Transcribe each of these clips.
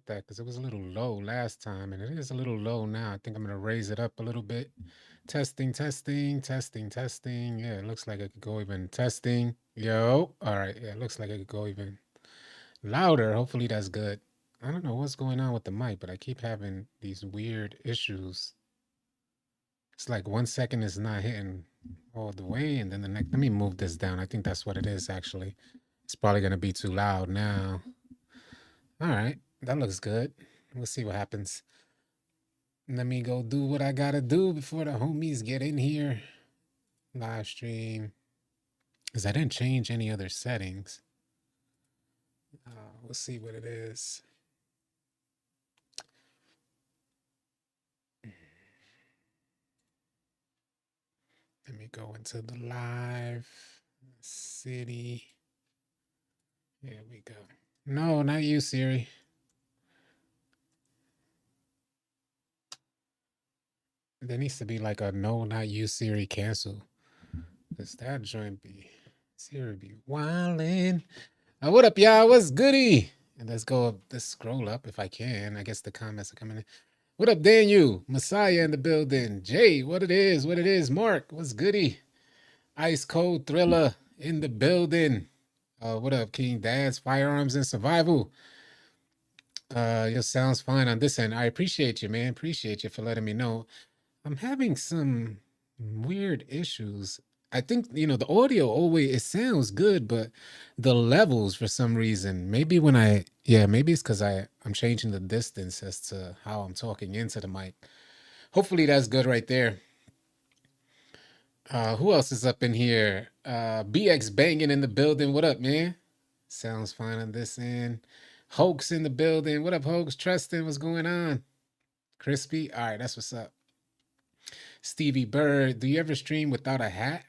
that because it was a little low last time, and it is a little low now. I think I'm gonna raise it up a little bit. Testing, testing, testing, testing. Yeah, it looks like I could go even testing. Yo, all right. Yeah, it looks like I could go even louder. Hopefully that's good. I don't know what's going on with the mic, but I keep having these weird issues. It's like 1 second is not hitting all the way, and then the next. Let me move this down. I think that's what it is actually. It's probably gonna be too loud now. All right, that looks good. We'll see what happens. Let me go do what I gotta do before the homies get in here. Live stream. Because I didn't change any other settings. We'll see what it is. Let me go into the live city. Here we go. No, not you, Siri. There needs to be like a no, not you, Siri cancel. Does that joint be Siri be wildin'? What up, y'all? What's goody? And let's go up, let's scroll up if I can. I guess the comments are coming in. What up, Daniel? Messiah in the building. Jay, what it is? Mark, what's goody? Ice Cold Thriller in the building. What up, King Dad's Firearms and Survival? Your sounds fine on this end. I appreciate you, man. Appreciate you for letting me know. I'm having some weird issues. I think, the audio always, it sounds good, but the levels for some reason, maybe maybe it's because I'm changing the distance as to how I'm talking into the mic. Hopefully that's good right there. Who else is up in here? BX banging in the building. What up, man? Sounds fine on this end. Hoax in the building. What up, Hoax? Tristan, what's going on? Crispy. All right, that's what's up. Stevie Bird, do you ever stream without a hat?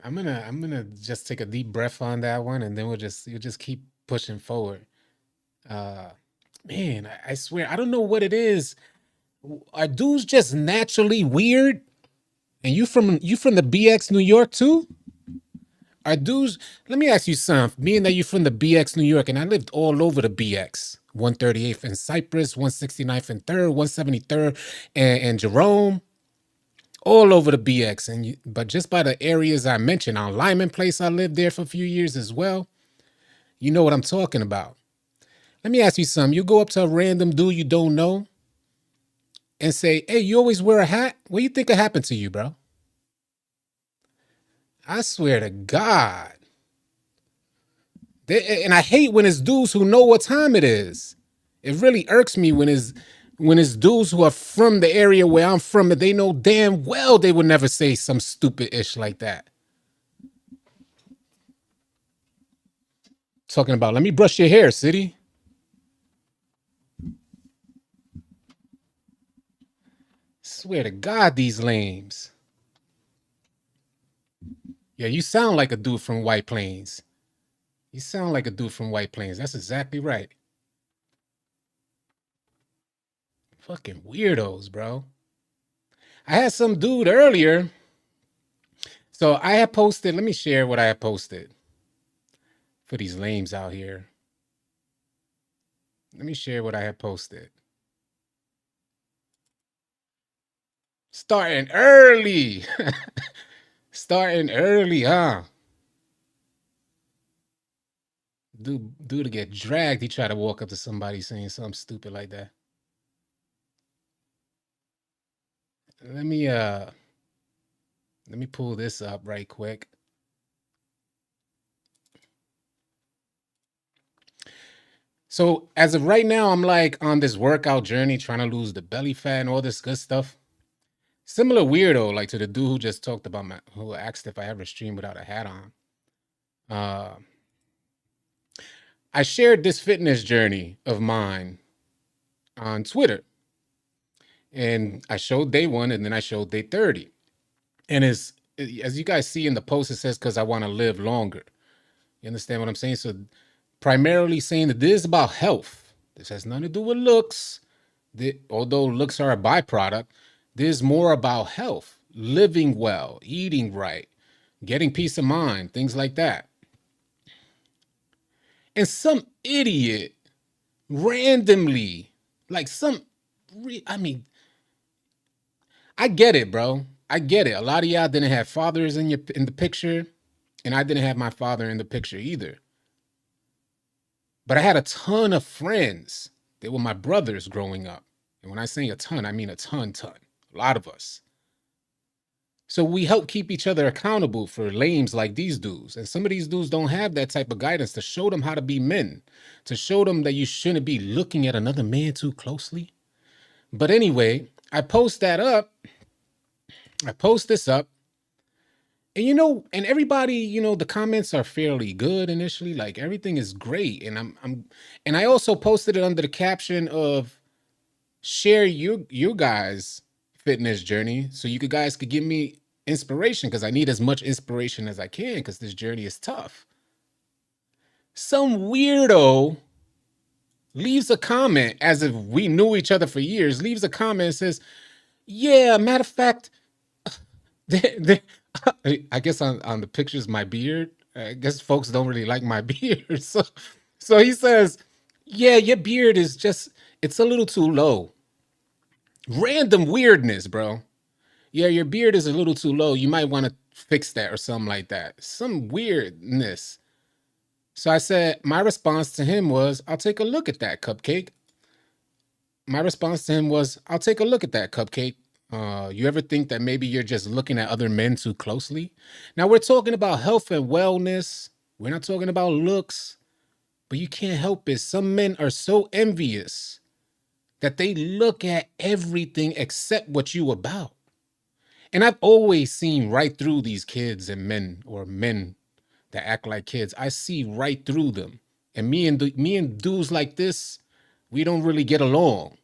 I'm gonna just take a deep breath on that one, and then you'll just keep pushing forward. Man, I swear I don't know what it is. Are dudes just naturally weird? And you from the BX New York too? Are dudes? Let me ask you something. Being that you from the BX New York, and I lived all over the BX, 138th and Cypress, 169th and 3rd, 173rd, and Jerome, all over the BX. But just by the areas I mentioned, on Lyman Place, I lived there for a few years as well. You know what I'm talking about. Let me ask you something. You go up to a random dude you don't know and say, "Hey, you always wear a hat? What do you think will happen to you, bro?" I swear to God. And I hate when it's dudes who know what time it is. It really irks me when it's dudes who are from the area where I'm from, and they know damn well they would never say some stupid ish like that. Talking about, let me brush your hair, city. Swear to God, these lames. Yeah, you sound like a dude from White Plains. You sound like a dude from White Plains. That's exactly right. Fucking weirdos, bro. I had some dude earlier. So I had posted, let me share what I had posted for these lames out here. Let me share what I had posted. Starting early. Starting early, huh? Dude to get dragged, he tried to walk up to somebody saying something stupid like that. Let me pull this up right quick. So as of right now, I'm like on this workout journey, trying to lose the belly fat and all this good stuff. Similar weirdo, like to the dude who just talked about who asked if I ever stream without a hat on. I shared this fitness journey of mine on Twitter. And I showed day 1 and then I showed day 30. And as you guys see in the post, it says, because I want to live longer. You understand what I'm saying? So primarily saying that this is about health. This has nothing to do with looks. Although looks are a byproduct, there's more about health, living well, eating right, getting peace of mind, things like that. And some idiot randomly, like I mean, I get it, bro. I get it. A lot of y'all didn't have fathers in the picture, and I didn't have my father in the picture either. But I had a ton of friends. They were my brothers growing up. And when I say a ton, I mean a ton. A lot of us. So we help keep each other accountable for lames like these dudes. And some of these dudes don't have that type of guidance to show them how to be men, to show them that you shouldn't be looking at another man too closely. But anyway, I post that up. I post this up. And and everybody, the comments are fairly good initially. Like everything is great. And and I also posted it under the caption of share your guys' fitness journey so you guys could give me inspiration, because I need as much inspiration as I can, because this journey is tough. Some weirdo leaves a comment as if we knew each other for years, leaves a comment and says, yeah, matter of fact, I guess on the pictures, my beard, I guess folks don't really like my beard. So he says, yeah, your beard is it's a little too low. Random weirdness, bro. Yeah, your beard is a little too low. You might want to fix that or something like that. Some weirdness. So I said, my response to him was, I'll take a look at that, Cupcake. My response to him was, I'll take a look at that, Cupcake. You ever think that maybe you're just looking at other men too closely? Now we're talking about health and wellness. We're not talking about looks, but you can't help it. Some men are so envious that they look at everything except what you about. And I've always seen right through these kids and men, or men that act like kids. I see right through them. And me and dudes like this, we don't really get along.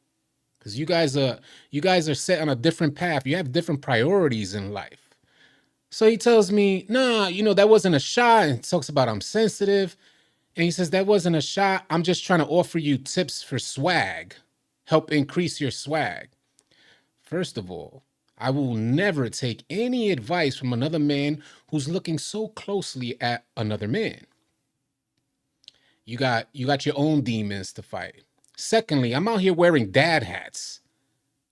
Because you guys are set on a different path. You have different priorities in life. So he tells me, nah, that wasn't a shot. And talks about I'm sensitive. And he says, that wasn't a shot. I'm just trying to offer you tips for swag. Help increase your swag. First of all, I will never take any advice from another man who's looking so closely at another man. You got your own demons to fight. Secondly, I'm out here wearing dad hats.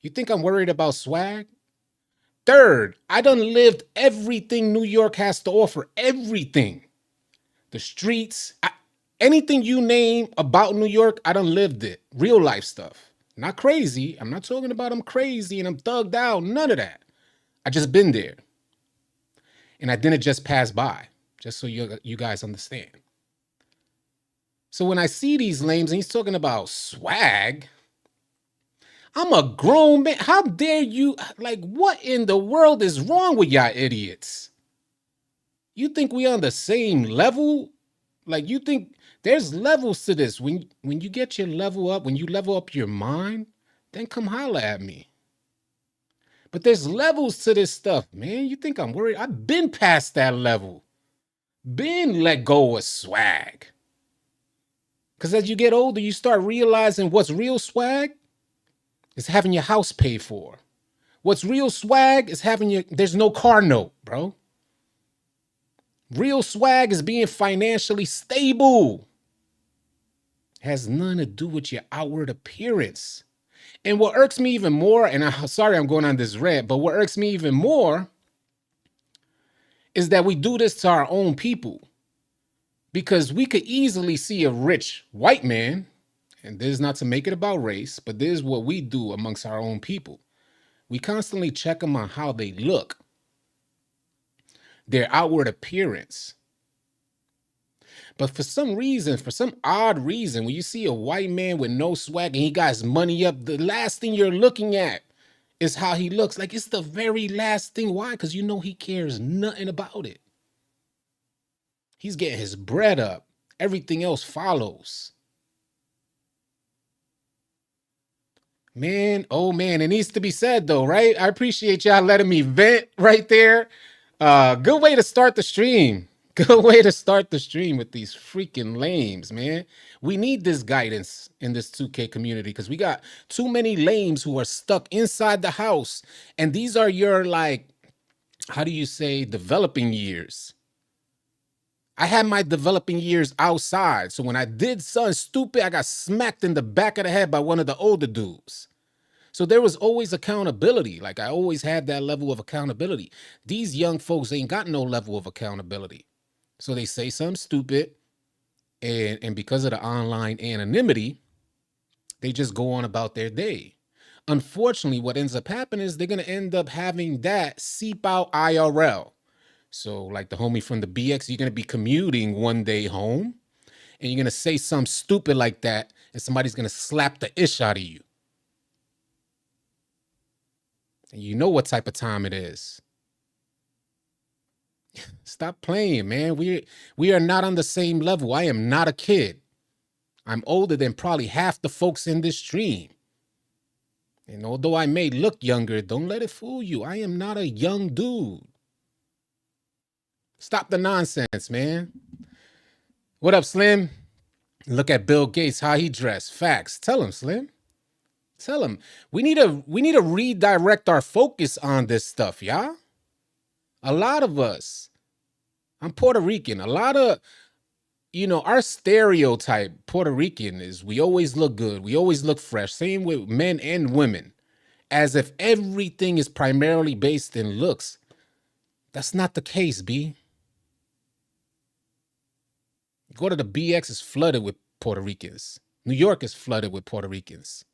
You think I'm worried about swag? Third, I done lived everything New York has to offer. Everything. The streets, anything you name about New York, I done lived it. Real life stuff. Not crazy. I'm not talking about I'm crazy and I'm thugged out. None of that. I just been there. And I didn't just pass by. Just so you guys understand. So when I see these lames and he's talking about swag, I'm a grown man. How dare you? Like, what in the world is wrong with y'all idiots? You think we on the same level? Like, you think there's levels to this. When you get your level up, when you level up your mind, then come holler at me. But there's levels to this stuff, man. You think I'm worried? I've been past that level. Been let go of swag. Because as you get older, you start realizing what's real swag is having your house paid for. What's real swag is there's no car note, bro. Real swag is being financially stable. Has nothing to do with your outward appearance. And what irks me even more, and I'm sorry I'm going on this rant, but what irks me even more is that we do this to our own people. Because we could easily see a rich white man, and this is not to make it about race, but this is what we do amongst our own people. We constantly check them on how they look, their outward appearance. But for some odd reason, when you see a white man with no swag and he got his money up, the last thing you're looking at is how he looks. Like, it's the very last thing. Why? Because he cares nothing about it. He's getting his bread up. Everything else follows. Man, oh man, it needs to be said though, right? I appreciate y'all letting me vent right there. Good way to start the stream. Good way to start the stream with these freaking lames, man. We need this guidance in this 2K community because we got too many lames who are stuck inside the house. And these are your, like, how do you say, developing years. I had my developing years outside. So when I did something stupid, I got smacked in the back of the head by one of the older dudes. So there was always accountability. Like I always had that level of accountability. These young folks ain't got no level of accountability. So they say something stupid, and because of the online anonymity, they just go on about their day. Unfortunately, what ends up happening is they're gonna end up having that seep out IRL. So, like the homie from the BX, you're gonna be commuting one day home, and you're gonna say something stupid like that, and somebody's gonna slap the ish out of you. And you know what type of time it is. Stop playing, man. We are not on the same level. I am not a kid. I'm older than probably half the folks in this stream. And although I may look younger, don't let it fool you. I am not a young dude. Stop the nonsense, man. What up, Slim? Look at Bill Gates, how he dressed. Facts. Tell him, Slim. Tell him. We need to redirect our focus on this stuff, y'all. A lot of us. I'm Puerto Rican. A lot of, our stereotype Puerto Rican is we always look good. We always look fresh. Same with men and women. As if everything is primarily based in looks. That's not the case, B. Go to the BX, is flooded with Puerto Ricans. New York is flooded with Puerto Ricans.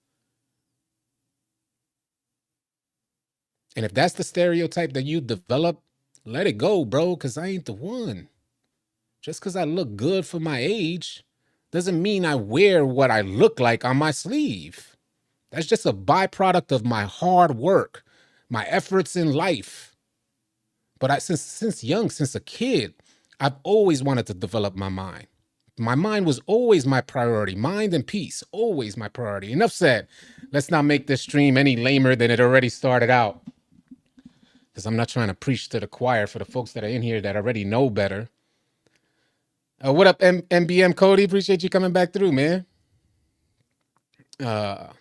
And if that's the stereotype that you develop, let it go, bro, because I ain't the one. Just because I look good for my age doesn't mean I wear what I look like on my sleeve. That's just a byproduct of my hard work, my efforts in life. But since young, since a kid, I've always wanted to develop my mind. My mind was always my priority. Mind and peace, always my priority. Enough said. Let's not make this stream any lamer than it already started out. Because I'm not trying to preach to the choir for the folks that are in here that already know better. What up, MBM Cody? Appreciate you coming back through, man. I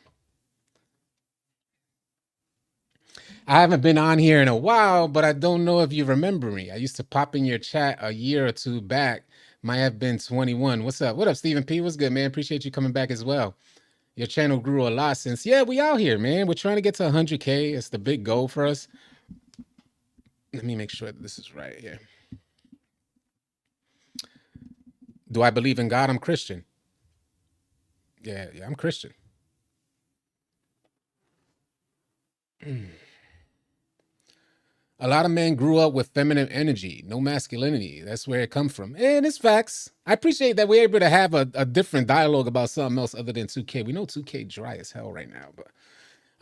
haven't been on here in a while, but I don't know if you remember me. I used to pop in your chat a year or two back. Might have been 21. What's up? What up, Stephen P? What's good, man? Appreciate you coming back as well. Your channel grew a lot since. Yeah, we out here, man. We're trying to get to 100K. It's the big goal for us. Let me make sure that this is right here. Do I believe in God? I'm Christian. Yeah, I'm Christian. A lot of men grew up with feminine energy, no masculinity. That's where it come from. And it's facts. I appreciate that we're able to have a different dialogue about something else other than 2K. We know 2K dry as hell right now, but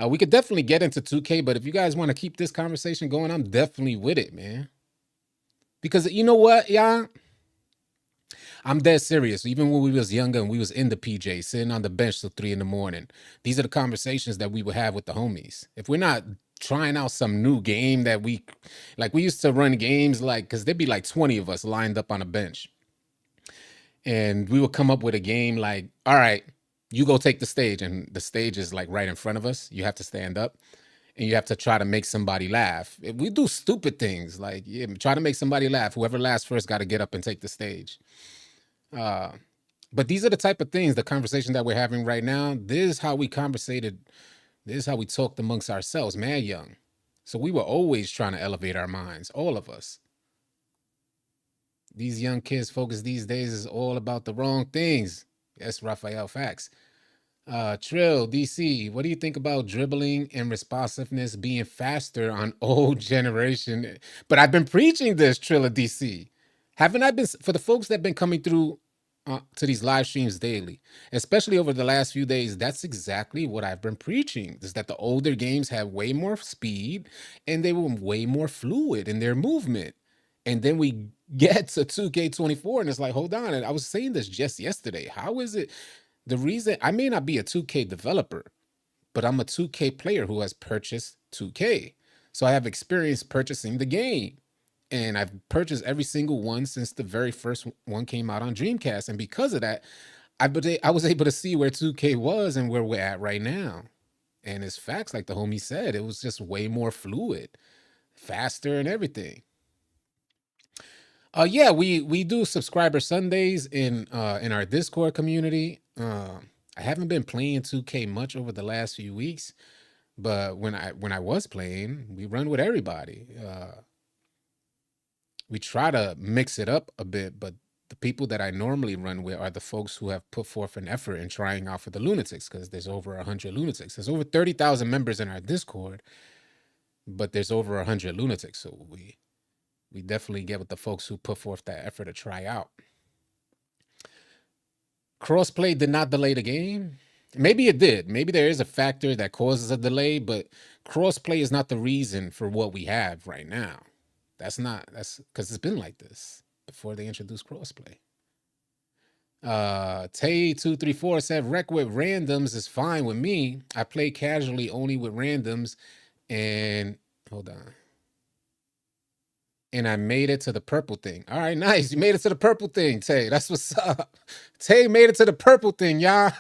we could definitely get into 2K. But if you guys want to keep this conversation going, I'm definitely with it, man. Because you know what, y'all? I'm dead serious. Even when we was younger and we was in the PJ, sitting on the bench till 3 a.m, these are the conversations that we would have with the homies. If we're not trying out some new game that we used to run games like, because there'd be like 20 of us lined up on a bench. And we would come up with a game like, all right, you go take the stage. And the stage is like right in front of us. You have to stand up. And you have to try to make somebody laugh. We do stupid things like try to make somebody laugh. Whoever laughs first got to get up and take the stage. But these are the type of things, the conversation that we're having right now. This is how we conversated. This is how we talked amongst ourselves, mad young. So we were always trying to elevate our minds, all of us. These young kids' focus these days is all about the wrong things. Yes, Raphael, facts. TrillDC, what do you think about dribbling and responsiveness being faster on old generation? But I've been preaching this, TrillDC. Haven't I been, for the folks that have been coming through to these live streams daily, especially over the last few days, that's exactly what I've been preaching, is that the older games have way more speed and they were way more fluid in their movement. And then we get to 2K24 and it's like, hold on. And I was saying this just yesterday. How is it? The reason I may not be a 2K developer, but I'm a 2K player who has purchased 2K. So I have experience purchasing the game. And I've purchased every single one since the very first one came out on Dreamcast. And because of that, I was able to see where 2K was and where we're at right now. And it's facts, like the homie said, it was just way more fluid, faster, and everything. Yeah, we do subscriber Sundays in our Discord community. I haven't been playing 2K much over the last few weeks, but when I was playing, we run with everybody. We try to mix it up a bit, but the people that I normally run with are the folks who have put forth an effort in trying out for the lunatics, because there's over 100 lunatics. There's over 30,000 members in our Discord, but there's over 100 lunatics. So we definitely get with the folks who put forth that effort to try out. Crossplay did not delay the game. Maybe it did. Maybe there is a factor that causes a delay, but crossplay is not the reason for what we have right now. That's because it's been like this before they introduced crossplay. Taye234 said rec with randoms is fine with me. I play casually only with randoms, and hold on. And I made it to the purple thing. All right, nice. You made it to the purple thing, Tay. That's what's up. Tay made it to the purple thing, y'all.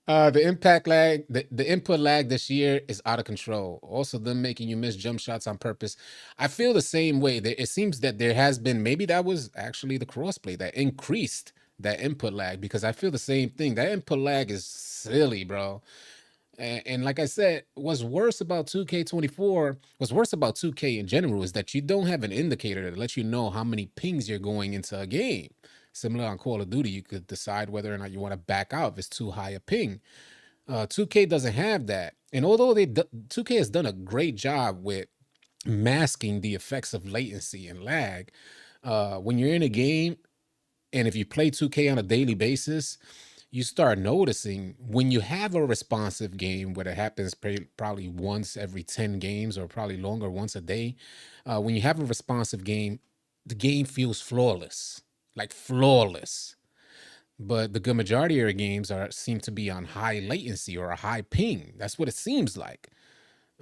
The impact lag, the input lag this year is out of control. Also, them making you miss jump shots on purpose. I feel the same way. It seems that there has been, maybe that was actually the crossplay that increased that input lag, because I feel the same thing. That input lag is silly, bro. And like I said, what's worse about 2K in general is that you don't have an indicator that lets you know how many pings you're going into a game. Similar on Call of Duty, you could decide whether or not you want to back out if it's too high a ping. 2K doesn't have that. And although 2K has done a great job with masking the effects of latency and lag, when you're in a game, and if you play 2K on a daily basis, you start noticing when you have a responsive game, where it happens probably once every 10 games or probably longer, once a day. When you have a responsive game, the game feels flawless, like flawless. But the good majority of your games seem to be on high latency or a high ping. That's what it seems like.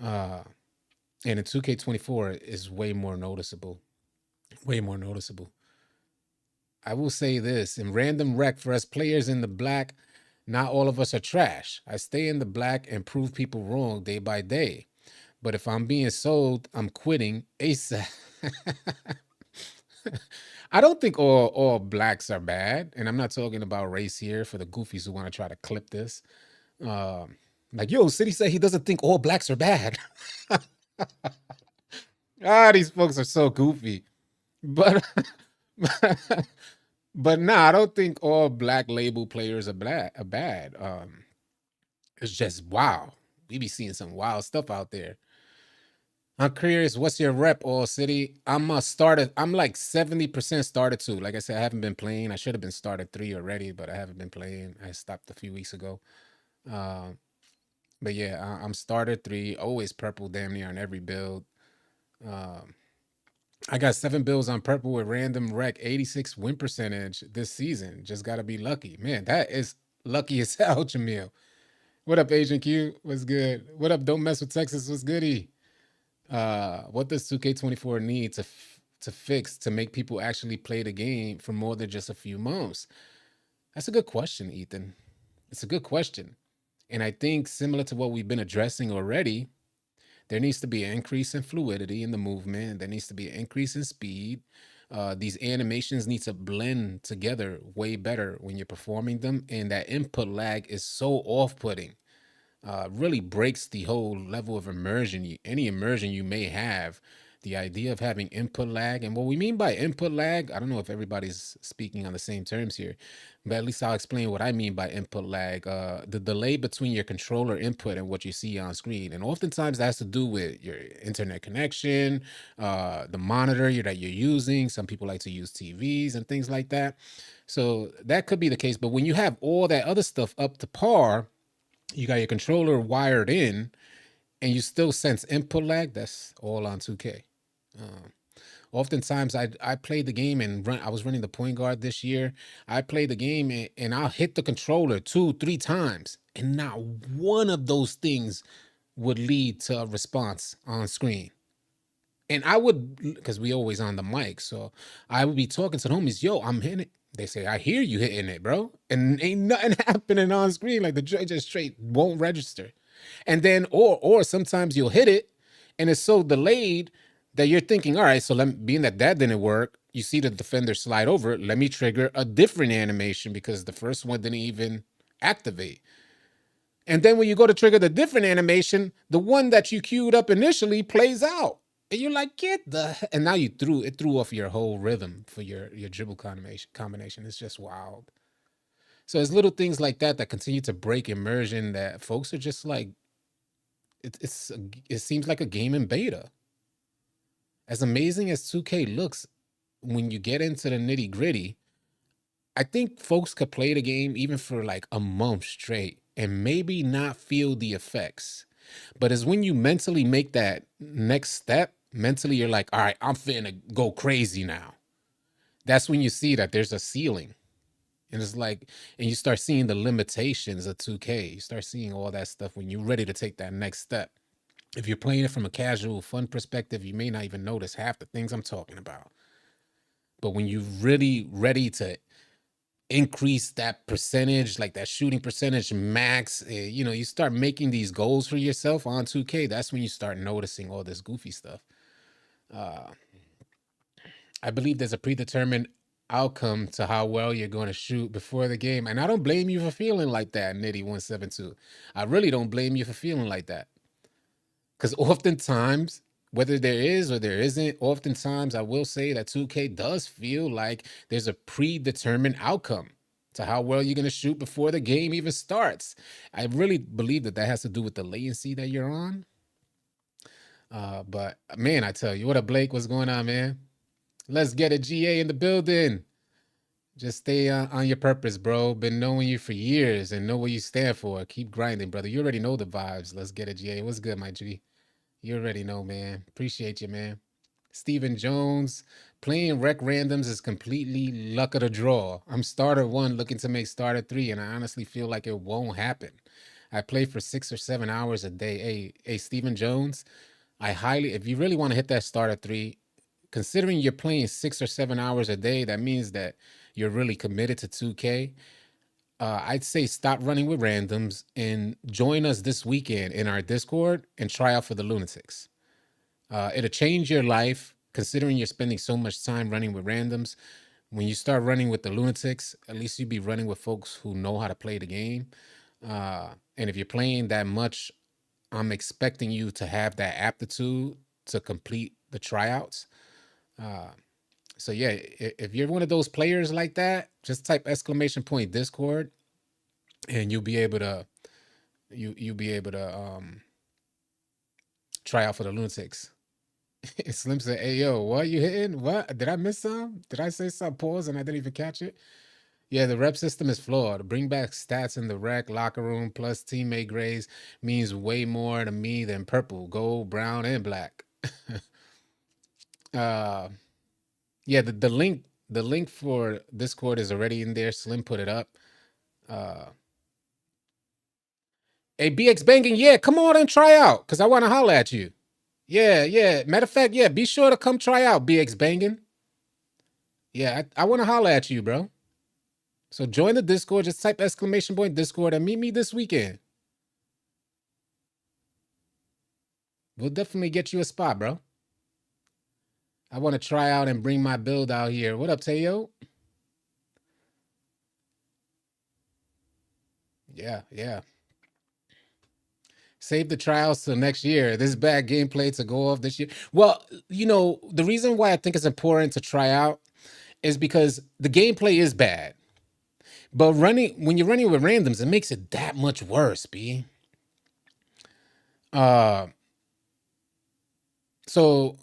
And in 2K24 is way more noticeable. Way more noticeable. I will say this, in random rec, for us players in the black, not all of us are trash. I stay in the black and prove people wrong day by day. But if I'm being sold, I'm quitting ASAP. I don't think all blacks are bad. And I'm not talking about race here for the goofies who want to try to clip this. Like, yo, City said he doesn't think all blacks are bad. These folks are so goofy. But but nah, I don't think all black label players are bad. It's just wow. We be seeing some wild stuff out there. I'm curious, what's your rep, All City? I'm started. I'm like 70% started 2. Like I said, I haven't been playing. I should have been started 3 already, but I haven't been playing. I stopped a few weeks ago. But yeah, I'm started 3. Always purple, damn near on every build. I got 7 builds on purple with random rec, 86 win percentage this season. Just gotta be lucky, man. That is lucky as hell, Jamil. What up, Agent Q? What's good? What up? Don't mess with Texas. What's goody? What does 2K24 need to fix to make people actually play the game for more than just a few months? That's a good question, Ethan. It's a good question. And I think similar to what we've been addressing already, there needs to be an increase in fluidity in the movement. There needs to be an increase in speed. These animations need to blend together way better when you're performing them. And that input lag is so off-putting. Really breaks the whole level of immersion. Any immersion you may have, the idea of having input lag, and what we mean by input lag, I don't know if everybody's speaking on the same terms here, but at least I'll explain what I mean by input lag. The delay between your controller input and what you see on screen, and oftentimes that has to do with your internet connection, the monitor that you're using. Some people like to use TVs and things like that, so that could be the case. But when you have all that other stuff up to par, you got your controller wired in, and you still sense input lag, that's all on 2K. Oftentimes I played the game and I was running the point guard this year. I played the game and I'll hit the controller 2-3 times, and not one of those things would lead to a response on screen. And I would, because we always on the mic, so I would be talking to the homies, yo, I'm hitting it. They say, I hear you hitting it, bro. And ain't nothing happening on screen. Like the joint just straight won't register. And then, or sometimes you'll hit it and it's so delayed that you're thinking, all right, so being that didn't work, you see the defender slide over, let me trigger a different animation because the first one didn't even activate. And then when you go to trigger the different animation, the one that you queued up initially plays out. And you're like, get the, and now you threw off your whole rhythm for your dribble combination. It's just wild. So it's little things like that that continue to break immersion that folks are just like, it seems like a game in beta. As amazing as 2K looks, when you get into the nitty gritty, I think folks could play the game even for like a month straight and maybe not feel the effects. But it's when you mentally make that next step, mentally you're like, all right, I'm finna go crazy now. That's when you see that there's a ceiling. And it's like, and you start seeing the limitations of 2K. You start seeing all that stuff when you're ready to take that next step. If you're playing it from a casual, fun perspective, you may not even notice half the things I'm talking about. But when you're really ready to increase that percentage, like that shooting percentage max, you start making these goals for yourself on 2K. That's when you start noticing all this goofy stuff. I believe there's a predetermined outcome to how well you're going to shoot before the game. And I don't blame you for feeling like that, Nitty172. I really don't blame you for feeling like that. Because oftentimes, whether there is or there isn't, oftentimes I will say that 2K does feel like there's a predetermined outcome to how well you're going to shoot before the game even starts. I really believe that has to do with the latency that you're on. But man, I tell you, what up, Blake? What's going on, man? Let's get a GA in the building. Just stay on your purpose, bro. Been knowing you for years and know what you stand for. Keep grinding, brother. You already know the vibes. Let's get a GA. What's good, my G? You already know, man. Appreciate you, man. Stephen Jones, playing rec randoms is completely luck of the draw. I'm starter 1 looking to make starter 3, and I honestly feel like it won't happen. I play for 6 or 7 hours a day. Hey, Stephen Jones, if you really want to hit that starter 3, considering you're playing 6 or 7 hours a day, that means that you're really committed to 2K. I'd say stop running with randoms and join us this weekend in our Discord and try out for the Lunatics. It'll change your life, considering you're spending so much time running with randoms. When you start running with the Lunatics, at least you'll be running with folks who know how to play the game. And if you're playing that much, I'm expecting you to have that aptitude to complete the tryouts. So yeah, if you're one of those players like that, just type !Discord, and you'll be able to try out for the Lunatics. Slim said, "Hey yo, what you hitting? What did I miss some? Did I say something? Pause and I didn't even catch it." Yeah, the rep system is flawed. Bring back stats in the rec locker room plus teammate grades means way more to me than purple, gold, brown, and black. uh Yeah, the link for Discord is already in there. Slim put it up. Hey, BX Banging, yeah, come on and try out, because I want to holler at you. Yeah. Matter of fact, yeah, be sure to come try out, BX Banging. Yeah, I want to holler at you, bro. So join the Discord. Just type !Discord and meet me this weekend. We'll definitely get you a spot, bro. I want to try out and bring my build out here. What up, Tayo? Yeah. Save the trials till next year. This bad gameplay to go off this year. Well, the reason why I think it's important to try out is because the gameplay is bad. But when you're running with randoms, it makes it that much worse, B. So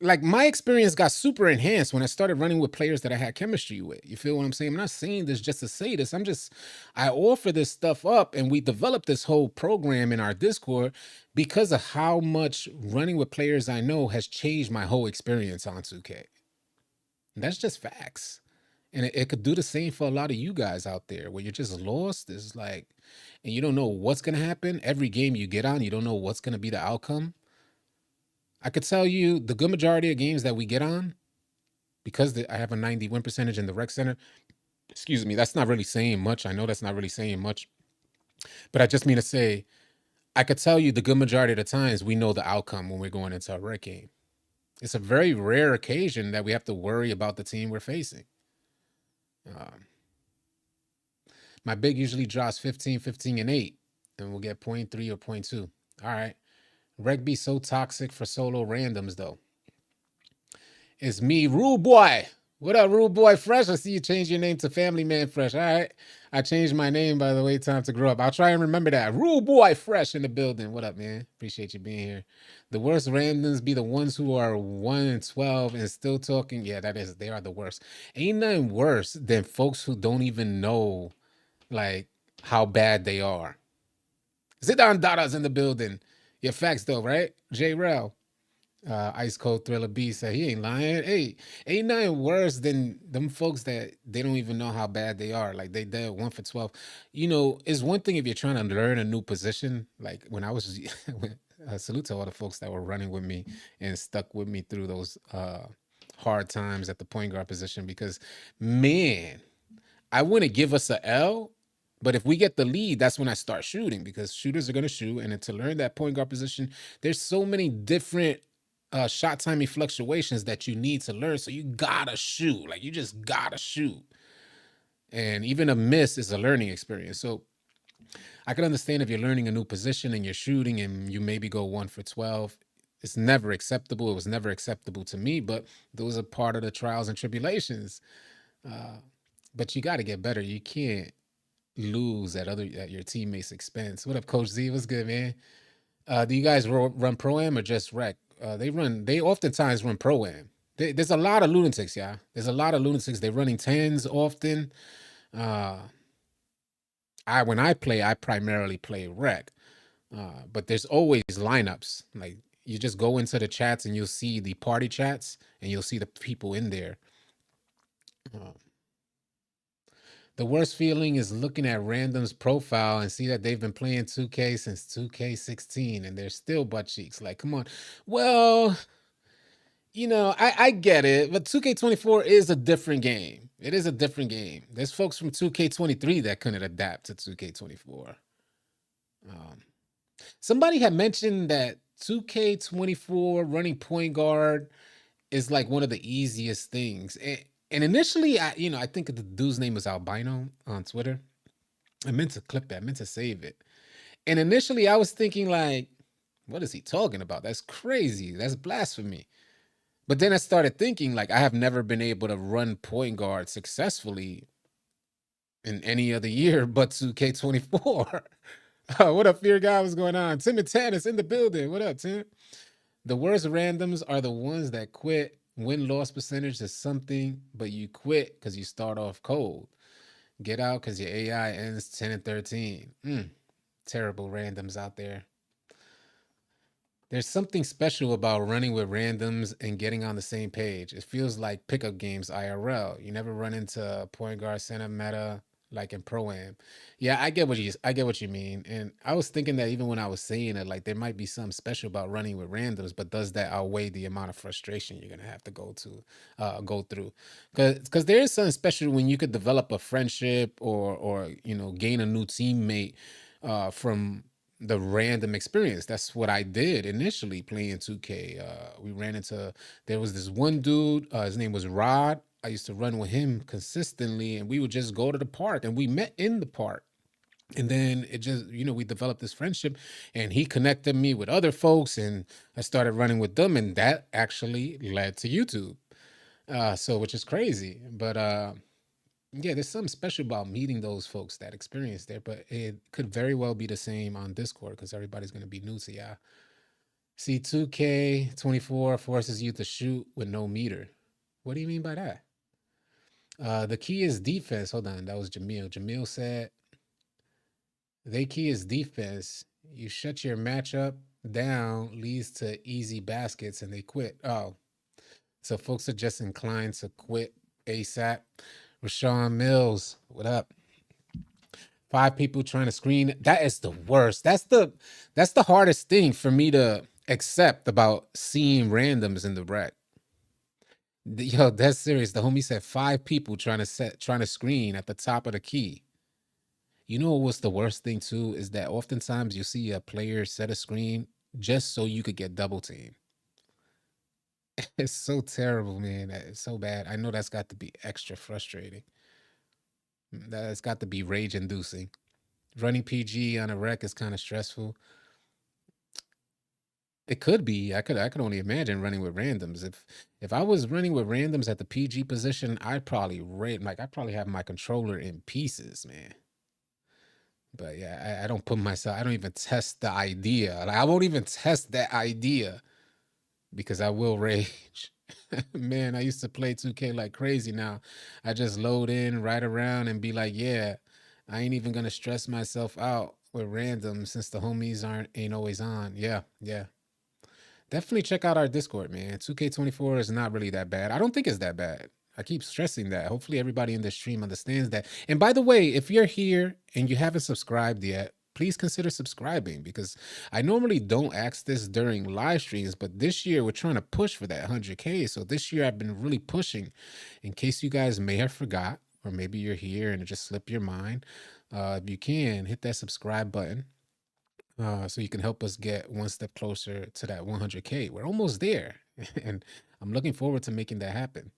my experience got super enhanced when I started running with players that I had chemistry with. You feel what I'm saying? I'm not saying this just to say this. I offer this stuff up, and we developed this whole program in our Discord because of how much running with players I know has changed my whole experience on 2K. And that's just facts. And it could do the same for a lot of you guys out there where you're just lost. It's like, and you don't know what's going to happen. Every game you get on, you don't know what's going to be the outcome. I could tell you the good majority of games that we get on, because I have a 90 win percentage in the rec center. Excuse me, that's not really saying much. I know that's not really saying much, but I just mean to say, I could tell you the good majority of the times we know the outcome when we're going into a rec game. It's a very rare occasion that we have to worry about the team we're facing. Um, my big usually drops 15, 15, and 8, and we'll get 0.3 or 0.2. All right. Rec be so toxic for solo randoms, though. It's me, Rude Boy. What up, Rude Boy Fresh? I see you changed your name to Family Man Fresh. All right. I changed my name, by the way. Time to grow up. I'll try and remember that. Rude Boy Fresh in the building. What up, man? Appreciate you being here. The worst randoms be the ones who are 1 and 12 and still talking. Yeah, they are the worst. Ain't nothing worse than folks who don't even know, like, how bad they are. Sit down, Dada's in the building. Your facts, though, right? J. Rel. Ice Cold Thriller B said he ain't lying. Hey, ain't nothing worse than them folks that they don't even know how bad they are. Like they did 1 for 12. You know, it's one thing if you're trying to learn a new position. Like when I was, salute to all the folks that were running with me and stuck with me through those hard times at the point guard position. Because man, I wouldn't give us a L, but if we get the lead, that's when I start shooting because shooters are going to shoot. And then to learn that point guard position, there's so many different shot timing fluctuations that you need to learn. So you gotta shoot. Like you just gotta shoot. And even a miss is a learning experience. So I can understand if you're learning a new position and you're shooting and you maybe go 1 for 12. It's never acceptable. It was never acceptable to me, but those are part of the trials and tribulations. But you got to get better. You can't lose at your teammates' expense. What up, Coach Z? What's good, man? Do you guys run ProAm or just rec? They oftentimes run ProAm. There's a lot of lunatics, yeah. There's a lot of lunatics. They're running 10s often. When I play, I primarily play rec. But there's always lineups. Like you just go into the chats and you'll see the party chats and you'll see the people in there. The worst feeling is looking at random's profile and see that they've been playing 2K since 2K16 and they're still butt cheeks. Like, come on. Well, you know, I get it, but 2K24 is a different game. It is a different game. There's folks from 2K23 that couldn't adapt to 2K24. Somebody had mentioned that 2K24 running point guard is like one of the easiest things. And initially, I think the dude's name was Albino on Twitter. I meant to clip that. I meant to save it. And initially, I was thinking like, what is he talking about? That's crazy. That's blasphemy. But then I started thinking like, I have never been able to run point guard successfully in any other year but 2K24. What up, Fear Guy? What's going on? Tim and Tannis in the building. What up, Tim? The worst randoms are the ones that quit. Win-loss percentage is something, but you quit because you start off cold. Get out because your AI ends 10 and 13. Terrible randoms out there. There's something special about running with randoms and getting on the same page. It feels like pickup games IRL. You never run into a point guard center meta like in ProAm. Yeah, I get what you mean. And I was thinking that even when I was saying it, like there might be something special about running with randoms, but does that outweigh the amount of frustration you're gonna have to go through? Because there is something special when you could develop a friendship or gain a new teammate from the random experience. That's what I did initially playing 2K. There was this one dude, his name was Rod. I used to run with him consistently and we would just go to the park and we met in the park. And then it just, we developed this friendship and he connected me with other folks and I started running with them and that actually led to YouTube. Which is crazy. But yeah, there's something special about meeting those folks that experience there, but it could very well be the same on Discord because everybody's going to be new to y'all. See, 2K24 forces you to shoot with no meter. What do you mean by that? The key is defense. Hold on, that was Jamil. Jamil said, the key is defense. You shut your matchup down, leads to easy baskets, and they quit. Oh, so folks are just inclined to quit ASAP. Rashawn Mills, what up? 5 people trying to screen. That is the worst. That's the hardest thing for me to except about seeing randoms in the rec. Yo, that's serious. The homie said 5 people trying to screen at the top of the key. You know what's the worst thing too is that oftentimes you see a player set a screen just so you could get double team. It's so terrible, man. It's so bad. I know that's got to be extra frustrating. That's got to be rage inducing. Running PG on a rec is kind of stressful. It could be. I could only imagine running with randoms. If I was running with randoms at the PG position, I'd probably I'd probably have my controller in pieces, man. But yeah, I don't put myself. I don't even test the idea. Like I won't even test that idea because I will rage. Man, I used to play 2K like crazy. Now I just load in, ride around, and be like, yeah, I ain't even gonna stress myself out with random since the homies ain't always on. Yeah, yeah. Definitely check out our Discord, man. 2K24 is not really that bad. I don't think it's that bad. I keep stressing that. Hopefully, everybody in the stream understands that. And by the way, if you're here and you haven't subscribed yet, please consider subscribing because I normally don't ask this during live streams, but this year we're trying to push for that 100K. So this year I've been really pushing in case you guys may have forgot, or maybe you're here and it just slipped your mind. If you can, hit that subscribe button so you can help us get one step closer to that 100K. We're almost there, and I'm looking forward to making that happen.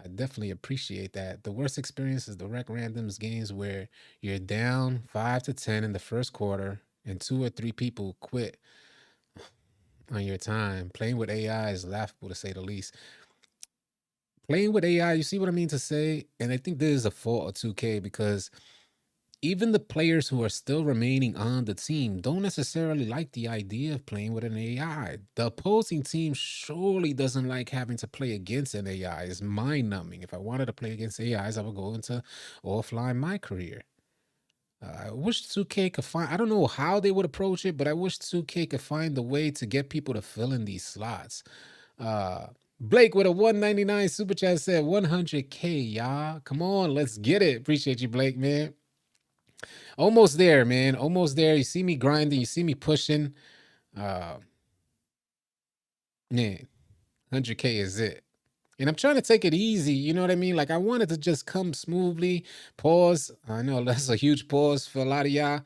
I definitely appreciate that. The worst experience is the rec randoms games where you're down 5 to 10 in the first quarter and 2 or 3 people quit on your time. Playing with AI is laughable to say the least. Playing with AI, you see what I mean to say? And I think this is a fault of 2K because even the players who are still remaining on the team don't necessarily like the idea of playing with an AI. The opposing team surely doesn't like having to play against an AI. It's mind numbing. If I wanted to play against AIs, I would go into offline my career. I wish 2K could find, I don't know how they would approach it, but I wish 2K could find a way to get people to fill in these slots. Uh, Blake with a 199 super chat said 100K, y'all. Come on, let's get it. Appreciate you, Blake, man. Almost there, man. Almost there. You see me grinding. You see me pushing. Uh, man, 100K is it. And I'm trying to take it easy. You know what I mean? Like I wanted to just come smoothly. Pause. I know that's a huge pause for a lot of y'all,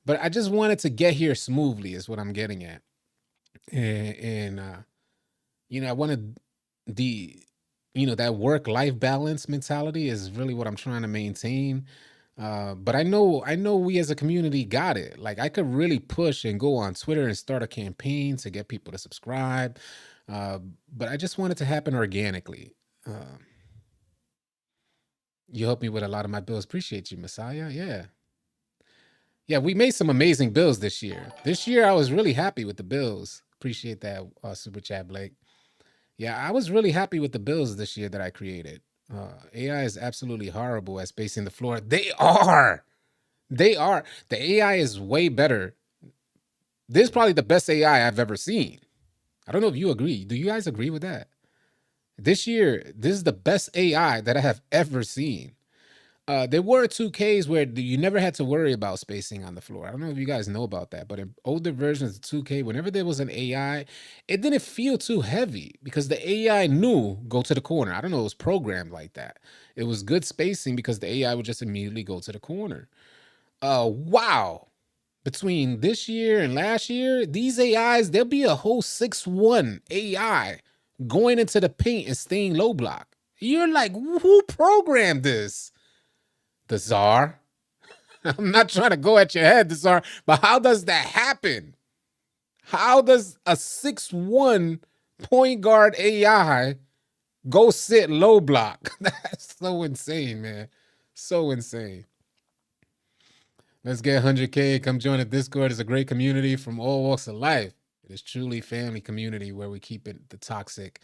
but I just wanted to get here smoothly. Is what I'm getting at. And I wanted the, that work-life balance mentality is really what I'm trying to maintain. But I know we as a community got it. Like I could really push and go on Twitter and start a campaign to get people to subscribe. Uh, but I just want it to happen organically. Uh, you helped me with a lot of my bills. Appreciate you, Messiah. Yeah. Yeah, we made some amazing bills this year. This year I was really happy with the bills. Appreciate that super chat, Blake. Yeah, I was really happy with the bills this year that I created. AI is absolutely horrible at spacing the floor. They are. They are. The AI is way better. This is probably the best AI I've ever seen. I don't know if you agree. Do you guys agree with that? This year, this is the best AI that I have ever seen. There were 2Ks where you never had to worry about spacing on the floor. I don't know if you guys know about that, but in older versions of 2K, whenever there was an AI, it didn't feel too heavy because the AI knew go to the corner. I don't know, it was programmed like that. It was good spacing because the AI would just immediately go to the corner. Wow. Between this year and last year, these AIs, there'll be a whole 6'1" AI going into the paint and staying low block. You're like, who programmed this? The czar. I'm not trying to go at your head, the czar, but how does that happen? How does a 6'1" point guard AI go sit low block? That's so insane, man. So insane. Let's get 100K. Come join the Discord. It's a great community from all walks of life. It is truly family community where we keep it the toxic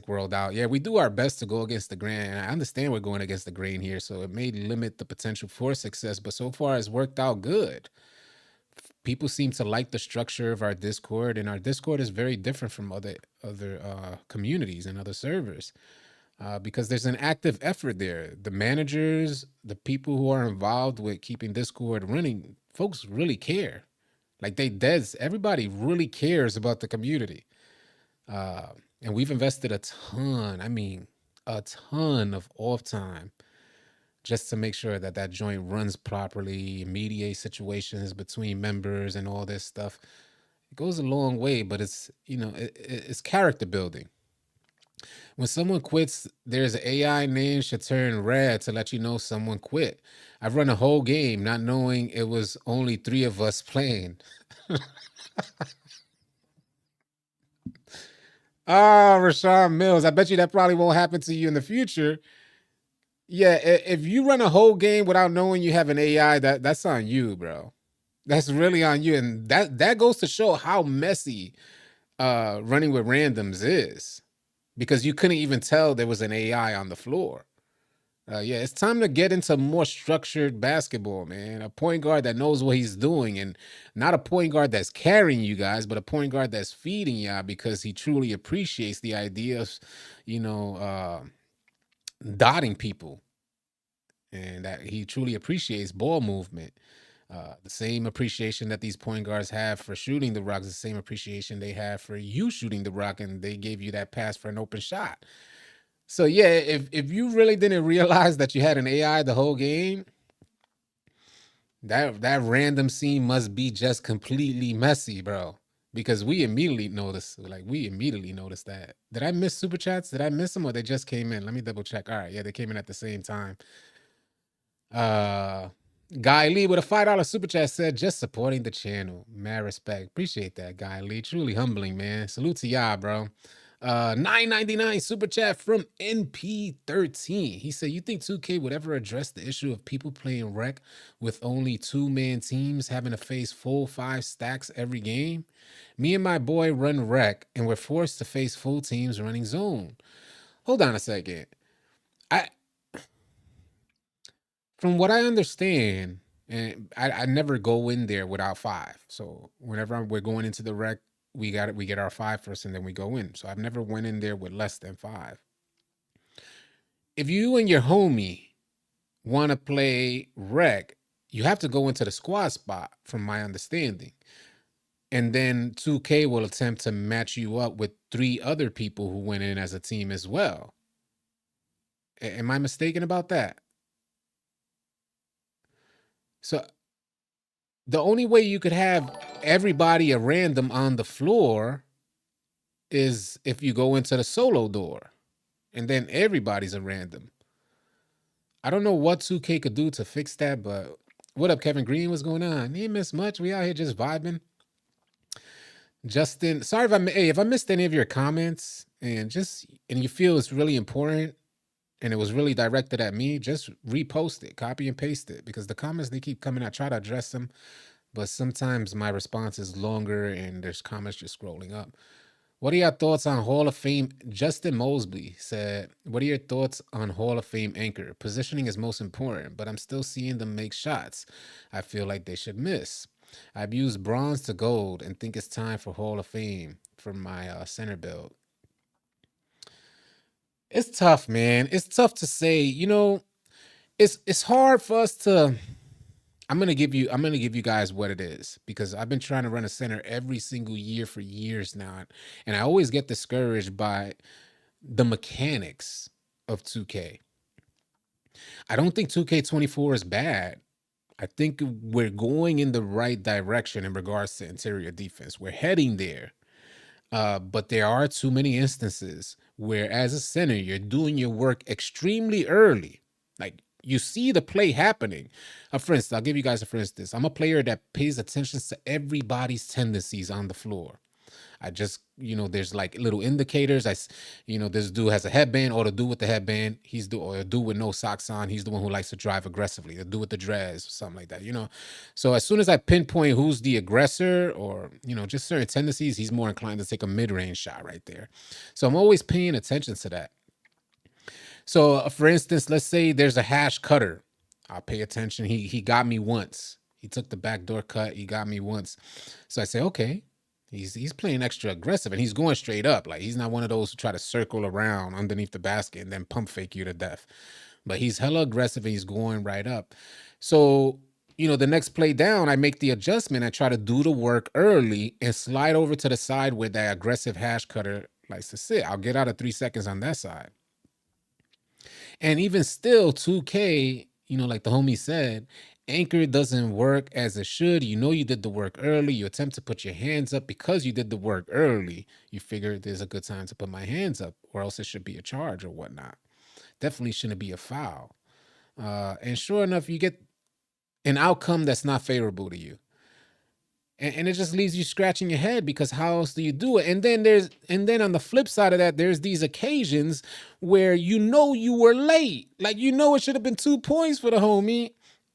world out. Yeah, we do our best to go against the grain. And I understand we're going against the grain here, so it may limit the potential for success, but so far it's worked out good. People seem to like the structure of our Discord, and our Discord is very different from other communities and other servers. Because there's an active effort there. The managers, the people who are involved with keeping Discord running, folks really care. Like they dead. Everybody really cares about the community. Uh, and we've invested a ton. I mean, a ton of off time just to make sure that that joint runs properly, mediate situations between members and all this stuff. It goes a long way, but it's it's character building. When someone quits, there's an AI name should turn red to let you know someone quit. I've run a whole game not knowing it was only three of us playing. Ah, Rashawn Mills. I bet you that probably won't happen to you in the future. Yeah, if you run a whole game without knowing you have an AI, that's on you, bro. That's really on you, and that goes to show how messy running with randoms is, because you couldn't even tell there was an AI on the floor. Yeah, it's time to get into more structured basketball, man. A point guard that knows what he's doing, and not a point guard that's carrying you guys, but a point guard that's feeding y'all because he truly appreciates the idea of, you know, dotting people, and that he truly appreciates ball movement. The same appreciation that these point guards have for shooting the rock is the same appreciation they have for you shooting the rock, and they gave you that pass for an open shot. So yeah, if you really didn't realize that you had an AI the whole game, that random scene must be just completely messy, bro. Because we immediately noticed that. Did I miss super chats? Did I miss them, or they just came in? Let me double check. All right, yeah, they came in at the same time. Uh Guy Lee with a $5 super chat said, just supporting the channel. Mad respect. Appreciate that, Guy Lee. Truly humbling, man. Salute to y'all, bro. 9.99 super chat from NP13. He said, you think 2K would ever address the issue of people playing rec with only two-man teams having to face full 5 stacks every game? Me and my boy run rec, and we're forced to face full teams running zone. Hold on a second. From what I understand, and I never go in there without 5. So whenever we're going into the rec, we got it. We get our 5 first, and then we go in. So I've never went in there with less than 5. If you and your homie want to play rec, you have to go into the squad spot, from my understanding. And then 2K will attempt to match you up with 3 other people who went in as a team as well. Am I mistaken about that? So the only way you could have everybody a random on the floor is if you go into the solo door, and then everybody's a random. I don't know what 2K could do to fix that, but what up, Kevin Green? What's going on? You ain't miss much. We out here just vibing. Justin, sorry if I missed any of your comments, and you feel it's really important and it was really directed at me, just repost it, copy and paste it, because the comments, they keep coming. I try to address them, but sometimes my response is longer and there's comments just scrolling up. What are your thoughts on Hall of Fame? Justin Mosby said, what are your thoughts on Hall of Fame anchor? Positioning is most important, but I'm still seeing them make shots I feel like they should miss. I've used bronze to gold and think it's time for Hall of Fame for my center build. It's tough, man. It's tough to say. It's hard for us to. I'm gonna give you guys what it is, because I've been trying to run a center every single year for years now, and I always get discouraged by the mechanics of 2K. I don't think 2K24 is bad. I think we're going in the right direction in regards to interior defense. We're heading there. But there are too many instances where, as a center, you're doing your work extremely early. Like, you see the play happening. For instance, I'll give you guys a for instance. I'm a player that pays attention to everybody's tendencies on the floor. I just, there's like little indicators. This dude has a headband, or the dude with the headband, or a dude with no socks on, he's the one who likes to drive aggressively. The dude with the dreads, something like that, So as soon as I pinpoint who's the aggressor, or, just certain tendencies, he's more inclined to take a mid-range shot right there. So I'm always paying attention to that. So for instance, let's say there's a hash cutter. I'll pay attention. He got me once. He took the backdoor cut. He got me once. So I say, okay, he's playing extra aggressive, and he's going straight up. Like, he's not one of those who try to circle around underneath the basket and then pump fake you to death. But he's hella aggressive, and he's going right up. So the next play down, I make the adjustment. I try to do the work early and slide over to the side where that aggressive hash cutter likes to sit. I'll get out of 3 seconds on that side. And even still, 2K, like the homie said, anchor doesn't work as it should. You did the work early. You attempt to put your hands up because you did the work early. You figure there's a good time to put my hands up, or else it should be a charge or whatnot. Definitely shouldn't be a foul. And sure enough, you get an outcome that's not favorable to you. And it just leaves you scratching your head because how else do you do it? And then on the flip side of that, there's these occasions where you were late. Like it should have been 2 points for the homie.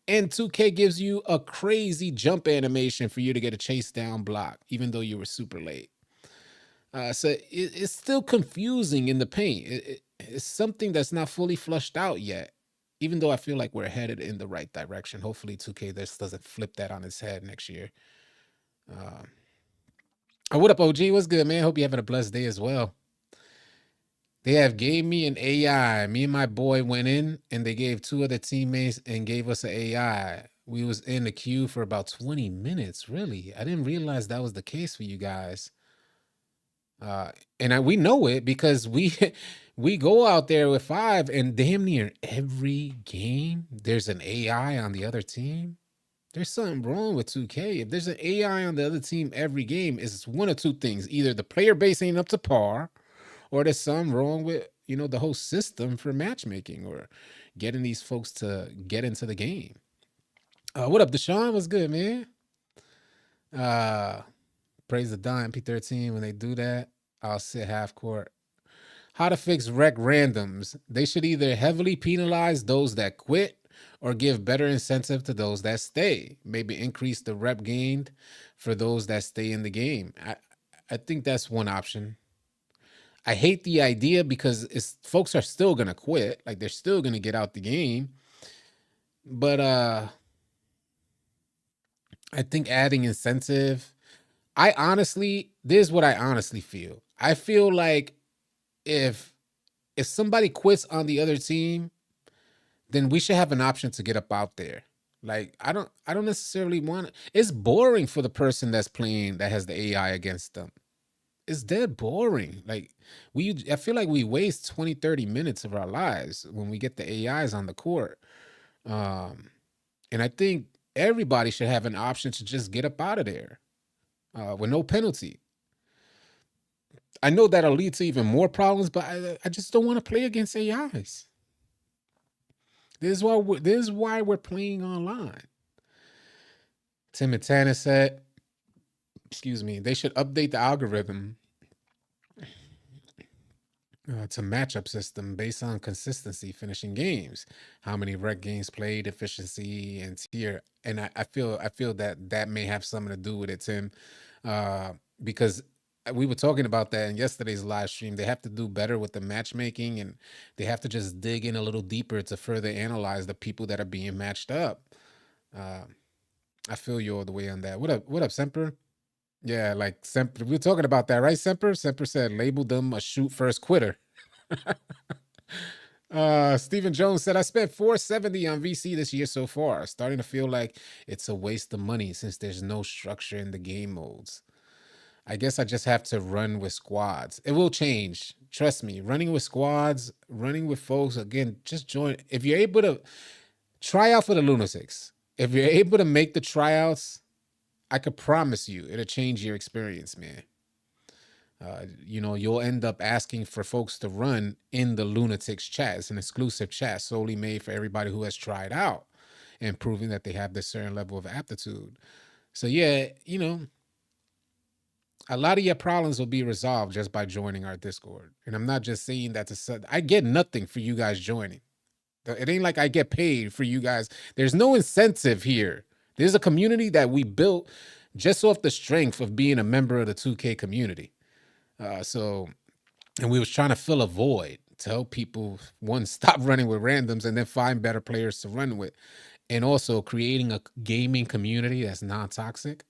And 2K gives you a crazy jump animation for you to get a chase down block, even though you were super late. So it's still confusing in the paint. It's something that's not fully flushed out yet, even though I feel like we're headed in the right direction. Hopefully 2K this doesn't flip that on its head next year. What up, OG? What's good, man? Hope you're having a blessed day as well. They have gave me an AI. Me and my boy went in, and they gave 2 other teammates and gave us an AI. We was in the queue for about 20 minutes. Really, I didn't realize that was the case for you guys. And we know it because we we go out there with 5, and damn near every game there's an AI on the other team. There's something wrong with 2K. If there's an AI on the other team every game, it's one of two things. Either the player base ain't up to par, or there's something wrong with, the whole system for matchmaking or getting these folks to get into the game. What up, Deshaun? What's good, man? Praise the Don MP13. When they do that, I'll sit half court. How to fix rec randoms. They should either heavily penalize those that quit or give better incentive to those that stay. Maybe increase the rep gained for those that stay in the game. I think that's one option. I hate the idea because folks are still gonna quit. Like they're still gonna get out the game. But I think adding incentive. This is what I honestly feel. I feel like if somebody quits on the other team, then we should have an option to get up out there. Like I don't necessarily want it. It's boring for the person that's playing that has the AI against them. It's dead boring. Like I feel like we waste 20, 30 minutes of our lives when we get the AIs on the court. And I think everybody should have an option to just get up out of there with no penalty. I know that'll lead to even more problems, but I just don't want to play against AIs. This is why we're playing online. Tim and Tanner said, excuse me, they should update the algorithm to matchup system based on consistency finishing games, how many rec games played, efficiency, and tier. And I feel that may have something to do with it, Tim, because we were talking about that in yesterday's live stream. They have to do better with the matchmaking, and they have to just dig in a little deeper to further analyze the people that are being matched up. I feel you all the way on that. What up, Semper? Yeah, like Semper. We were talking about that, right, Semper? Semper said label them a shoot first quitter. Stephen Jones said, I spent $470 on VC this year so far. Starting to feel like it's a waste of money since there's no structure in the game modes. I guess I just have to run with squads. It will change. Trust me. Running with squads, running with folks, again, just join. If you're able to try out for the Lunatics, if you're able to make the tryouts, I could promise you it'll change your experience, man. You'll end up asking for folks to run in the Lunatics chat. It's an exclusive chat solely made for everybody who has tried out and proving that they have this certain level of aptitude. So yeah, a lot of your problems will be resolved just by joining our Discord. And I'm not just saying that I get nothing for you guys joining. It ain't like I get paid for you guys. There's no incentive here. There's a community that we built just off the strength of being a member of the 2K community. And we was trying to fill a void to help people, one, stop running with randoms and then find better players to run with. And also creating a gaming community that's non-toxic.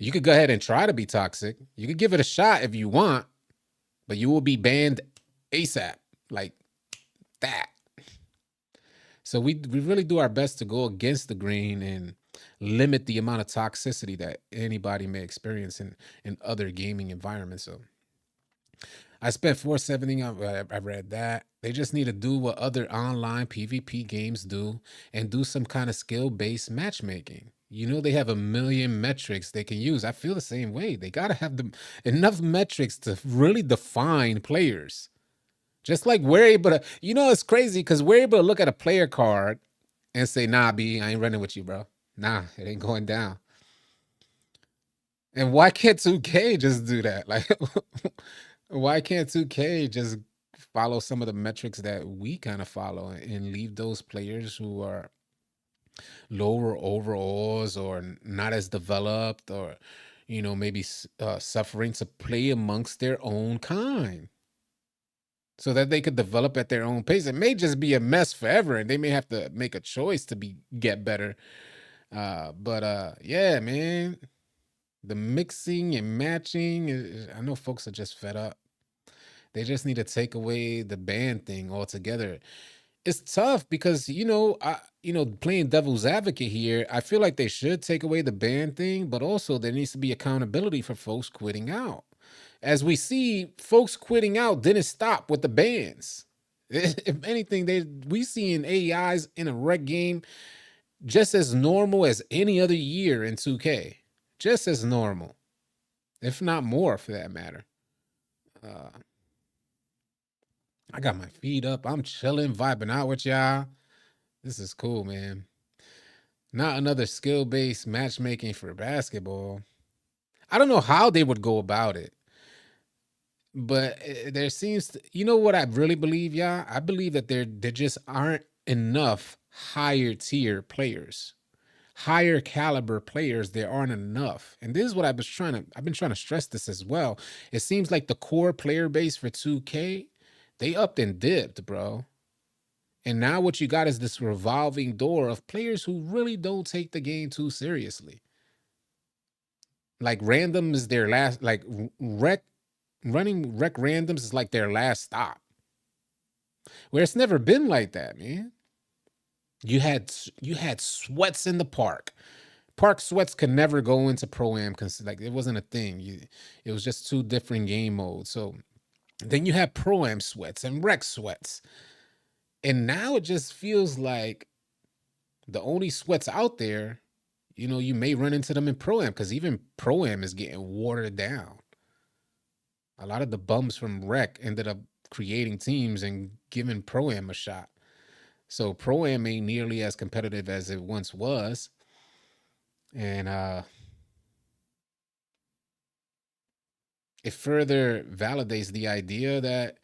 You could go ahead and try to be toxic. You could give it a shot if you want, but you will be banned ASAP, like that. So we really do our best to go against the grain and limit the amount of toxicity that anybody may experience in other gaming environments. So I spent 470. I read that they just need to do what other online PvP games do and do some kind of skill based matchmaking. You know, they have a million metrics they can use. I feel the same way. They got to have enough metrics to really define players. Just like we're able to, it's crazy because we're able to look at a player card and say, nah, B, I ain't running with you, bro. Nah, it ain't going down. And why can't 2K just do that? Like, why can't 2K just follow some of the metrics that we kind of follow and leave those players who are lower overalls or not as developed or, maybe suffering to play amongst their own kind so that they could develop at their own pace? It may just be a mess forever and they may have to make a choice to get better. But yeah, man, the mixing and matching, I know folks are just fed up. They just need to take away the ban thing altogether. It's tough because playing devil's advocate here, I feel like they should take away the ban thing, but also there needs to be accountability for folks quitting out. As we see, folks quitting out didn't stop with the bans. If anything, we seeing AIs in a rec game just as normal as any other year in 2K. Just as normal, if not more for that matter. I got my feet up. I'm chilling, vibing out with y'all. This is cool, man. Not another skill-based matchmaking for basketball. I don't know how they would go about it, but there seems to, you know what I really believe, y'all? I believe that there just aren't enough higher tier players. Higher caliber players, there aren't enough. And this is what I've been trying to stress this as well. It seems like the core player base for 2K, they upped and dipped, bro. And now what you got is this revolving door of players who really don't take the game too seriously. Like random is their last, like running rec randoms is like their last stop. Where it's never been like that, man. You had sweats in the park. Park sweats could never go into ProAm because like it wasn't a thing. It was just two different game modes. So then you have ProAm sweats and rec sweats. And now it just feels like the only sweats out there, you may run into them in ProAm because even ProAm is getting watered down. A lot of the bums from rec ended up creating teams and giving ProAm a shot. So ProAm ain't nearly as competitive as it once was. And it further validates the idea that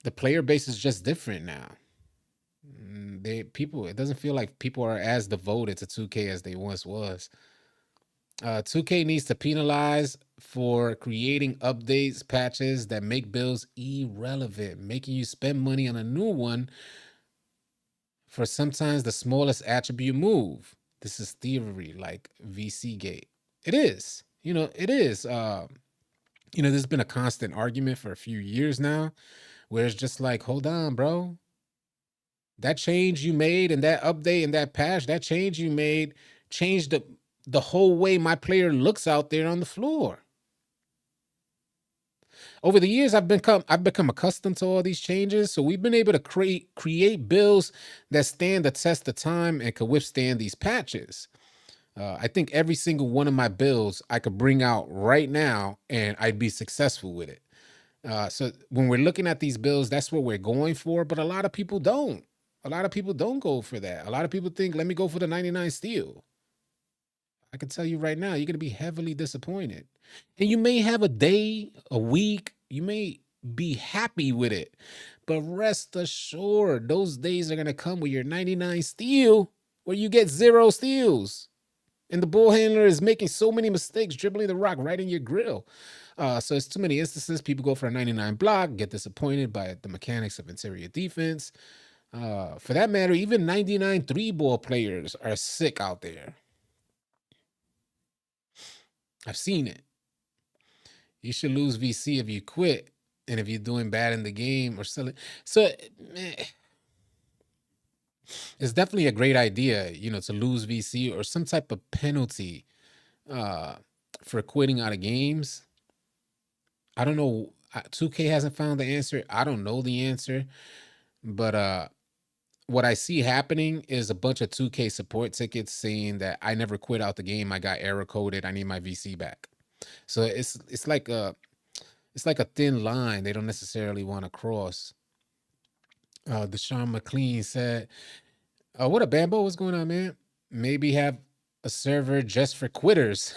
the player base is just different now. It doesn't feel like people are as devoted to 2K as they once was. 2K needs to penalize for creating updates, patches that make builds irrelevant, making you spend money on a new one for sometimes the smallest attribute move. This is thievery, like VC Gate. It is. It is. There's been a constant argument for a few years now where it's just like, hold on, bro. That change you made and that update and that patch, that change you made changed the whole way my player looks out there on the floor. Over the years, I've become accustomed to all these changes, so we've been able to create builds that stand the test of time and could withstand these patches. I think every single one of my builds I could bring out right now and I'd be successful with it. So when we're looking at these builds, that's what we're going for, but a lot of people don't. A lot of people don't go for that. A lot of people think, let me go for the 99 steel. I can tell you right now, you're going to be heavily disappointed. And you may have a day, a week, you may be happy with it. But rest assured, those days are going to come with your 99 steel where you get 0 steals. And the ball handler is making so many mistakes, dribbling the rock right in your grill. So it's too many instances. People go for a 99 block, get disappointed by the mechanics of interior defense. For that matter, even 99 3-ball players are sick out there. I've seen it. You should lose VC if you quit, and if you're doing bad in the game or selling. So, man, It's definitely a great idea, to lose VC or some type of penalty uh, for quitting out of games. I don't know. 2K hasn't found the answer. I don't know the answer, but what I see happening is a bunch of 2K support tickets saying that I never quit out the game. I got error coded. I need my VC back. So it's like a thin line they don't necessarily want to cross. Deshaun McLean said, "What a Bambo? What's going on, man? Maybe have a server just for quitters."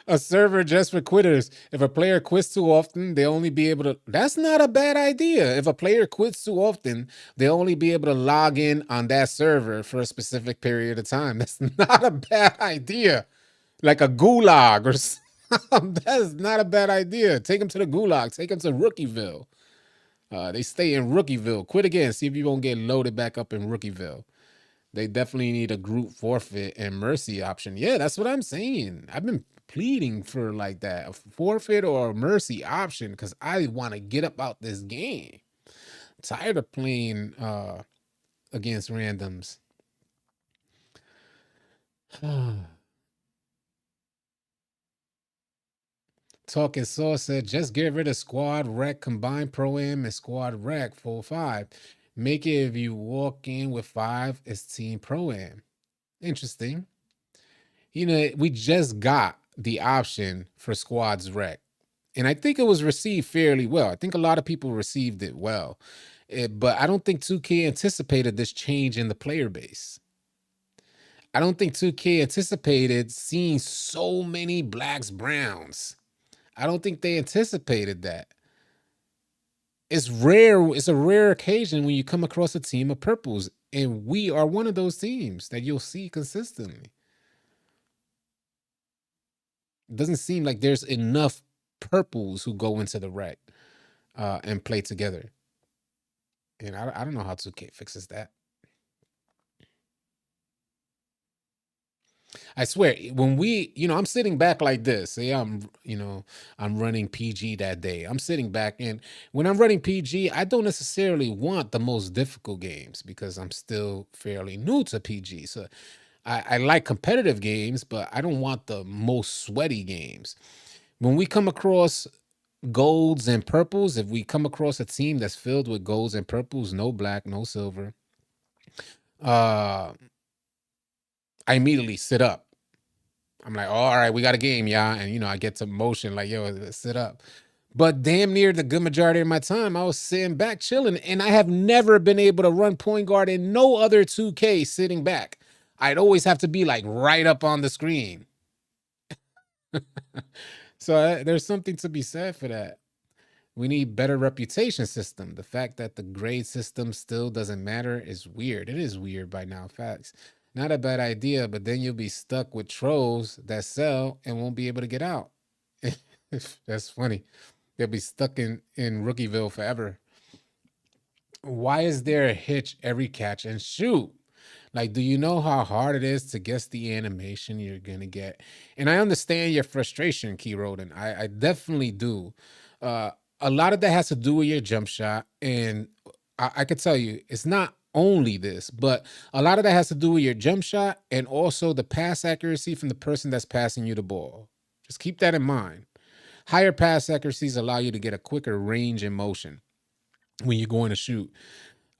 A server just for quitters. If a player quits too often, they only be able to. That's not a bad idea. If a player quits too often, they'll only be able to log in on that server for a specific period of time. That's not a bad idea. Like a gulag or something. That's not a bad idea. Take them to the gulag. Take them to Rookieville. They stay in Rookieville. Quit again. See if you won't get loaded back up in Rookieville. They definitely need a group forfeit and mercy option. Yeah, that's what I'm saying. I've been pleading for like that, a forfeit or a mercy option, because I want to get up out this game. Tired of playing against randoms. Talking Sauce said, just get rid of squad rec, combine pro-am and squad rec, full 5. Make it if you walk in with 5, it's team pro-am. Interesting. We just got the option for squads rec, and I think it was received fairly well. I think a lot of people received it well, but I don't think 2K anticipated this change in the player base. I don't think 2K anticipated seeing so many blacks, browns. I don't think they anticipated that. It's rare. It's a rare occasion when you come across a team of purples, and we are one of those teams that you'll see consistently. It doesn't seem like there's enough purples who go into the rec and play together. And I don't know how 2K fixes that. I swear, when I'm sitting back like this, say I'm running PG that day. I'm sitting back, and when I'm running PG, I don't necessarily want the most difficult games because I'm still fairly new to PG. So I like competitive games, but I don't want the most sweaty games. When we come across golds and purples, if we come across a team that's filled with golds and purples, no black, no silver, I immediately sit up. I'm like, oh, all right, we got a game, yeah. And I get to motion like, yo, let's sit up. But damn near the good majority of my time, I was sitting back chilling. And I have never been able to run point guard in no other 2K sitting back. I'd always have to be like right up on the screen. So there's something to be said for that. We need better reputation system. The fact that the grade system still doesn't matter is weird. It is weird by now, facts. Not a bad idea, but then you'll be stuck with trolls that sell and won't be able to get out. That's funny. They'll be stuck in Rookieville forever. Why is there a hitch every catch and shoot? Like, do you know how hard it is to guess the animation you're gonna get? And I understand your frustration, Key Roden. I definitely do. A lot of that has to do with your jump shot, and I could tell you it's not only this, but a lot of that has to do with your jump shot and also the pass accuracy from the person that's passing you the ball. Just keep that in mind. Higher pass accuracies allow you to get a quicker range in motion when you're going to shoot.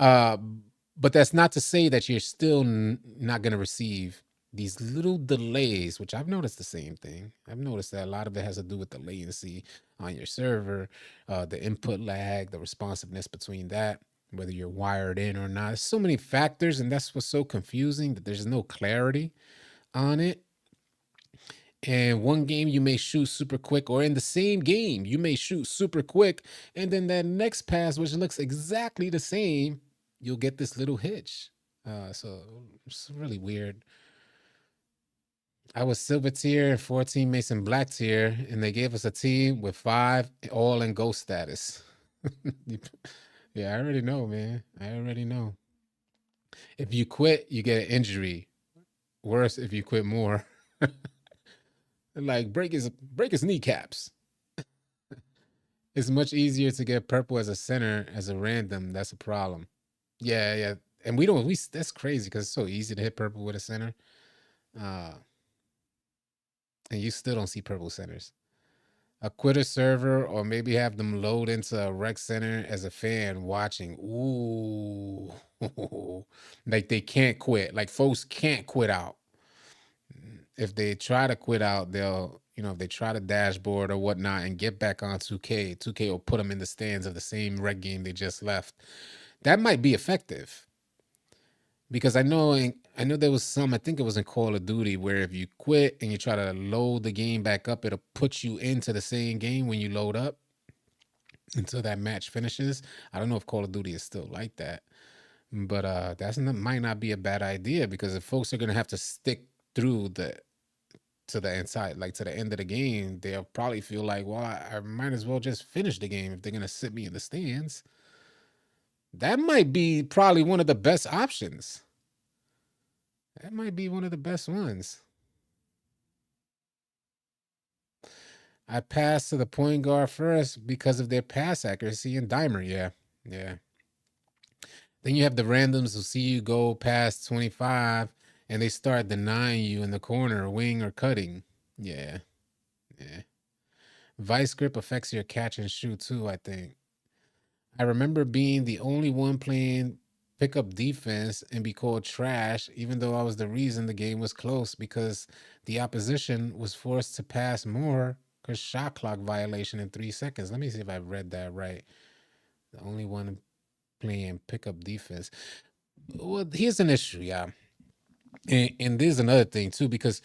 Uh, but that's not to say that you're still not going to receive these little delays, which I've noticed the same thing. I've noticed that a lot of it has to do with the latency on your server, the input lag, the responsiveness between that, whether you're wired in or not. There's so many factors, and that's what's so confusing, that there's no clarity on it. And one game you may shoot super quick, or in the same game you may shoot super quick, and then that next pass, which looks exactly the same, you'll get this little hitch. So it's really weird. I was silver tier and 4 teammates in black tier, and they gave us a team with 5 all in ghost status. Yeah, I already know, man. I already know. If you quit, you get an injury. Worse if you quit more. Like break his kneecaps. It's much easier to get purple as a center as a random. That's a problem. Yeah, yeah. And we don't we that's crazy because it's so easy to hit purple with a center. Uh and you still don't see purple centers. A quitter server or maybe have them load into a rec center as a fan watching. Ooh. Like they can't quit. Like folks can't quit out. If they try to quit out, they'll, if they try to dashboard or whatnot and get back on 2K, 2K will put them in the stands of the same rec game they just left. That might be effective because I know there was some, I think it was in Call of Duty, where if you quit and you try to load the game back up, it'll put you into the same game when you load up until that match finishes. I don't know if Call of Duty is still like that, but might not be a bad idea because if folks are gonna have to stick through the to the inside, like to the end of the game, they'll probably feel like, well, I might as well just finish the game if they're gonna sit me in the stands. That might be probably one of the best options. That might be one of the best ones. I passed to the point guard first because of their pass accuracy and dimer. Yeah, yeah. Then you have the randoms who see you go past 25 and they start denying you in the corner, wing, or cutting. Yeah, yeah. Vice grip affects your catch and shoot too, I think. I remember being the only one playing pickup defense and be called trash, even though I was the reason the game was close because the opposition was forced to pass more because shot clock violation in 3 seconds. Let me see if I read that right. The only one playing pickup defense. Well, here's an issue, yeah. And there's another thing too, because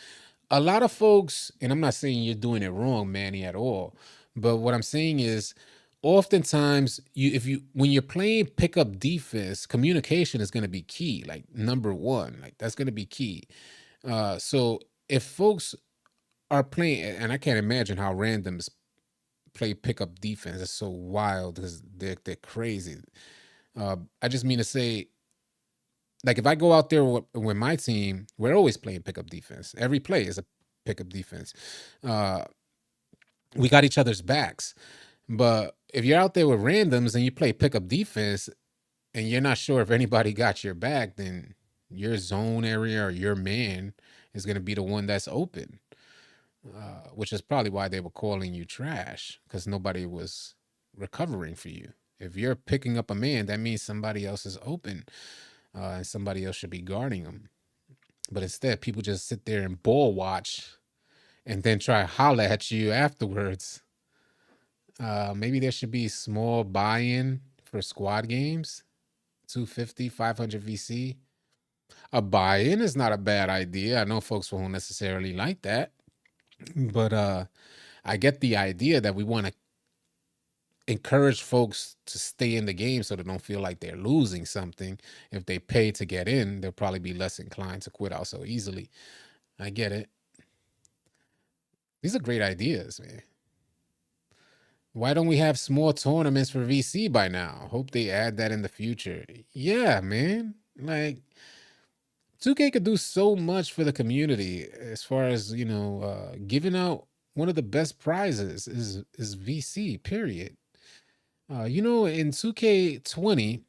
a lot of folks, and I'm not saying you're doing it wrong, Manny, at all, but what I'm saying is oftentimes when you're playing pickup defense, communication is going to be key, like number one, like that's going to be key. So if folks are playing, and I can't imagine how randoms play pickup defense, it's so wild because they're crazy. I just mean to say, like if I go out there with my team, we're always playing pickup defense. Every play is a pickup defense. Uh, we got each other's backs. But if you're out there with randoms and you play pickup defense and you're not sure if anybody got your back, then your zone area or your man is going to be the one that's open, which is probably why they were calling you trash because nobody was recovering for you. If you're picking up a man, that means somebody else is open and somebody else should be guarding them. But instead, people just sit there and ball watch and then try to holler at you afterwards. Maybe there should be small buy-in for squad games, 250, 500 VC. A buy-in is not a bad idea. I know folks won't necessarily like that, but I get the idea that we want to encourage folks to stay in the game so they don't feel like they're losing something. If they pay to get in, they'll probably be less inclined to quit out so easily. I get it. These are great ideas, man. Why don't we have small tournaments for VC by now? Hope they add that in the future. Yeah, man. Like 2K could do so much for the community as far as, giving out one of the best prizes is VC, period. In 2K20,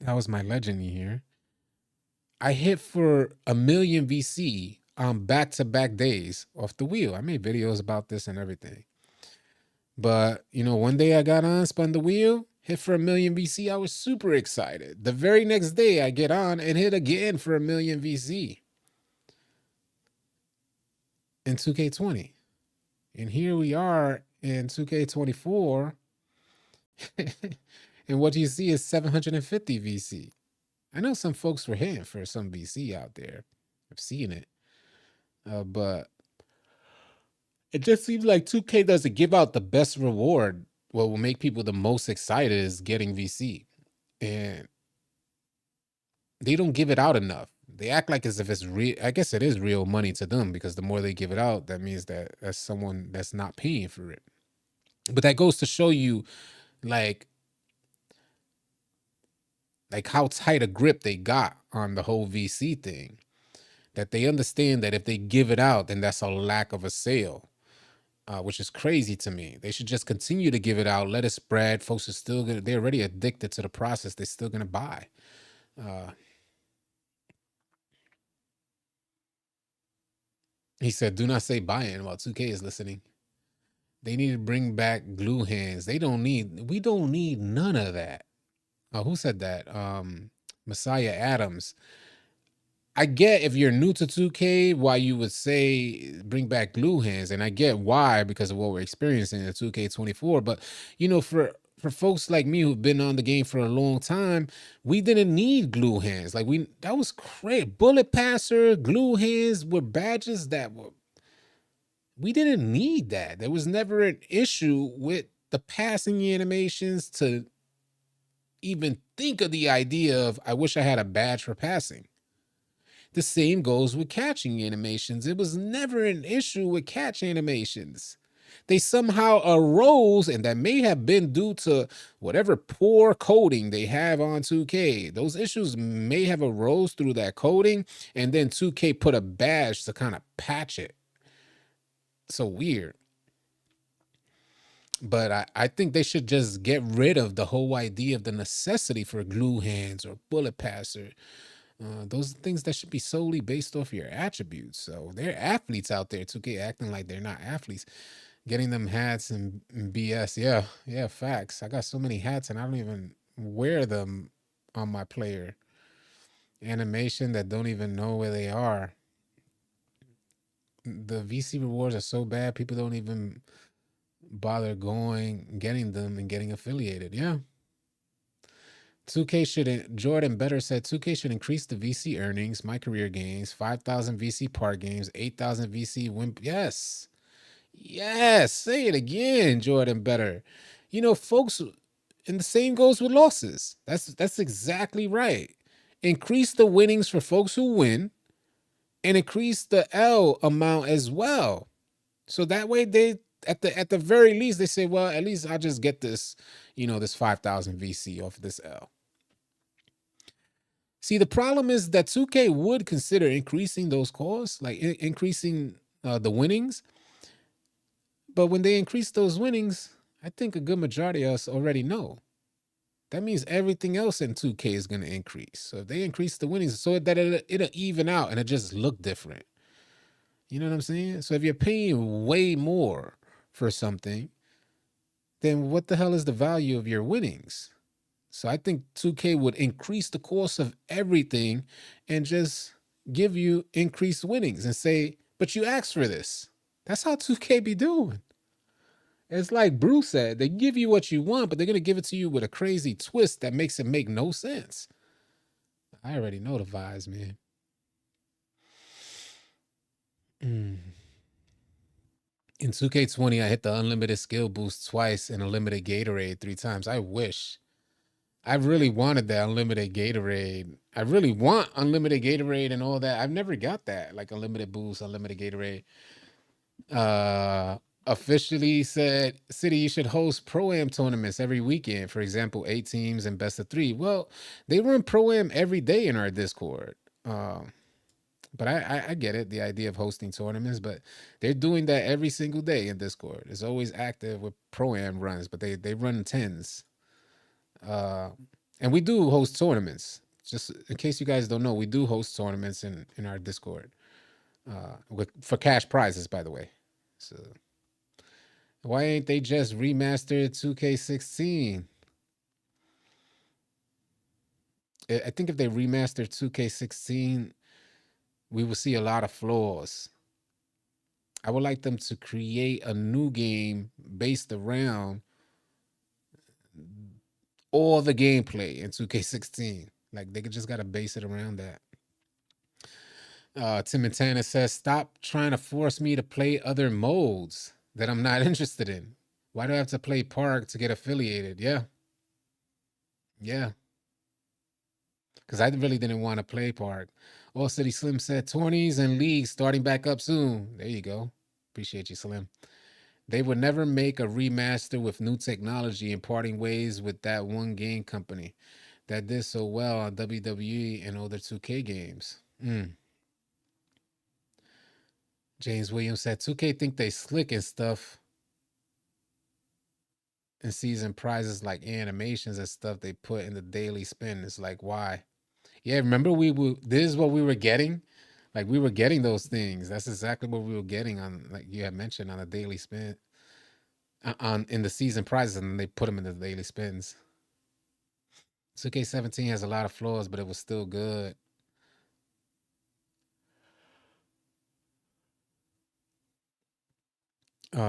that was my legend here. I hit for 1,000,000 VC on back-to-back days off the wheel. I made videos about this and everything. But, one day I got on, spun the wheel, hit for 1,000,000 VC. I was super excited. The very next day I get on and hit again for 1,000,000 VC in 2K20. And here we are in 2K24. And what you see is 750 VC. I know some folks were hitting for some VC out there. I've seen it. But it just seems like 2K doesn't give out the best reward. What will make people the most excited is getting VC. And they don't give it out enough. They act like as if it's real. I guess it is real money to them because the more they give it out, that means that that's someone that's not paying for it. But that goes to show you like how tight a grip they got on the whole VC thing. That they understand that if they give it out, then that's a lack of a sale. which is crazy to me. They should just continue to give it out, let it spread. Folks are still gonna, they're already addicted to the process. They're still gonna buy. Uh, he said, "Do not say buy-in while 2K is listening." They need to bring back glue hands. We don't need none of that. Who said that? Messiah Adams. I get if you're new to 2K why you would say bring back glue hands, and I get why because of what we're experiencing in 2K24. But for folks like me who've been on the game for a long time, we didn't need glue hands. Like that was great. Bullet passer, glue hands were badges that were we didn't need that. There was never an issue with the passing animations to even think of the idea of I wish I had a badge for passing. The same goes with catching animations. It was never an issue with catch animations. They somehow arose, and that may have been due to whatever poor coding they have on 2K. Those issues may have arose through that coding, and then 2K put a badge to kind of patch it. So weird. But I think they should just get rid of the whole idea of the necessity for glue hands or bullet passer. Those are things that should be solely based off your attributes. So they're athletes out there, 2K acting like they're not athletes, getting them hats and BS. Yeah, facts. I got so many hats and I don't even wear them on my player. Animation that don't even know where they are. The VC rewards are so bad, people don't even bother going, getting them, and getting affiliated. Yeah. 2K should, Jordan Better said 2K should increase the VC earnings, my career gains, 5,000 VC part games, 8,000 VC win. Yes. Yes. Say it again, Jordan Better. Folks, and the same goes with losses. That's exactly right. Increase the winnings for folks who win and increase the L amount as well. So that way they at the very least they say, well, at least I'll just get this, this 5,000 VC off this L. See, the problem is that 2K would consider increasing those costs, like increasing the winnings. But when they increase those winnings, I think a good majority of us already know. That means everything else in 2K is going to increase. So if they increase the winnings so that it'll even out and it just look different. You know what I'm saying? So if you're paying way more for something, then what the hell is the value of your winnings? So I think 2K would increase the cost of everything and just give you increased winnings and say, but you asked for this. That's how 2K be doing. It's like Bruce said, they give you what you want, but they're going to give it to you with a crazy twist that makes it make no sense. I already know the vibes, man. In 2K20, I hit the unlimited skill boost twice and a limited Gatorade 3 times. I wish. I really wanted that unlimited Gatorade. I really want unlimited Gatorade and all that. I've never got that, like unlimited boost, unlimited Gatorade. Officially said, City, you should host Pro-Am tournaments every weekend. For example, 8 teams and best of 3. Well, they run Pro-Am every day in our Discord. But I get it, the idea of hosting tournaments, but they're doing that every single day in Discord. It's always active with Pro-Am runs, but they run 10s. And we do host tournaments. Just in case you guys don't know, we do host tournaments in our Discord. For cash prizes, by the way. So why ain't they just remastered 2K16? I think if they remastered 2K16, we will see a lot of flaws. I would like them to create a new game based around all the gameplay in 2K16. Like they just got to base it around that. Tim and Tanner says, stop trying to force me to play other modes that I'm not interested in. Why do I have to play Park to get affiliated? Yeah. Because I really didn't want to play Park. All City Slim said, tourneys and leagues starting back up soon. There you go. Appreciate you, Slim. They would never make a remaster with new technology and parting ways with that one game company that did so well on WWE and other 2K games. James Williams said 2K think they slick and stuff and season prizes like animations and stuff they put in the daily spin. It's like, why? Yeah, remember this is what we were getting? Like we were getting those things. That's exactly what we were getting on, like you had mentioned, on a daily spin on in the season prizes, and then they put them in the daily spins. 2K17 has a lot of flaws, but it was still good.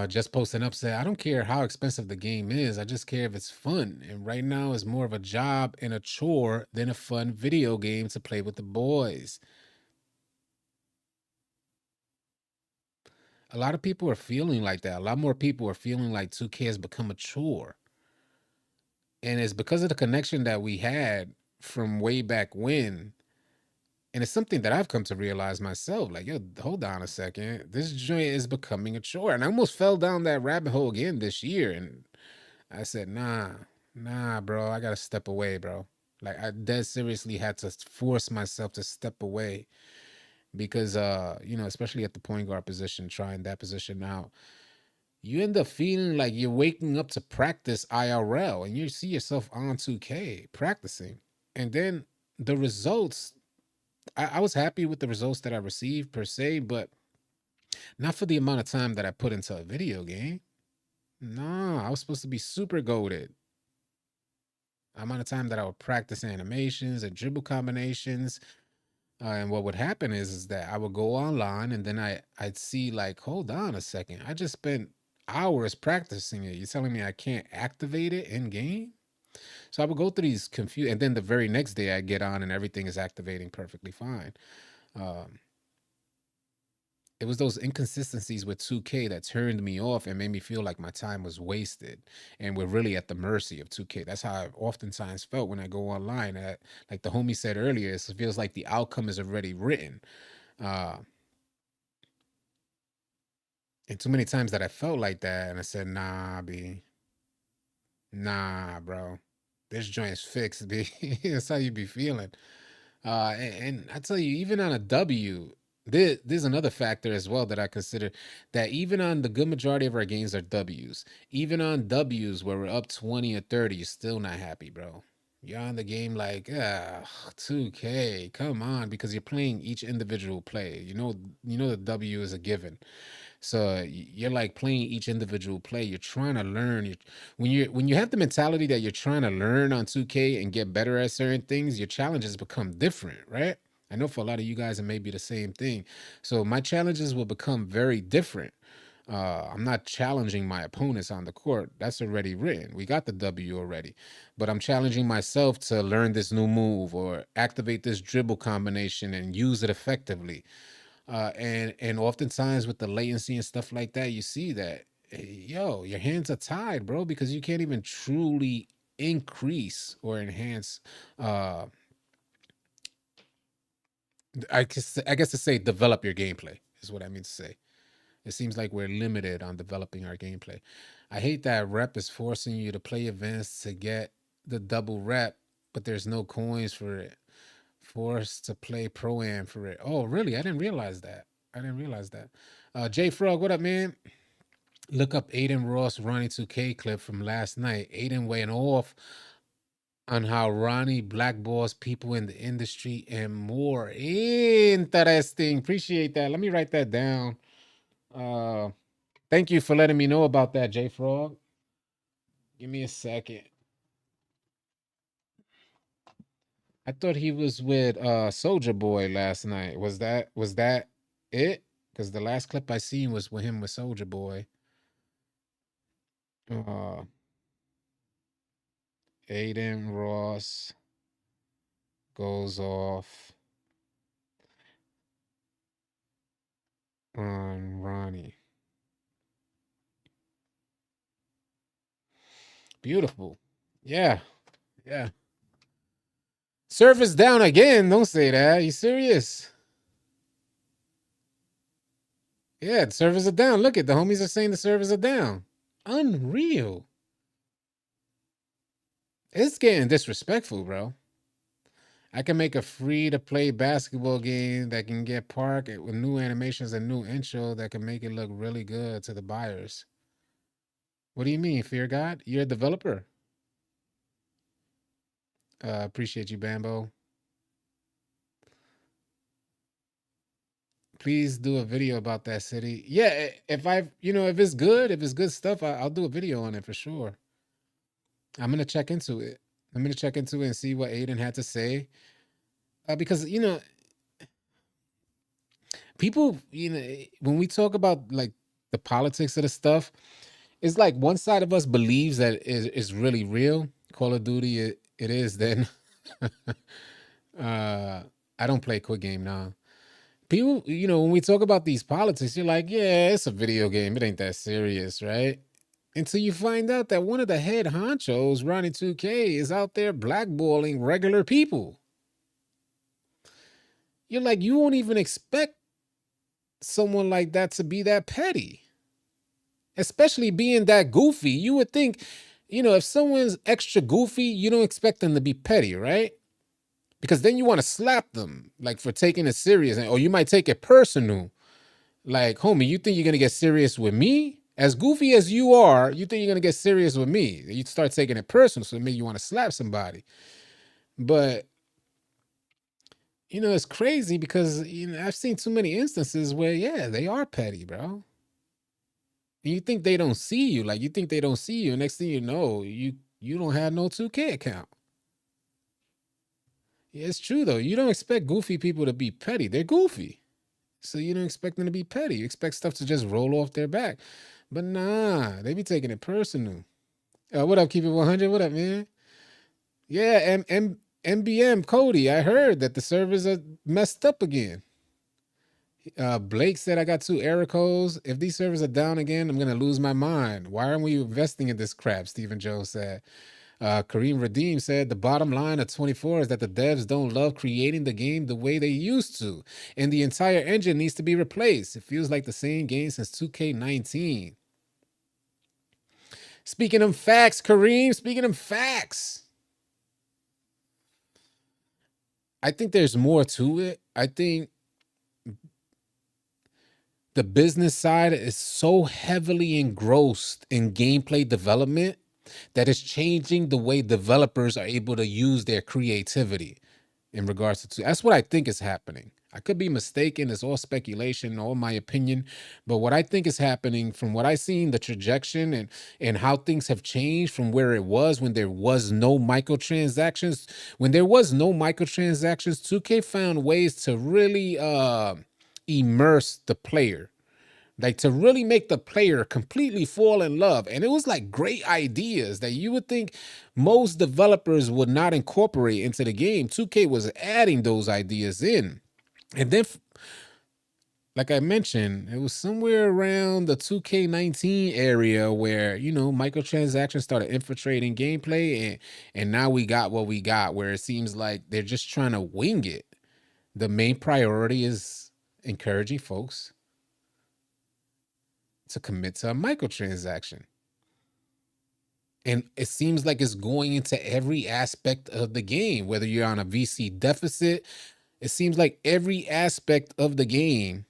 Just posting up said, I don't care how expensive the game is. I just care if it's fun. And right now it's more of a job and a chore than a fun video game to play with the boys. A lot of people are feeling like that. A lot more people are feeling like 2K has become a chore. And it's because of the connection that we had from way back when. And it's something that I've come to realize myself. Like, yo, hold on a second. This joint is becoming a chore. And I almost fell down that rabbit hole again this year. And I said, nah, bro. I gotta step away, bro. Like I dead seriously had to force myself to step away because especially at the point guard position, trying that position out, you end up feeling like you're waking up to practice IRL and you see yourself on 2K practicing. And then the results, I was happy with the results that I received per se, but not for the amount of time that I put into a video game. No, I was supposed to be super goated. Amount of time that I would practice animations and dribble combinations. And what would happen is that I would go online and then I'd see like, hold on a second. I just spent hours practicing it. You're telling me I can't activate it in game? So I would go through these confused, and then the very next day I get on and everything is activating perfectly fine. Um, it was those inconsistencies with 2K that turned me off and made me feel like my time was wasted and we're really at the mercy of 2K. That's how I oftentimes felt when I go online. Like the homie said earlier, it feels like the outcome is already written. Uh, and too many times that I felt like that, and I said, "Nah, B, nah, bro, this joint's fixed, B." That's how you be feeling. And I tell you, even on a W, there's another factor as well that I consider, that even on the good majority of our games are W's. Even on W's where we're up 20 or 30, you're still not happy, bro. You're on the game like, 2K, come on, because you're playing each individual play. You know the W is a given. So you're like playing each individual play. You're trying to learn. When you have the mentality that you're trying to learn on 2K and get better at certain things, your challenges become different, right? I know for a lot of you guys it may be the same thing. So my challenges will become very different. I'm not challenging my opponents on the court. That's already written. We got the W already. But I'm challenging myself to learn this new move or activate this dribble combination and use it effectively. And oftentimes with the latency and stuff like that, you see that, yo, your hands are tied, bro, because you can't even truly increase or enhance. Uh, I guess to say develop your gameplay is what I mean to say. It seems like we're limited on developing our gameplay. I hate that rep is forcing you to play events to get the double rep, but there's no coins for it. Forced to play ProAm for it. Oh, really? I didn't realize that. I didn't realize that. J Frog, what up, man? Look up Aiden Ross Ronnie 2K clip from last night. Aiden went off on how Ronnie blackballs people in the industry and more. Interesting. Appreciate that. Let me write that down. Uh, thank you for letting me know about that, J Frog. Give me a second. I thought he was with Soldier Boy last night. Was that it? Because the last clip I seen was with him with Soldier Boy. Uh Aiden Ross goes off on Ronnie. Beautiful. Yeah. Yeah. Service down again. Don't say that. You serious? Yeah, the servers are down. Look at the homies are saying the servers are down. Unreal. It's getting disrespectful, bro. I can make a free to play basketball game that can get park with new animations and new intro that can make it look really good to the buyers. What do you mean, Fear God? You're a developer. Appreciate you, Bambo. Please do a video about that city. Yeah, if if it's good stuff, I'll do a video on it for sure. I'm gonna check into it. I'm gonna check into it and see what Aiden had to say. Because people, when we talk about like the politics of the stuff, it's like one side of us believes that is really real. Call of Duty, it is. Then, I don't play quick game now. People, when we talk about these politics, you're like, yeah, it's a video game. It ain't that serious, right? Until you find out that one of the head honchos running 2K is out there blackballing regular people. You're like, you won't even expect someone like that to be that petty, especially being that goofy. You would think, if someone's extra goofy, you don't expect them to be petty, right? Because then you want to slap them, like for taking it serious, or you might take it personal. Like, homie, you think you're gonna get serious with me? As goofy as you are, you think you're gonna get serious with me? You start taking it personal, so maybe you want to slap somebody. But it's crazy because I've seen too many instances where they are petty, bro. And you think they don't see you, like you think they don't see you. And next thing you know, you don't have no 2K account. Yeah, it's true though. You don't expect goofy people to be petty. They're goofy. So you don't expect them to be petty. You expect stuff to just roll off their back. But nah, they be taking it personal. What up, Keep It 100? What up, man? Yeah, MBM Cody, I heard that the servers are messed up again. Blake said I got 2 error codes. If these servers are down again, I'm gonna lose my mind. Why aren't we investing in this crap? Stephen Jones said. Kareem Redeem said the bottom line of 24 is that the devs don't love creating the game the way they used to, and the entire engine needs to be replaced. It feels like the same game since 2K19. Speaking of facts, Kareem, speaking of facts, I think there's more to it. I think the business side is so heavily engrossed in gameplay development that is changing the way developers are able to use their creativity in regards to that's what I think is happening. I could be mistaken. It's all speculation, all my opinion. But what I think is happening from what I seen, the trajectory and how things have changed from where it was when there was no microtransactions. When there was no microtransactions, 2K found ways to really immerse the player, like to really make the player completely fall in love. And it was like great ideas that you would think most developers would not incorporate into the game. 2K was adding those ideas in. And then, like I mentioned, it was somewhere around the 2K19 area where, microtransactions started infiltrating gameplay. And now we got what we got, where it seems like they're just trying to wing it. The main priority is encouraging folks to commit to a microtransaction. And it seems like it's going into every aspect of the game, whether you're on a VC deficit. It seems like every aspect of the game,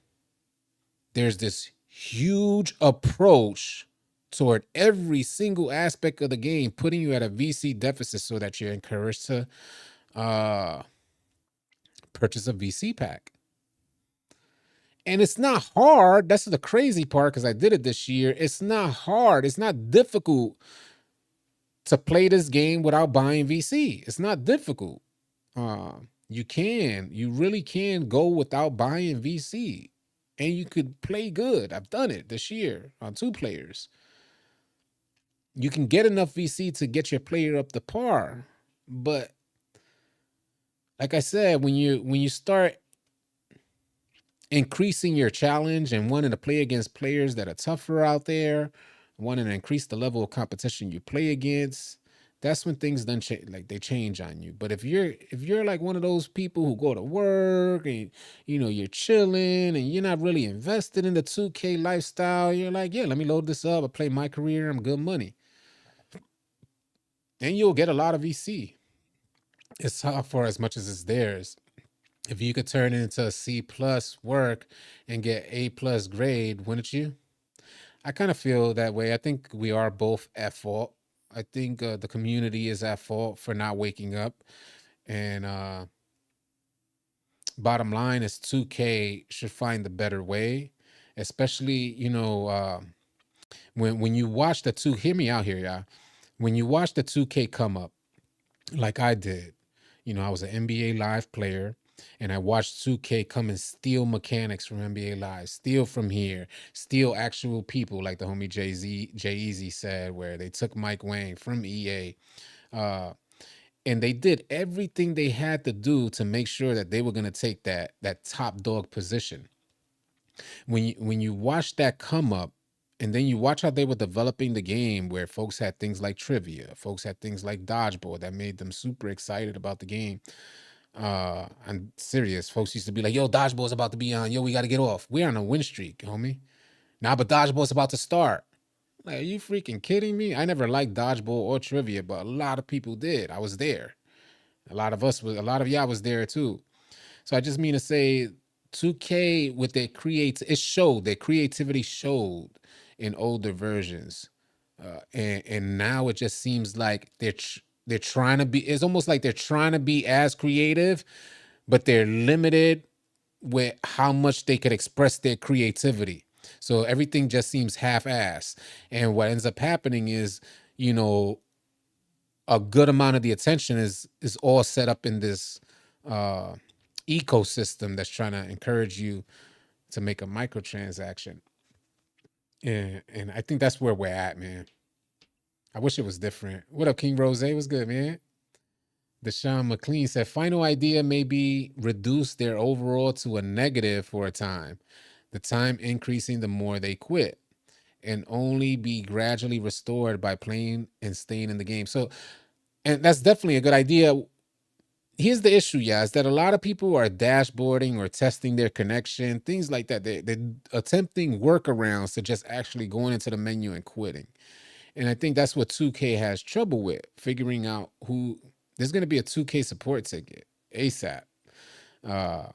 there's this huge approach toward every single aspect of the game, putting you at a VC deficit so that you're encouraged to purchase a VC pack. And it's not hard. That's the crazy part, because I did it this year. It's not hard. It's not difficult to play this game without buying VC. It's not difficult. You really can go without buying VC, and you could play good. I've done it this year on 2 players. You can get enough VC to get your player up to par. But like I said, when you start increasing your challenge and wanting to play against players that are tougher out there, wanting to increase the level of competition you play against, that's when things then like they change on you. But if you're like one of those people who go to work and you're chilling and you're not really invested in the 2K lifestyle, you're like, yeah, let me load this up. I play my career. I'm good money, and you'll get a lot of VC. it's software as much as it's theirs. If you could turn it into a C plus work and get A plus grade, wouldn't you? I kind of feel that way. I think we are both at fault. I think the community is at fault for not waking up. And bottom line is 2K should find a better way, especially, when you watch the two, hear me out here, y'all. When you watch the 2K come up, like I did, I was an NBA Live player and I watched 2K come and steal mechanics from NBA Live, steal from here, steal actual people, like the homie Jay Easy said, where they took Mike Wang from EA. Uh, and they did everything they had to do to make sure that they were going to take that top dog position. When you watch that come up, and then you watch how they were developing the game, where folks had things like trivia, folks had things like dodgeball that made them super excited about the game. I'm serious. Folks used to be like, "Yo, dodgeball's about to be on. Yo, we got to get off. We're on a win streak, homie. Nah, but dodgeball's about to start." Like, are you freaking kidding me? I never liked dodgeball or trivia, but a lot of people did. I was there. A lot of y'all was there too. So I just mean to say, 2K with their creativity showed in older versions, and now it just seems like they're trying to be. It's almost like they're trying to be as creative, but they're limited with how much they could express their creativity. So everything just seems half-ass, and what ends up happening is, you know, a good amount of the attention is all set up in this uh ecosystem that's trying to encourage you to make a microtransaction. And I think that's where we're at, man. I wish it was different. What up, King Rose? What's good, man? Deshaun McLean said final idea may be reduce their overall to a negative for a time, the time increasing the more they quit, and only be gradually restored by playing and staying in the game. So, and that's definitely a good idea. Here's the issue, yeah, is that a lot of people are dashboarding or testing their connection, things like that. They're attempting workarounds to just actually going into the menu and quitting. And I think that's what 2K has trouble with, figuring out who. There's going to be a 2K support ticket ASAP. Uh,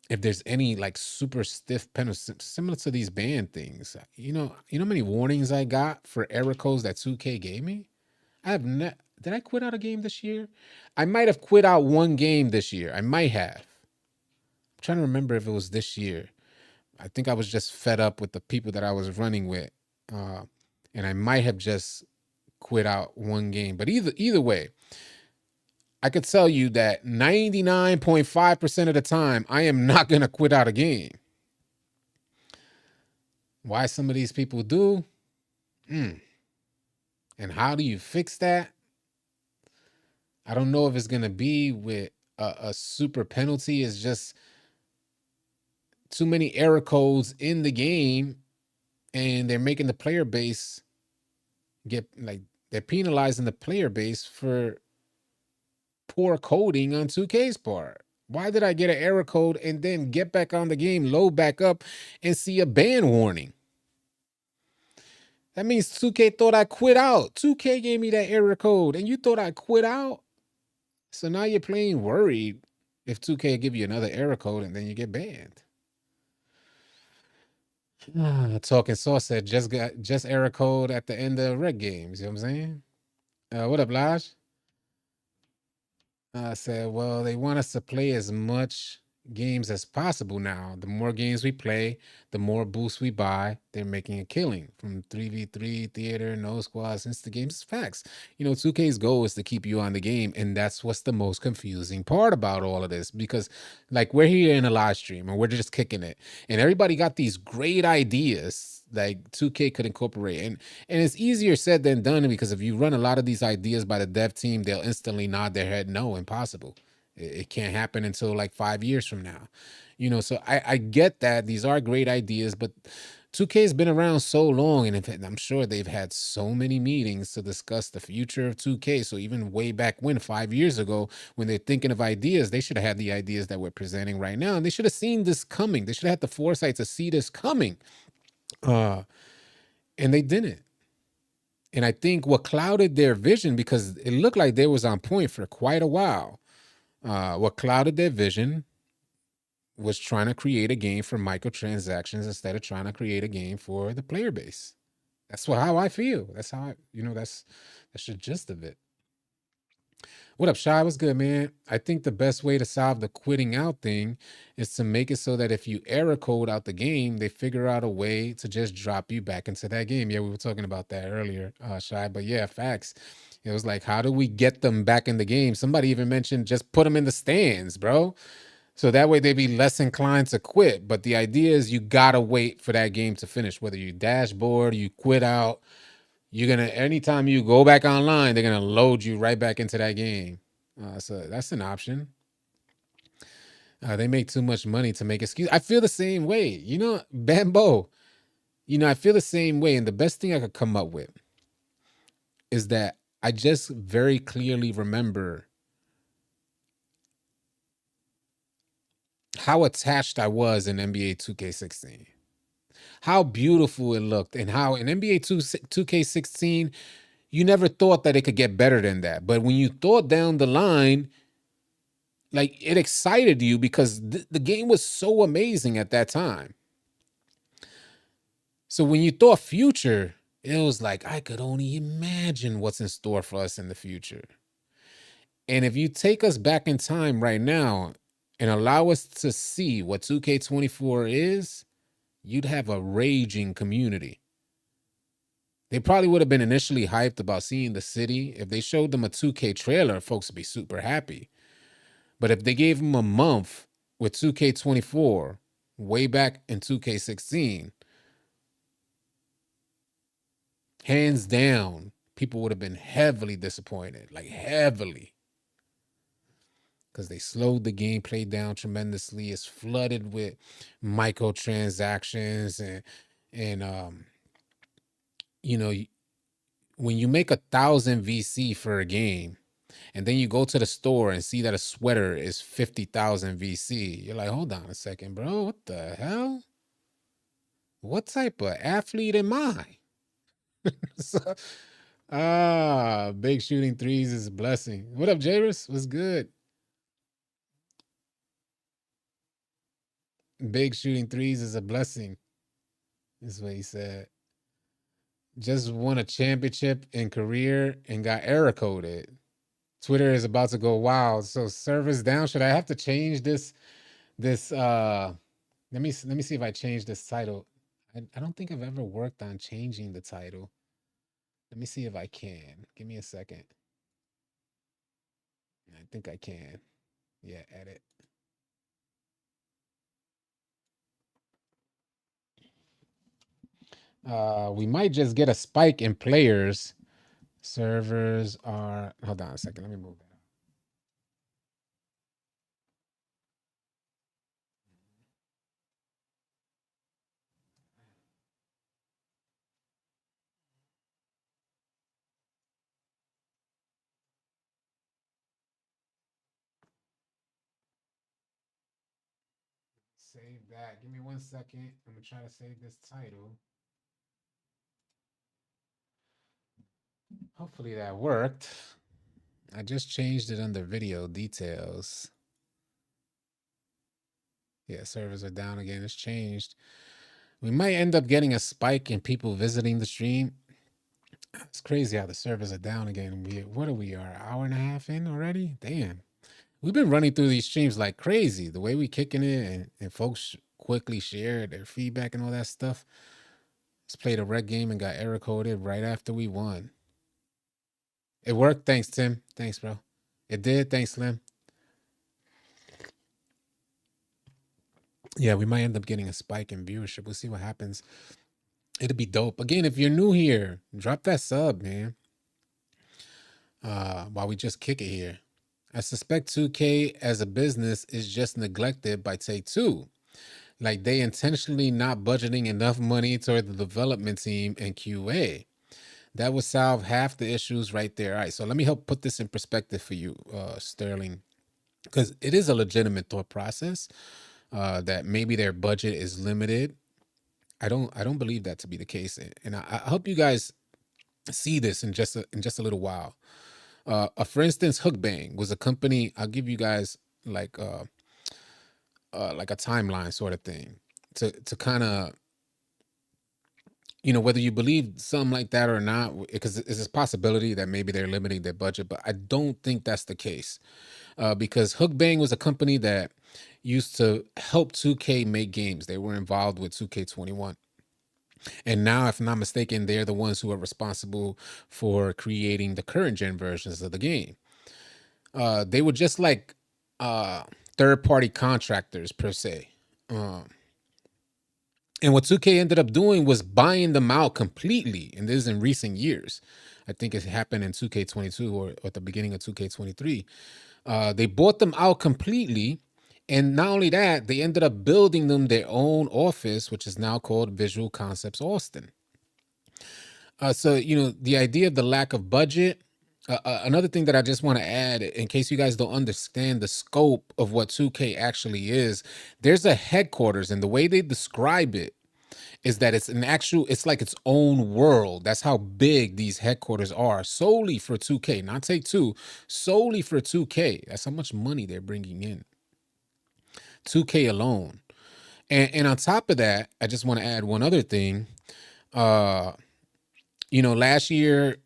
if there's any like super stiff penalty similar to these ban things, how many warnings I got for error codes that 2K gave me? I have not. Did I quit out a game this year? I might have quit out one game this year. I might have. I'm trying to remember if it was this year. I think I was just fed up with the people that I was running with, uh, and I might have just quit out one game. But either way, I could tell you that 99.5% of the time, I am not gonna quit out a game. Why some of these people do? And how do you fix that? I don't know if it's gonna be with a super penalty. It's just too many error codes in the game, and they're making the player base get like they're penalizing the player base for poor coding on 2K's part. Why did I get an error code and then get back on the game, load back up, and see a ban warning? That means 2K thought I quit out. 2K gave me that error code, and you thought I quit out? So now you're playing worried if 2K give you another error code and then you get banned. Talking Sauce said just error code at the end of red games. You know what I'm saying? What up, Laj? I said, well, they want us to play as much games as possible now. The more games we play, the more boosts we buy. They're making a killing from 3v3, theater, no squads, insta games. It's facts. 2K's goal is to keep you on the game. And that's what's the most confusing part about all of this. Because, like, we're here in a live stream and we're just kicking it. And everybody got these great ideas like 2K could incorporate. And it's easier said than done, because if you run a lot of these ideas by the dev team, they'll instantly nod their head, no, impossible. It can't happen until like 5 years from now. So I get that these are great ideas, but 2K has been around so long, and I'm sure they've had so many meetings to discuss the future of 2K. So even way back when, 5 years ago, when they're thinking of ideas, they should have had the ideas that we're presenting right now, and they should have seen this coming. They should have had the foresight to see this coming. And they didn't. And I think what clouded their vision, because it looked like they was on point for quite a while. What clouded their vision was trying to create a game for microtransactions instead of trying to create a game for the player base. That's how I feel. That's how that's the gist of it. What up, Shy? What's good, man? I think the best way to solve the quitting out thing is to make it so that if you error code out the game, they figure out a way to just drop you back into that game. Yeah, we were talking about that earlier, Shy. But yeah, facts. It was like, how do we get them back in the game? Somebody even mentioned just put them in the stands, bro. So that way they be less inclined to quit. But the idea is you gotta wait for that game to finish. Whether you dashboard, you quit out, you're gonna anytime you go back online, they're gonna load you right back into that game. So that's an option. They make too much money to make excuse. I feel the same way. Bambo. I feel the same way. And the best thing I could come up with is that I just very clearly remember how attached I was in NBA 2K16. How beautiful it looked, and how in NBA 2K16, you never thought that it could get better than that. But when you thought down the line, like it excited you because the game was so amazing at that time. So when you thought future, it was like I could only imagine what's in store for us in the future. And if you take us back in time right now and allow us to see what 2K24 is, you'd have a raging community. They probably would have been initially hyped about seeing the city. If they showed them a 2K trailer, folks would be super happy. But if they gave them a month with 2K24 way back in 2K16, hands down, people would have been heavily disappointed, like heavily. Because they slowed the gameplay down tremendously. It's flooded with microtransactions and you know, when you make 1,000 VC for a game, and then you go to the store and see that a sweater is 50,000 VC, you're like, hold on a second, bro. What the hell? What type of athlete am I? So, big shooting threes is a blessing. What up, Jairus? What's good? Big shooting threes is a blessing, is what he said. Just won a championship in career and got error coded. Twitter is about to go wild. So servers down. Should I have to change this let me see if I change this title. I don't think I've ever worked on changing the title. Let me see if I can. Give me a second. I think I can. Yeah, edit. We might just get a spike in players. Servers are, hold on a second. Let me move that. Save that. Give me 1 second. I'm gonna try to save this title. Hopefully that worked. I just changed it under video details. Yeah, servers are down again. It's changed. We might end up getting a spike in people visiting the stream. It's crazy how the servers are down again. What are we? Are an hour and a half in already? Damn. We've been running through these streams like crazy. The way we kicking it and folks quickly share their feedback and all that stuff. Just played a red game and got error coded right after we won. It worked. Thanks, Tim. Thanks, bro. It did. Thanks, Slim. Yeah, we might end up getting a spike in viewership. We'll see what happens. It'll be dope. Again, if you're new here, drop that sub, man. While we just kick it here. I suspect 2K as a business is just neglected by Take Two. Like they intentionally not budgeting enough money toward the development team and QA. That would solve half the issues right there. All right, so let me help put this in perspective for you, Sterling, because it is a legitimate thought process that maybe their budget is limited. I don't believe that to be the case, and I hope you guys see this in just a little while. For instance, Hookbang was a company. I'll give you guys like a timeline sort of thing to kind of, whether you believe something like that or not, because it's a possibility that maybe they're limiting their budget, but I don't think that's the case. Because Hookbang was a company that used to help 2K make games. They were involved with 2K21. And now, if I'm not mistaken, they're the ones who are responsible for creating the current gen versions of the game. They were just like third-party contractors per se. And what 2K ended up doing was buying them out completely. And this is in recent years. I think it happened in 2K22 or at the beginning of 2K23. They bought them out completely. And not only that, they ended up building them their own office, which is now called Visual Concepts Austin. So, the idea of the lack of budget. Another thing that I just want to add, in case you guys don't understand the scope of what 2K actually is, there's a headquarters, and the way they describe it is that it's like its own world. That's how big these headquarters are, solely for 2K, not Take-Two, solely for 2K. That's how much money they're bringing in. 2K alone. And on top of that, I just want to add one other thing. Last year,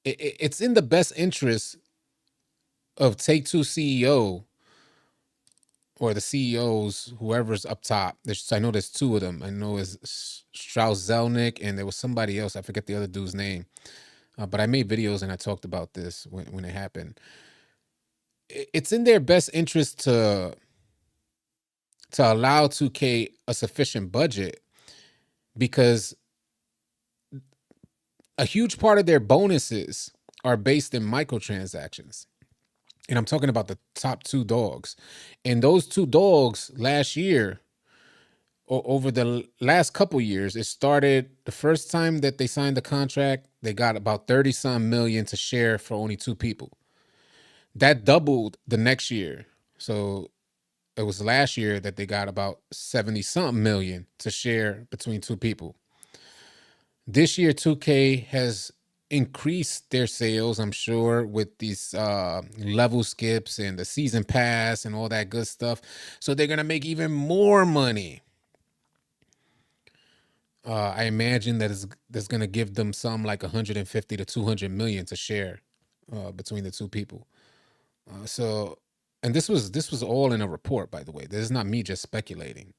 it's in the best interest of Take-Two CEO or the CEOs, whoever's up top. I know there's two of them. I know it's Strauss Zelnick, and there was somebody else. I forget the other dude's name. But I made videos and I talked about this when it happened. It's in their best interest to allow 2K a sufficient budget, because a huge part of their bonuses are based in microtransactions. And I'm talking about the top two dogs. And those two dogs last year, or over the last couple years, it started the first time that they signed the contract, they got about 30-some million to share for only two people. That doubled the next year. So it was last year that they got about 70-something million to share between two people. This year, 2K has increased their sales, I'm sure, with these level skips and the season pass and all that good stuff. So they're going to make even more money. I imagine that that's going to give them some like 150 to 200 million to share between the two people. And this was all in a report, by the way. This is not me just speculating.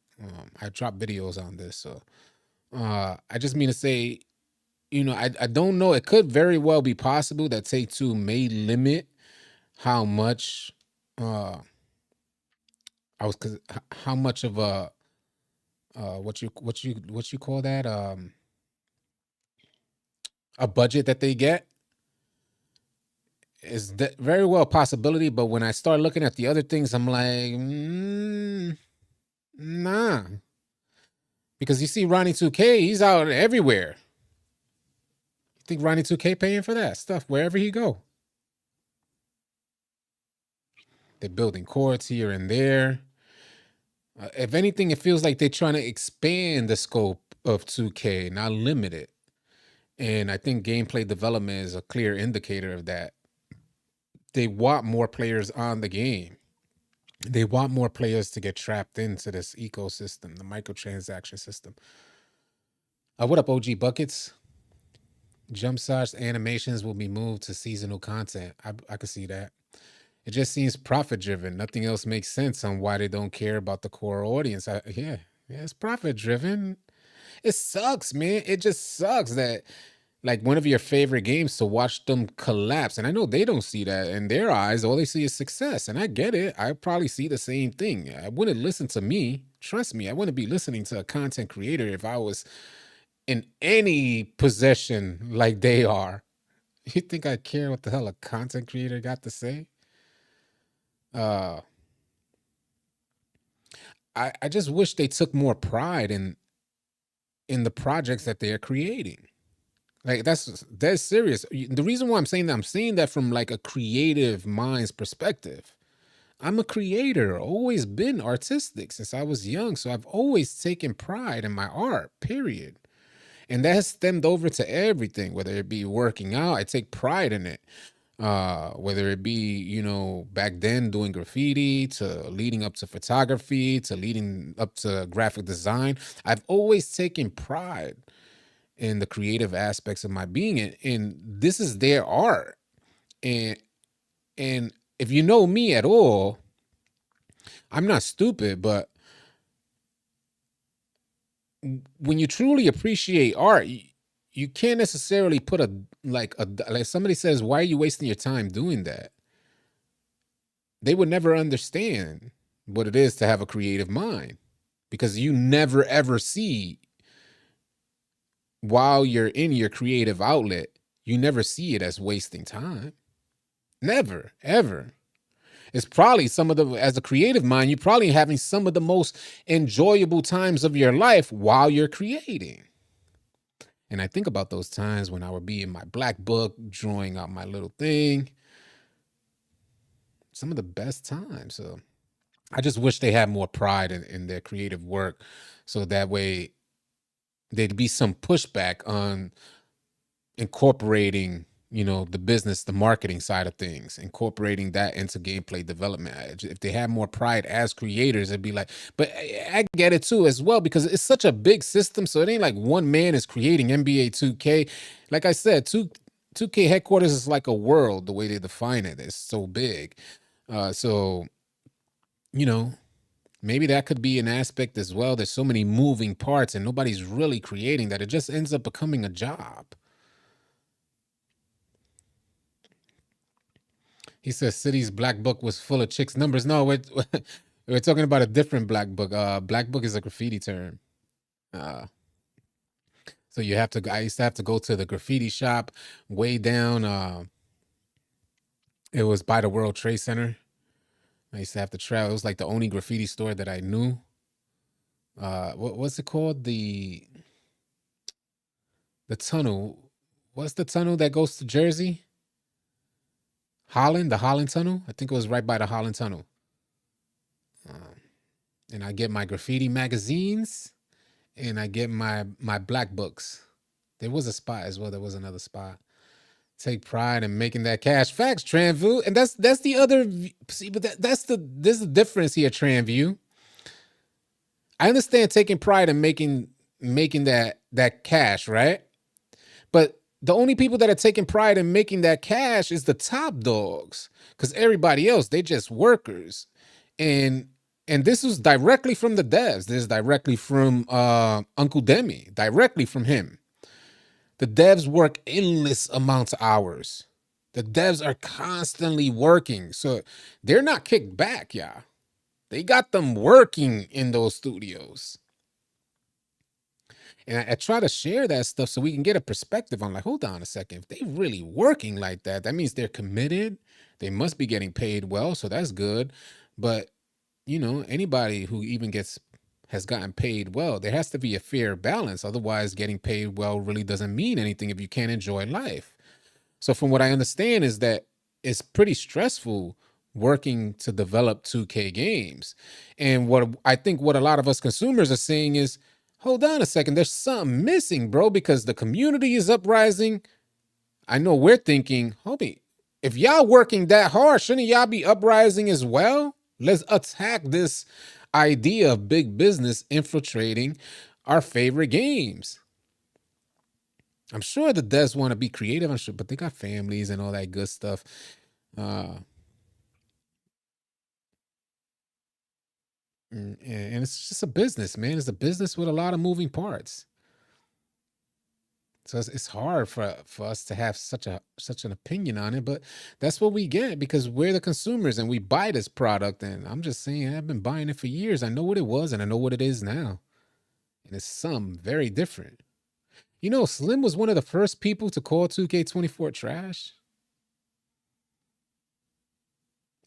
I dropped videos on this, so I just mean to say, I don't know. It could very well be possible that Take-Two may limit how much how much of a what you call that, a budget that they get. Is that very well a possibility, but when I start looking at the other things, I'm like, nah. Because you see Ronnie 2K, he's out everywhere. You think Ronnie 2K paying for that stuff wherever he go? They're building courts here and there. If anything, it feels like they're trying to expand the scope of 2K, not limit it. And I think gameplay development is a clear indicator of that. They want more players on the game. They want more players to get trapped into this ecosystem, the microtransaction system. What up, OG Buckets? Jump shots animations will be moved to seasonal content. I could see that. It just seems profit driven. Nothing else makes sense on why they don't care about the core audience. Yeah, it's profit driven. It sucks, man. It just sucks that like one of your favorite games to watch them collapse. And I know they don't see that in their eyes. All they see is success. And I get it. I probably see the same thing. I wouldn't listen to me. Trust me, I wouldn't be listening to a content creator if I was in any possession like they are. You think I care what the hell a content creator got to say? I just wish they took more pride in the projects that they are creating. Like that's serious. The reason why I'm saying that from like a creative mind's perspective. I'm a creator, always been artistic since I was young, so I've always taken pride in my art, period. And that has stemmed over to everything, whether it be working out. I take pride in it. Whether it be, back then doing graffiti to leading up to photography to leading up to graphic design. I've always taken pride in the creative aspects of my being. And this is their art. And and if you know me at all, I'm not stupid, but when you truly appreciate art, you can't necessarily put like somebody says, why are you wasting your time doing that? They would never understand what it is to have a creative mind, because you never ever see, while you're in your creative outlet, you never see it as wasting time. Never, ever. It's probably as a creative mind, you're probably having some of the most enjoyable times of your life while you're creating. And I think about those times when I would be in my black book, drawing out my little thing. Some of the best times. So I just wish they had more pride in their creative work, so that way there'd be some pushback on incorporating, the business, the marketing side of things, incorporating that into gameplay development. If they had more pride as creators, it'd be like, but I get it too as well, because it's such a big system. So it ain't like one man is creating NBA 2K. Like I said, 2K headquarters is like a world, the way they define it. It's so big. So, maybe that could be an aspect as well. There's so many moving parts and nobody's really creating, that it just ends up becoming a job. He says City's black book was full of chicks' numbers. No, we're talking about a different black book. Black book is a graffiti term. So I used to have to go to the graffiti shop way down. It was by the World Trade Center. I used to have to travel. It was like the only graffiti store that I knew. What's it called? The tunnel. What's the tunnel that goes to Jersey? Holland, the Holland Tunnel. I think it was right by the Holland Tunnel. And I get my graffiti magazines, and I get my black books. There was a spot as well. There was another spot. Take pride in making that cash. Facts, Tranview. And that's the other. See, but there's the difference here, Tranview. I understand taking pride in making that cash, right? But the only people that are taking pride in making that cash is the top dogs, because everybody else, they just workers. And this was directly from the devs. This is directly from Uncle Demi, directly from him. The devs work endless amounts of hours. The devs are constantly working. So they're not kicked back, yeah. They got them working in those studios. And I try to share that stuff so we can get a perspective on, like, hold on a second. If they really working like that, that means they're committed. They must be getting paid well, so that's good. But, anybody who even has gotten paid well, there has to be a fair balance. Otherwise, getting paid well really doesn't mean anything if you can't enjoy life. So from what I understand is that it's pretty stressful working to develop 2K games. And what a lot of us consumers are saying is, hold on a second, there's something missing, bro, because the community is uprising. I know we're thinking, homie, if y'all working that hard, shouldn't y'all be uprising as well? Let's attack this idea of big business infiltrating our favorite games. I'm sure the devs want to be creative, I'm sure, but they got families and all that good stuff. And it's just a business, man. It's a business with a lot of moving parts. So it's hard for us to have such an opinion on it, but that's what we get because we're the consumers and we buy this product. And I'm just saying, I've been buying it for years. I know what it was and I know what it is now. And it's some very different. Slim was one of the first people to call 2K24 trash.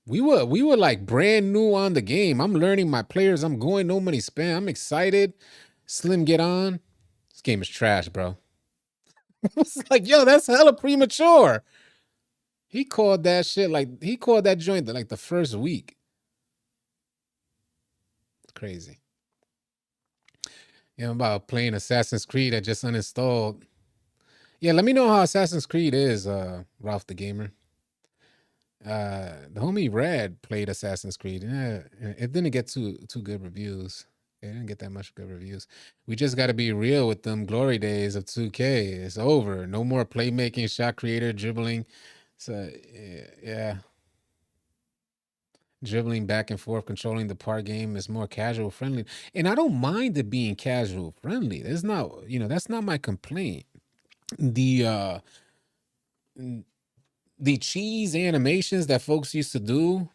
We were like brand new on the game. I'm learning my players. I'm going no money spent. I'm excited. Slim, get on. This game is trash, bro. It's like, yo, that's hella premature. He called that joint like the first week. Crazy. Yeah, I'm about playing Assassin's Creed. I just uninstalled. Yeah, let me know how Assassin's Creed is, Ralph the Gamer. The homie Red played Assassin's Creed. Yeah, it didn't get too good reviews. It didn't get that much good reviews. We just got to be real with them glory days of 2K. It's over. No more playmaking, shot creator, dribbling. So yeah, dribbling back and forth, controlling the part game is more casual friendly. And I don't mind it being casual friendly. There's not, that's not my complaint. The the cheese animations that folks used to do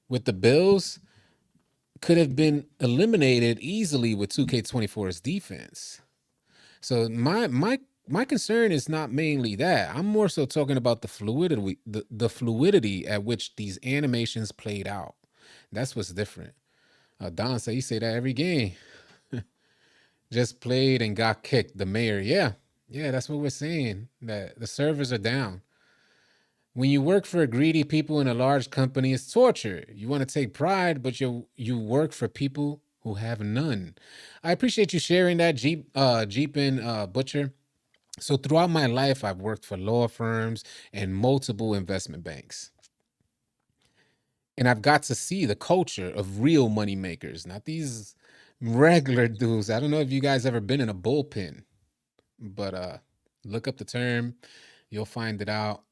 with the Bills could have been eliminated easily with 2K24's defense. So my concern is not mainly that. I'm more so talking about the fluidity at which these animations played out. That's what's different. Don say you say that every game. Just played and got kicked. The mayor, yeah, yeah, that's what we're saying. That the servers are down. When you work for greedy people in a large company, it's torture. You want to take pride, but you work for people who have none. I appreciate you sharing that, Jeep and Butcher. So throughout my life, I've worked for law firms and multiple investment banks. And I've got to see the culture of real money makers, not these regular dudes. I don't know if you guys ever been in a bullpen, but look up the term, you'll find it out.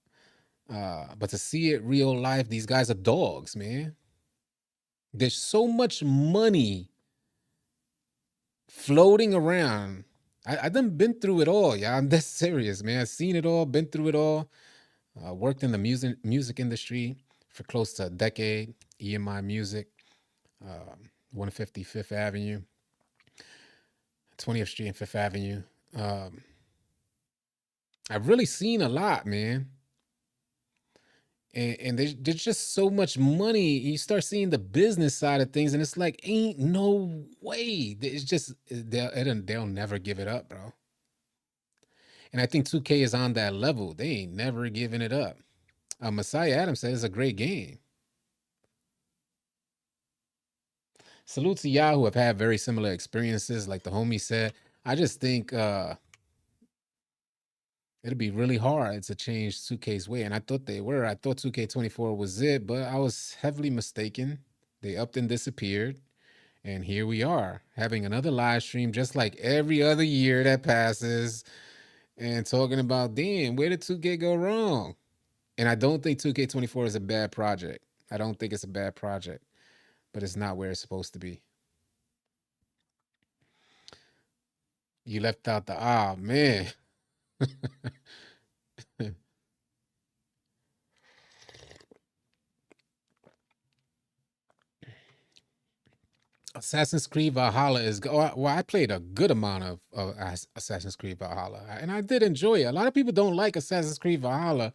But to see it real life, these guys are dogs, man. There's so much money floating around. I done been through it all. Yeah, I'm that serious, man. I've seen it all, been through it all. Worked in the music industry for close to a decade. EMI Music, 150 Fifth Avenue, 20th Street and Fifth Avenue. I've really seen a lot, man. And there's just so much money. You start seeing the business side of things, and it's like, ain't no way. It's just they'll never give it up, bro. And I think 2K is on that level. They ain't never giving it up. Messiah Adams says it's a great game. Salute to y'all who have had very similar experiences, like the homie said. I just think it'll be really hard to change 2K's way. And I thought they were. I thought 2K24 was it, but I was heavily mistaken. They upped and disappeared. And here we are having another live stream, just like every other year that passes, and talking about, damn, where did 2K go wrong? And I don't think 2K24 is a bad project. I don't think it's a bad project, but it's not where it's supposed to be. You left out the, man. Assassin's Creed Valhalla is well. I played a good amount of Assassin's Creed Valhalla, and I did enjoy it. A lot of people don't like Assassin's Creed Valhalla,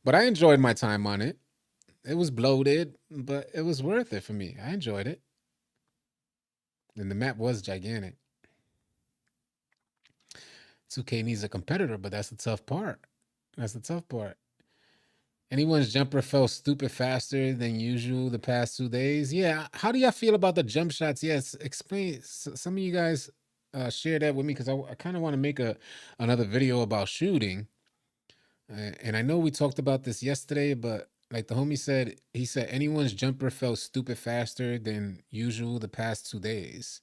but I enjoyed my time on it. It was bloated, but it was worth it for me. I enjoyed it, and the map was gigantic. 2K needs a competitor, but that's the tough part. That's the tough part. Anyone's jumper fell stupid faster than usual the past 2 days. Yeah. How do y'all feel about the jump shots? Yes. Explain. Some of you guys share that with me because I kind of want to make another video about shooting. And I know we talked about this yesterday, but like the homie said, he said anyone's jumper fell stupid faster than usual the past 2 days.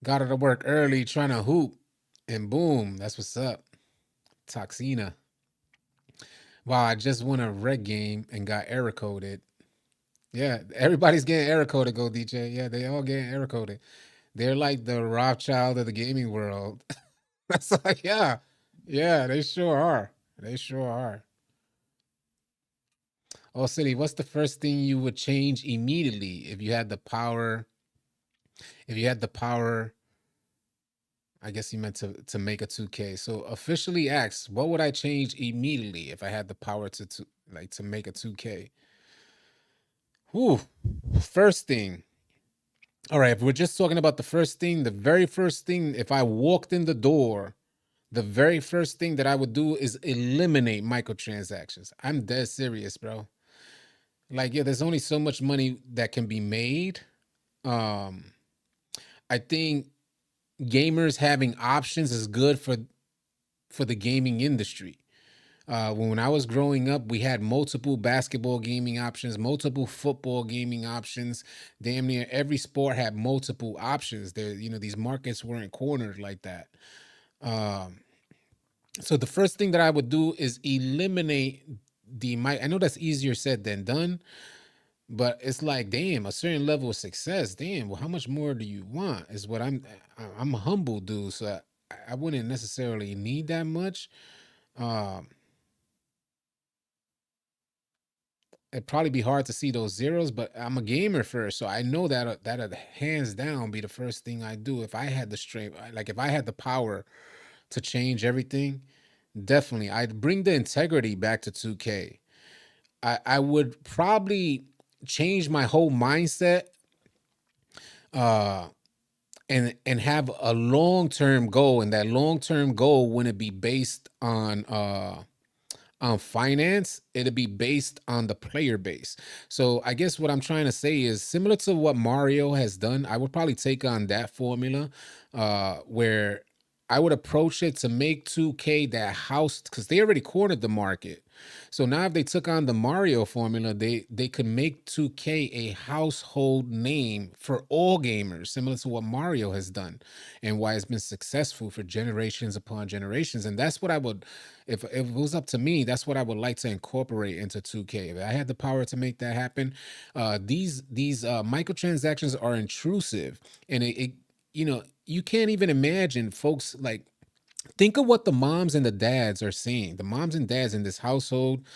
Got her to work early trying to hoop, and boom, that's what's up. Toxina. Wow, I just won a red game and got error coded. Yeah, everybody's getting error coded, go DJ. Yeah, they all getting error coded. They're like the Rothschild of the gaming world. That's like, yeah. Yeah, they sure are. They sure are. Oh, City, what's the first thing you would change immediately if you had the power? If you had the power, I guess you meant to make a 2K. So officially asked, what would I change immediately if I had the power to make a 2K? Whew. First thing. All right, if we're just talking about the first thing, the very first thing, if I walked in the door, the very first thing that I would do is eliminate microtransactions. I'm dead serious, bro. Like, yeah, there's only so much money that can be made. Um, I think gamers having options is good for the gaming industry. When I was growing up, we had multiple basketball gaming options, multiple football gaming options. Damn near every sport had multiple options. There, these markets weren't cornered like that. Um, so the first thing that I would do is eliminate the mic. I know that's easier said than done, but it's like, damn, a certain level of success. Damn, well, how much more do you want? Is what I'm a humble dude, so I wouldn't necessarily need that much. Um, it'd probably be hard to see those zeros, but I'm a gamer first, so I know that that'd hands down be the first thing I do if I had the strength, like if I had the power to change everything. Definitely, I'd bring the integrity back to 2K. I would probably change my whole mindset, uh, and have a long term goal, and that long term goal wouldn't be based on finance. It'll be based on the player base. So I guess what I'm trying to say is similar to what Mario has done. I would probably take on that formula, where I would approach it to make 2K that house, because they already cornered the market. So now if they took on the Mario formula, they could make 2K a household name for all gamers, similar to what Mario has done and why it's been successful for generations upon generations. And that's what I would, if it was up to me, that's what I would like to incorporate into 2K. If I had the power to make that happen, these microtransactions are intrusive, and it you can't even imagine folks like, think of what the moms and the dads are saying. The moms and dads in this household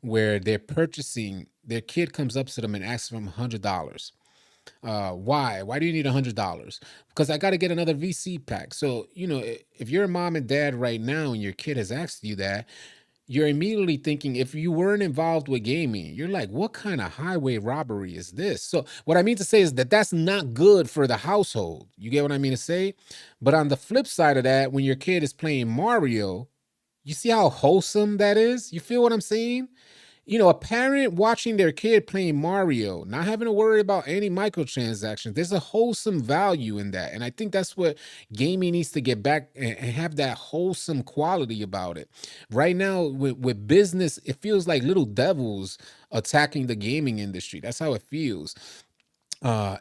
where they're purchasing, their kid comes up to them and asks them $100. Why? Why do you need $100? Because I got to get another VC pack. So, if you're a mom and dad right now and your kid has asked you that, you're immediately thinking, if you weren't involved with gaming, you're like, what kind of highway robbery is this? So what I mean to say is that that's not good for the household. You get what I mean to say? But on the flip side of that, when your kid is playing Mario, you see how wholesome that is? You feel what I'm saying? A parent watching their kid playing Mario, not having to worry about any microtransactions, there's a wholesome value in that. And I think that's what gaming needs to get back and have that wholesome quality about it. Right now, with business, it feels like little devils attacking the gaming industry. That's how it feels. And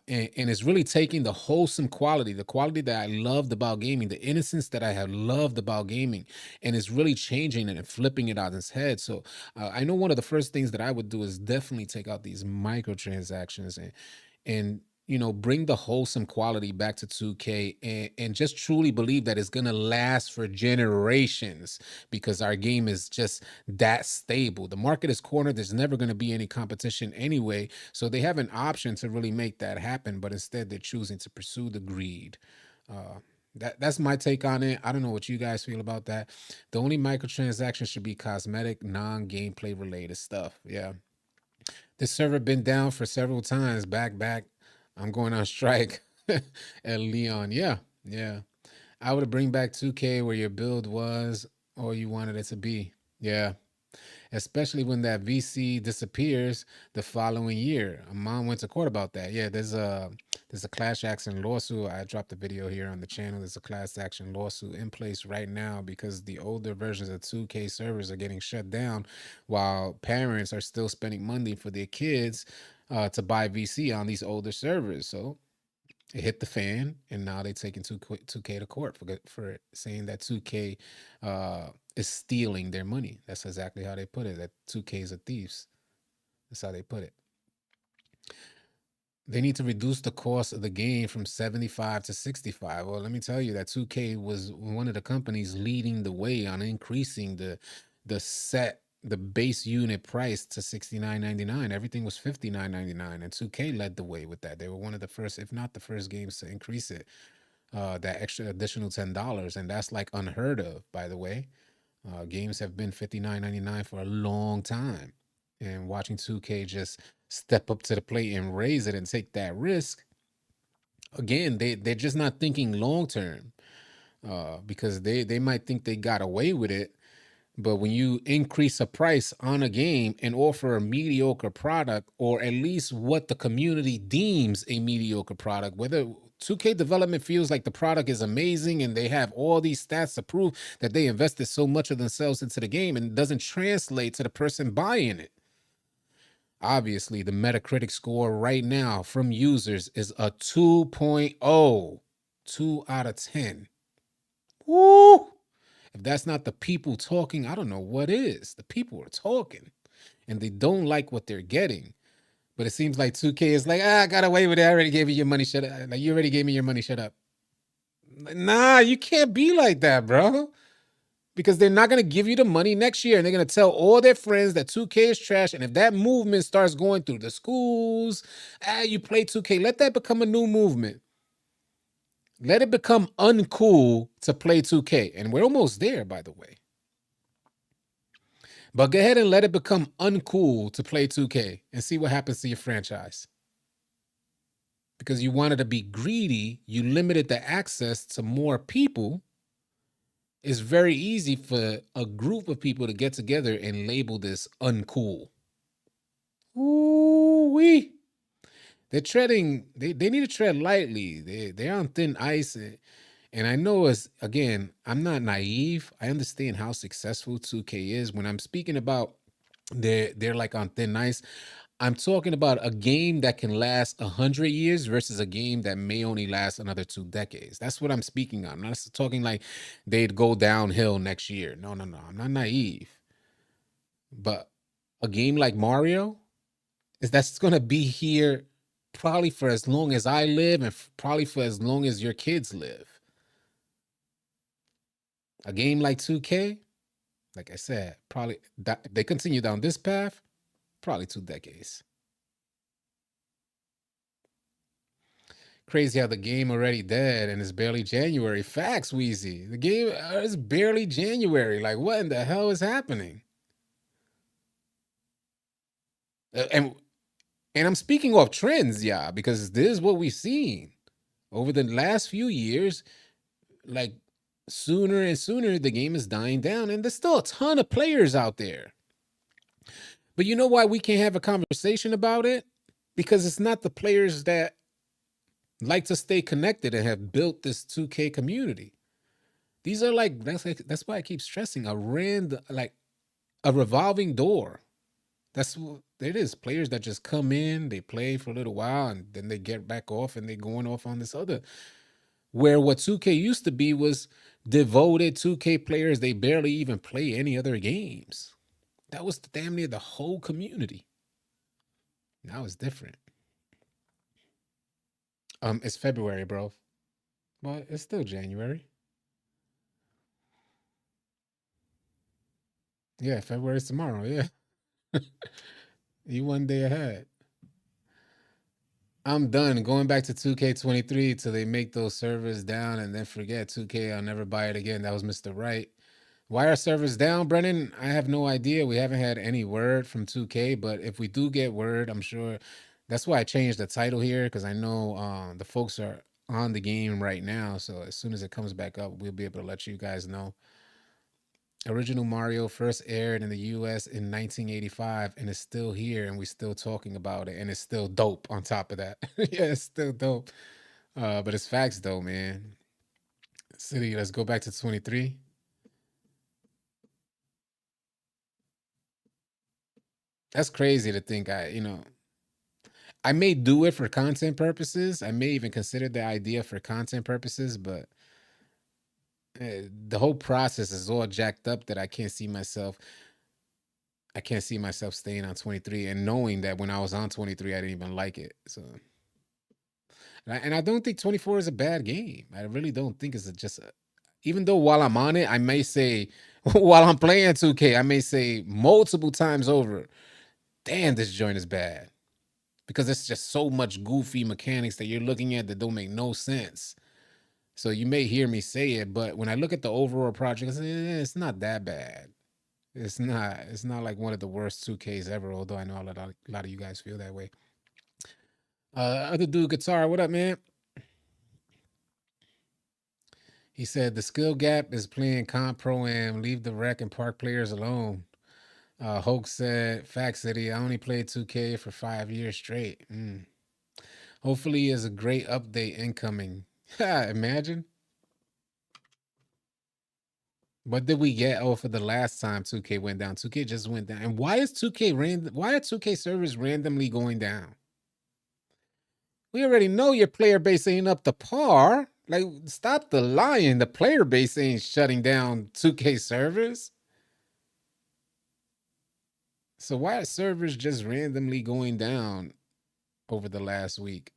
it's really taking the wholesome quality, the quality that I loved about gaming, the innocence that I have loved about gaming, and it's really changing it and flipping it on its head. So I know one of the first things that I would do is definitely take out these microtransactions and bring the wholesome quality back to 2K, and just truly believe that it's going to last for generations, because our game is just that stable. The market is cornered. There's never going to be any competition anyway. So they have an option to really make that happen, but instead they're choosing to pursue the greed. That's my take on it. I don't know what you guys feel about that. The only microtransactions should be cosmetic, non-gameplay related stuff. Yeah. This server been down for several times. Back. I'm going on strike. At Leon. Yeah. Yeah. I would bring back 2K where your build was or you wanted it to be. Yeah. Especially when that VC disappears the following year. Mom went to court about that. Yeah, there's a class action lawsuit. I dropped the video here on the channel. There's a class action lawsuit in place right now because the older versions of 2K servers are getting shut down while parents are still spending money for their kids to buy VC on these older servers. So it hit the fan, and now they're taking 2K to court for saying that 2K is stealing their money. That's exactly how they put it. That 2K is a thieves. That's how they put it. They need to reduce the cost of the game from 75 to 65. Well, let me tell you that 2K was one of the companies leading the way on increasing the base unit price to $69.99. Everything was $59.99, and 2K led the way with that. They were one of the first, if not the first, games to increase it. That extra additional $10, and that's like unheard of, by the way. Games have been $59.99 for a long time, and watching 2K just step up to the plate and raise it and take that risk again, they're just not thinking long term, because they might think they got away with it. But when you increase a price on a game and offer a mediocre product, or at least what the community deems a mediocre product, whether 2K development feels like the product is amazing and they have all these stats to prove that they invested so much of themselves into the game, and it doesn't translate to the person buying it. Obviously, the Metacritic score right now from users is a 2.0, 2 out of 10. Woo! If that's not the people talking, I don't know what is. The people are talking and they don't like what they're getting. But it seems like 2K is like, I got away with it. I already gave you your money. Shut up. Like, you already gave me your money. Shut up. Nah, you can't be like that, bro. Because they're not going to give you the money next year. And they're going to tell all their friends that 2K is trash. And if that movement starts going through the schools, you play 2K, let that become a new movement. Let it become uncool to play 2K. And we're almost there, by the way. But go ahead and let it become uncool to play 2K and see what happens to your franchise. Because you wanted to be greedy, you limited the access to more people. It's very easy for a group of people to get together and label this uncool. Ooh-wee. They're treading, they need to tread lightly. They're on thin ice. And I know, as again, I'm not naive. I understand how successful 2K is. When I'm speaking about they're like on thin ice, I'm talking about a game that can last 100 years versus a game that may only last another 2 decades. That's what I'm speaking on. I'm not talking like they'd go downhill next year. No. I'm not naive. But a game like Mario that's going to be here probably for as long as I live and probably for as long as your kids live. A game like 2K, like I said, probably they continue down this path, probably 2 decades. Crazy how the game already dead and it's barely January. Facts, Wheezy. The game is barely January. Like, what in the hell is happening? And I'm speaking of trends, yeah, because this is what we've seen over the last few years. Like, sooner and sooner, the game is dying down, and there's still a ton of players out there. But you know why we can't have a conversation about it? Because it's not the players that like to stay connected and have built this 2K community. These are that's why I keep stressing like a revolving door. That's what it is. Players that just come in, they play for a little while, and then they get back off and they're going off on this other. Where what 2K used to be was devoted 2K players, they barely even play any other games. That was damn near the whole community. Now it's different. It's February, bro. But it's still January. Yeah, February's tomorrow. Yeah. You one day ahead. I'm done going back to 2K23 till they make those servers down and then forget 2K. I'll never buy it again. That was Mr. Right. Why are servers down, Brennan? I have no idea. We haven't had any word from 2K, but if we do get word, I'm sure that's why I changed the title here, because I know the folks are on the game right now. So as soon as it comes back up, we'll be able to let you guys know. Original Mario first aired in the US in 1985 and it's still here and we're still talking about it and it's still dope on top of that. Yeah, it's still dope. But it's facts though, man. City, let's go back to 23. That's crazy to think I may do it for content purposes. I may even consider the idea for content purposes, but the whole process is all jacked up that I can't see myself staying on 23 and knowing that when I was on 23 I didn't even like it. So and I don't think 24 is a bad game. I really don't think it's even though while I'm on it, I may say while I'm playing 2K, I may say multiple times over, damn, this joint is bad. Because it's just so much goofy mechanics that you're looking at that don't make no sense. So you may hear me say it, but when I look at the overall project, it's not that bad. It's not. It's not like one of the worst 2Ks ever. Although I know a lot of you guys feel that way. Other dude, guitar. What up, man? He said the skill gap is playing comp pro-am. Leave the rec and park players alone. Hoke said, Fact City, I only played 2K for 5 years straight. Hopefully, is a great update incoming. Imagine. What did we get over the last time 2K went down? 2K just went down. And why is 2K random? Why are 2K servers randomly going down? We already know your player base ain't up to par. Like, stop the lying. The player base ain't shutting down 2K servers. So why are servers just randomly going down over the last week?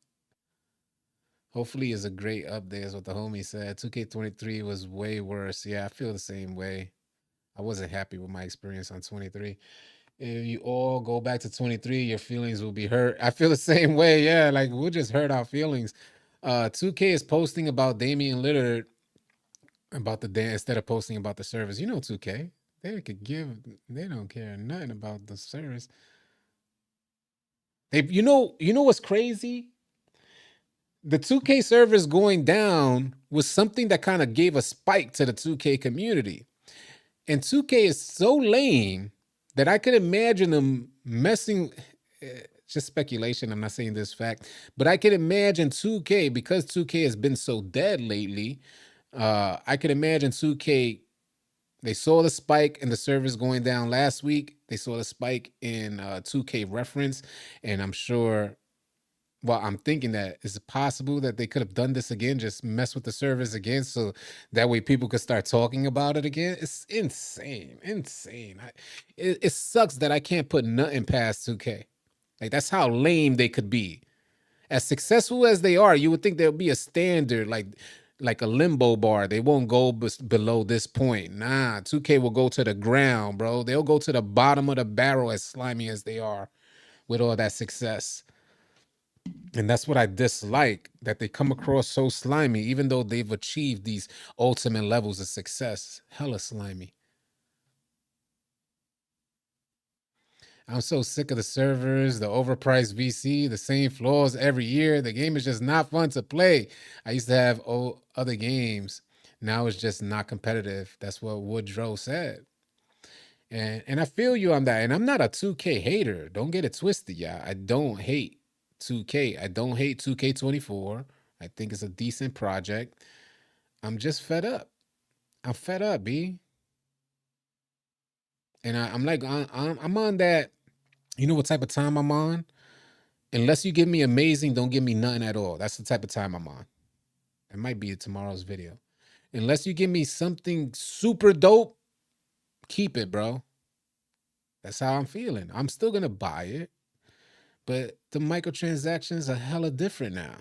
Hopefully, it's a great update, is what the homie said. 2K23 was way worse. Yeah, I feel the same way. I wasn't happy with my experience on 23. If you all go back to 23, your feelings will be hurt. I feel the same way. Yeah, like we'll just hurt our feelings. 2K is posting about Damian Lillard about the day instead of posting about the service. You know, 2K, they could give, they don't care nothing about the service. You know what's crazy? The 2K servers going down was something that kind of gave a spike to the 2K community. And 2K is so lame that I could imagine them messing. Just speculation. I'm not saying this fact, but I could imagine 2K, because 2K has been so dead lately. I could imagine 2K. They saw the spike in the servers going down last week. They saw the spike in 2K reference, and I'm sure. Well, I'm thinking that is it possible that they could have done this again, just mess with the servers again, so that way people could start talking about it again. It's insane, insane. It sucks that I can't put nothing past 2K. Like that's how lame they could be. As successful as they are, you would think there'll be a standard, like a limbo bar. They won't go below this point. Nah, 2K will go to the ground, bro. They'll go to the bottom of the barrel, as slimy as they are with all that success. And that's what I dislike, that they come across so slimy, even though they've achieved these ultimate levels of success. Hella slimy. I'm so sick of the servers, the overpriced VC, the same flaws every year. The game is just not fun to play. I used to have other games. Now it's just not competitive. That's what Woodrow said. And I feel you on that. And I'm not a 2K hater. Don't get it twisted, y'all. I don't hate 2K. I don't hate 2K24. I think it's a decent project. I'm just fed up. I'm fed up, B. And I'm like, I'm on that. You know what type of time I'm on? Unless you give me amazing, don't give me nothing at all. That's the type of time I'm on. It might be tomorrow's video. Unless you give me something super dope, keep it, bro. That's how I'm feeling. I'm still gonna buy it, but the microtransactions are hella different now.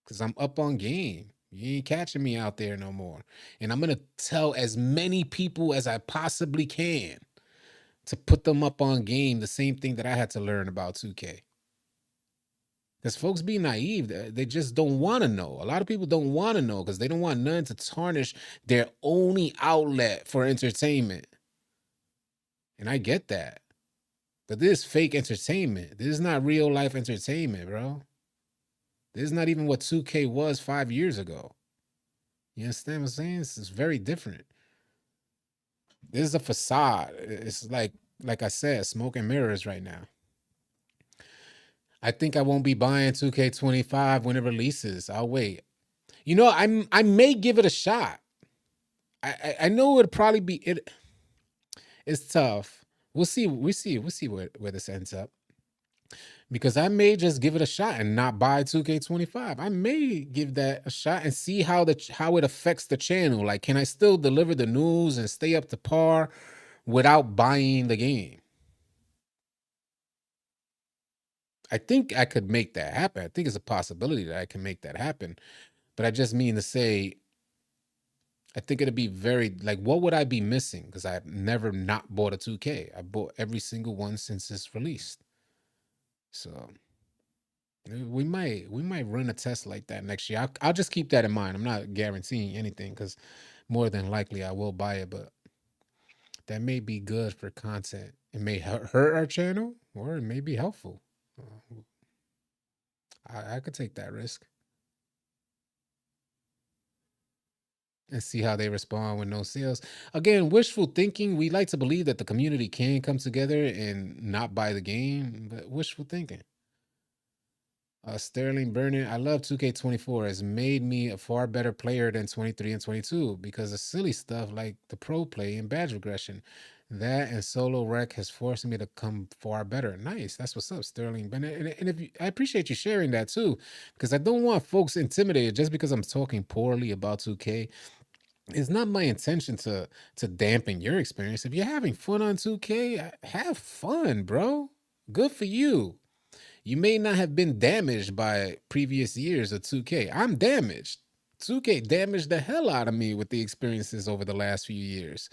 Cause I'm up on game. You ain't catching me out there no more. And I'm gonna tell as many people as I possibly can to put them up on game, the same thing that I had to learn about 2K. Because folks be naive. They just don't want to know. A lot of people don't want to know because they don't want none to tarnish their only outlet for entertainment. And I get that. But this is fake entertainment. This is not real life entertainment, bro. This is not even what 2K was 5 years ago. You understand what I'm saying? This is very different. This is a facade. It's like I said, smoke and mirrors right now. I think I won't be buying 2K25 when it releases. I'll wait. You know, I may give it a shot. I know it'd probably be it. It's tough. We'll see. We'll see where this ends up. Because I may just give it a shot and not buy 2K25. I may give that a shot and see how it affects the channel. Like, can I still deliver the news and stay up to par without buying the game? I think I could make that happen. I think it's a possibility that I can make that happen. But I just mean to say, I think it'd be very like, what would I be missing? Because I've never not bought a 2K. I bought every single one since it's released. So we might run a test like that next year. I'll just keep that in mind. I'm not guaranteeing anything because more than likely I will buy it, but that may be good for content. It may hurt our channel, or it may be helpful. I could take that risk and see how they respond with no sales. Again, wishful thinking. We like to believe that the community can come together and not buy the game, but wishful thinking. Sterling Burnett, I love 2K24. It's made me a far better player than 23 and 22 because of silly stuff like the pro play and badge regression. That and solo rec has forced me to come far better. Nice. That's what's up, Sterling Bennett. And if you, I appreciate you sharing that too, because I don't want folks intimidated just because I'm talking poorly about 2K. It's not my intention to dampen your experience. If you're having fun on 2K, have fun, bro. Good for you. You may not have been damaged by previous years of 2K. I'm damaged. 2K damaged the hell out of me with the experiences over the last few years.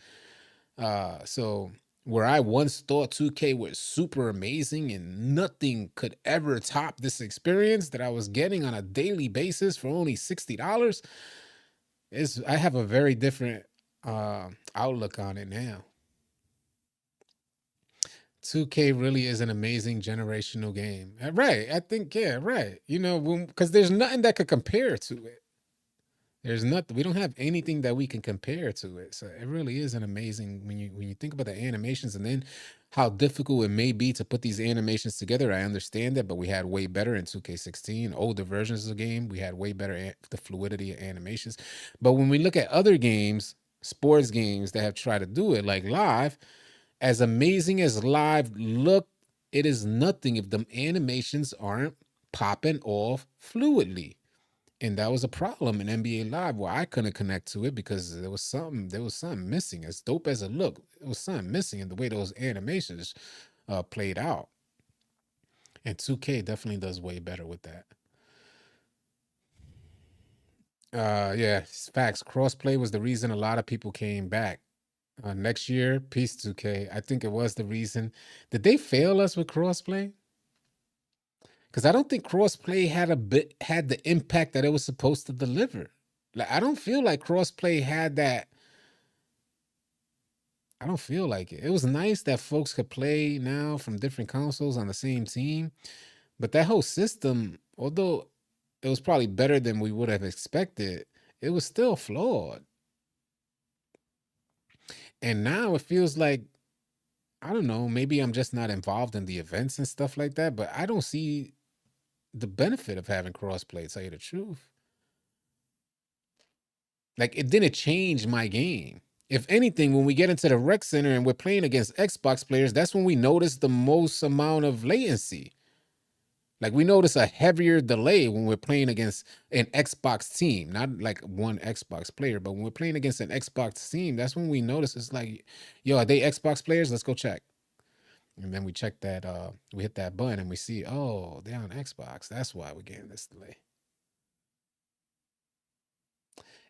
So where I once thought 2K was super amazing and nothing could ever top this experience that I was getting on a daily basis for only $60, is I have a very different outlook on it now. 2K really is an amazing generational game. Right. I think, yeah, right. You know, because there's nothing that could compare to it. There's nothing. We don't have anything that we can compare to it. So it really is an amazing when you think about the animations and then how difficult it may be to put these animations together. I understand that, but we had way better in 2K16, older versions of the game. We had way better the fluidity of animations. But when we look at other games, sports games that have tried to do it, like Live, as amazing as Live look, it is nothing if the animations aren't popping off fluidly. And that was a problem in NBA Live where I couldn't connect to it because there was something missing. As dope as it looked, there was something missing in the way those animations played out. And 2K definitely does way better with that. Yeah, facts. Crossplay was the reason a lot of people came back. Next year, peace 2K. I think it was the reason. Did they fail us with crossplay? Because I don't think crossplay had the impact that it was supposed to deliver. Like I don't feel like crossplay had that. I don't feel like it. It was nice that folks could play now from different consoles on the same team, but that whole system, although it was probably better than we would have expected, it was still flawed. And now it feels like I don't know, maybe I'm just not involved in the events and stuff like that, but I don't see the benefit of having crossplay, to tell you the truth. Like it didn't change my game. If anything, when we get into the rec center and we're playing against Xbox players, that's when we notice the most amount of latency. Like we notice a heavier delay when we're playing against an Xbox team, not like one Xbox player, but when we're playing against an Xbox team, that's when we notice it's like, yo, are they Xbox players? Let's go check. And then we check that, we hit that button and we see, oh, they're on Xbox. That's why we're getting this delay.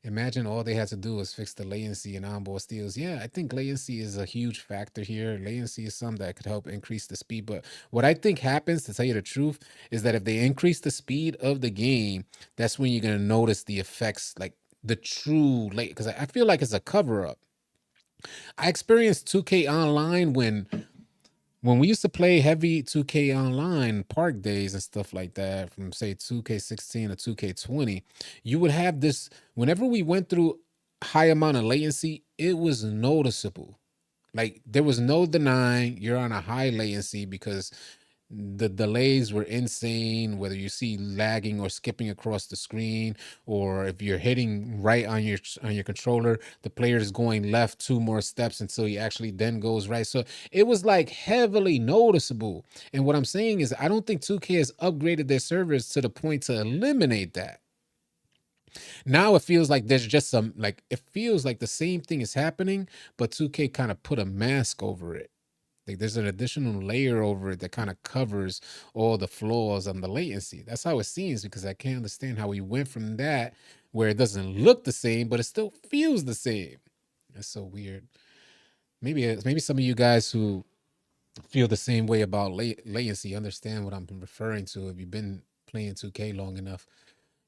Imagine all they had to do was fix the latency and onboard steals. Yeah, I think latency is a huge factor here. Latency is something that could help increase the speed. But what I think happens, to tell you the truth, is that if they increase the speed of the game, that's when you're gonna notice the effects, like the true late. Because I feel like it's a cover up. I experienced 2K online when we used to play heavy 2K online park days and stuff like that, from say 2K16 to 2K20, you would have this whenever we went through high amount of latency, it was noticeable. Like there was no denying you're on a high latency because the delays were insane, whether you see lagging or skipping across the screen, or if you're hitting right on your controller, the player is going left two more steps until he actually then goes right. So it was like heavily noticeable. And what I'm saying is I don't think 2K has upgraded their servers to the point to eliminate that. Now it feels like there's just some, like it feels like the same thing is happening, but 2K kind of put a mask over it. Like there's an additional layer over it that kind of covers all the flaws and the latency. That's how it seems, because I can't understand how we went from that where it doesn't look the same, but it still feels the same. That's so weird. Maybe some of you guys who feel the same way about latency understand what I'm referring to if you've been playing 2K long enough.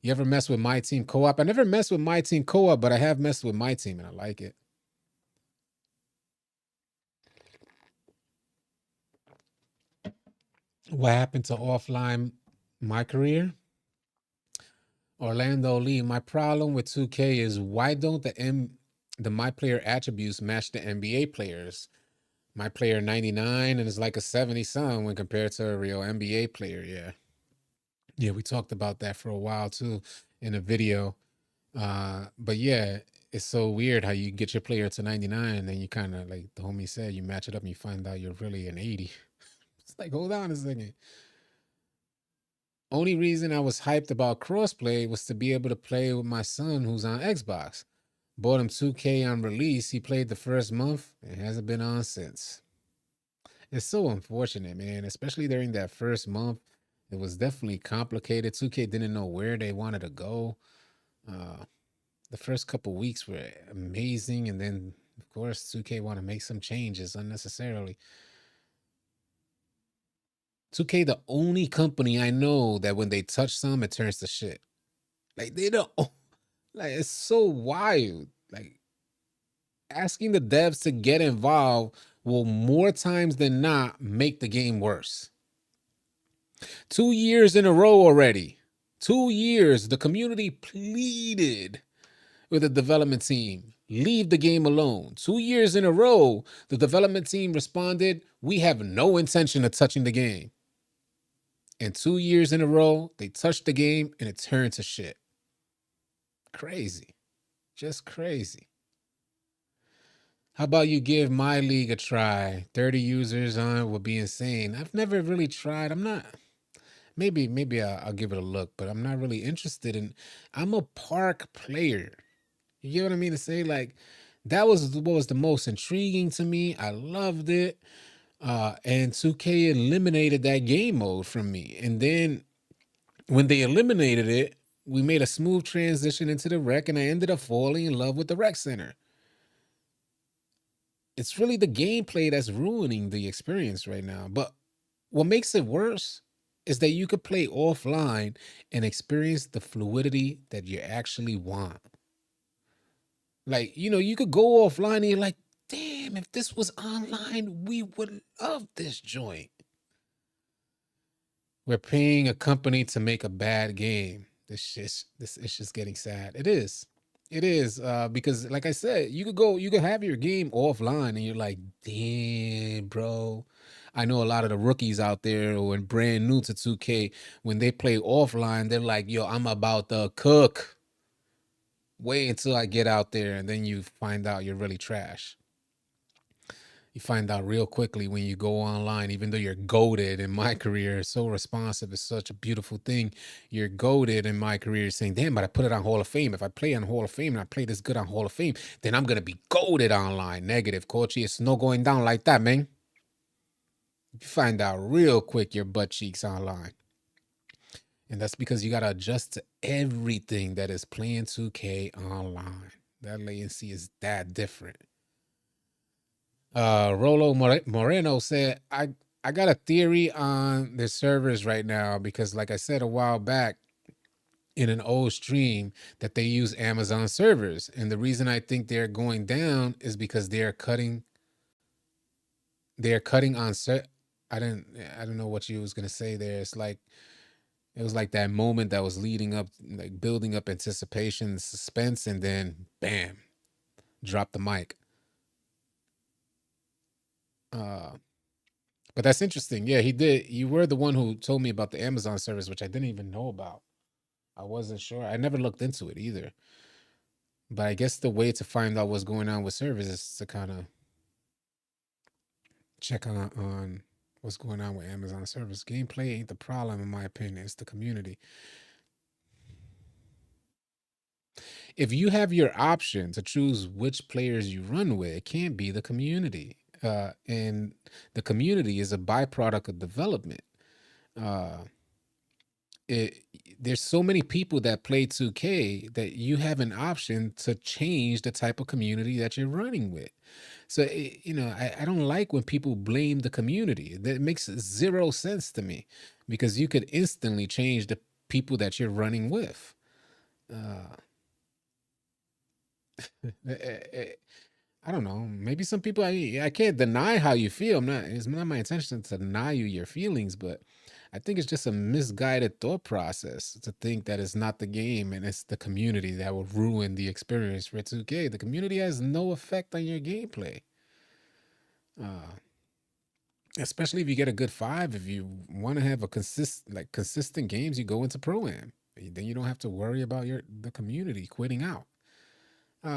You ever mess with My Team Co-op? I never messed with My Team Co-op, but I have messed with My Team and I like it. What happened to offline my career? Orlando Lee, my problem with 2K is why don't the my player attributes match the NBA players? My player 99 and is like a 70 some when compared to a real NBA player, yeah. Yeah, we talked about that for a while too in a video. But yeah, it's so weird how you get your player to 99 and then you kind of like the homie said, you match it up and you find out you're really an 80. It's like, hold on a second. Only reason I was hyped about crossplay was to be able to play with my son who's on Xbox. Bought him 2K on release. He played the first month and hasn't been on since. It's so unfortunate, man, especially during that first month. It was definitely complicated. 2K didn't know where they wanted to go. Uh, the first couple weeks were amazing, and then of course 2K want to make some changes unnecessarily. 2K the only company I know that when they touch some, it turns to shit. Like they don't like it's so wild. Like asking the devs to get involved will more times than not make the game worse. 2 years in a row already. 2 years, the community pleaded with the development team. Leave the game alone. 2 years in a row, the development team responded, we have no intention of touching the game. And 2 years in a row, they touched the game and it turned to shit. Crazy. Just crazy. How about you give my league a try? 30 users on it would be insane. I've never really tried. I'm not. Maybe I'll give it a look, but I'm not really interested in. I'm a park player. You get what I mean to say? Like that was what was the most intriguing to me. I loved it. And 2K eliminated that game mode from me. And then when they eliminated it, we made a smooth transition into the rec, and I ended up falling in love with the rec center. It's really the gameplay that's ruining the experience right now. But what makes it worse is that you could play offline and experience the fluidity that you actually want. Like, you could go offline and you're like, damn, if this was online, we would love this joint. We're paying a company to make a bad game. This is just getting sad. It is. It is. Because like I said, you could have your game offline and you're like, damn, bro. I know a lot of the rookies out there who are brand new to 2K, when they play offline, they're like, yo, I'm about to cook. Wait until I get out there, and then you find out you're really trash. You find out real quickly when you go online, even though you're goaded in my career, so responsive is such a beautiful thing. You're goaded in my career saying, damn, but I put it on Hall of Fame. If I play on Hall of Fame and I play this good on Hall of Fame, then I'm going to be goaded online. Negative, coach. It's no going down like that, man. You find out real quick your butt cheeks online. And that's because you got to adjust to everything that is playing 2K online. That latency is that different. Rolo Moreno said, I got a theory on the servers right now because, like I said a while back in an old stream, that they use Amazon servers. And the reason I think they're going down is because they're cutting on I don't know what you was gonna say there. It was like that moment that was leading up, like building up anticipation, suspense, and then bam, drop the mic. Uh But that's interesting. Yeah, he did. You were the one who told me about the Amazon service, which I didn't even know about. I wasn't sure. I never looked into it either. But I guess the way to find out what's going on with service is to kind of check on what's going on with Amazon service. Gameplay ain't the problem, in my opinion. It's the community. If you have your option to choose which players you run with, it can't be the community. And the community is a byproduct of development. Uh, it, there's so many people that play 2K that you have an option to change the type of community that you're running with. So, I don't like when people blame the community. That makes zero sense to me because you could instantly change the people that you're running with. Uh, eh, eh, eh, I don't know. Maybe some people, I can't deny how you feel. It's not my intention to deny you your feelings, but I think it's just a misguided thought process to think that it's not the game and it's the community that will ruin the experience for 2K. The community has no effect on your gameplay. Uh, Especially if you get a good 5. If you want to have a consistent games, you go into ProAm. Then you don't have to worry about the community quitting out.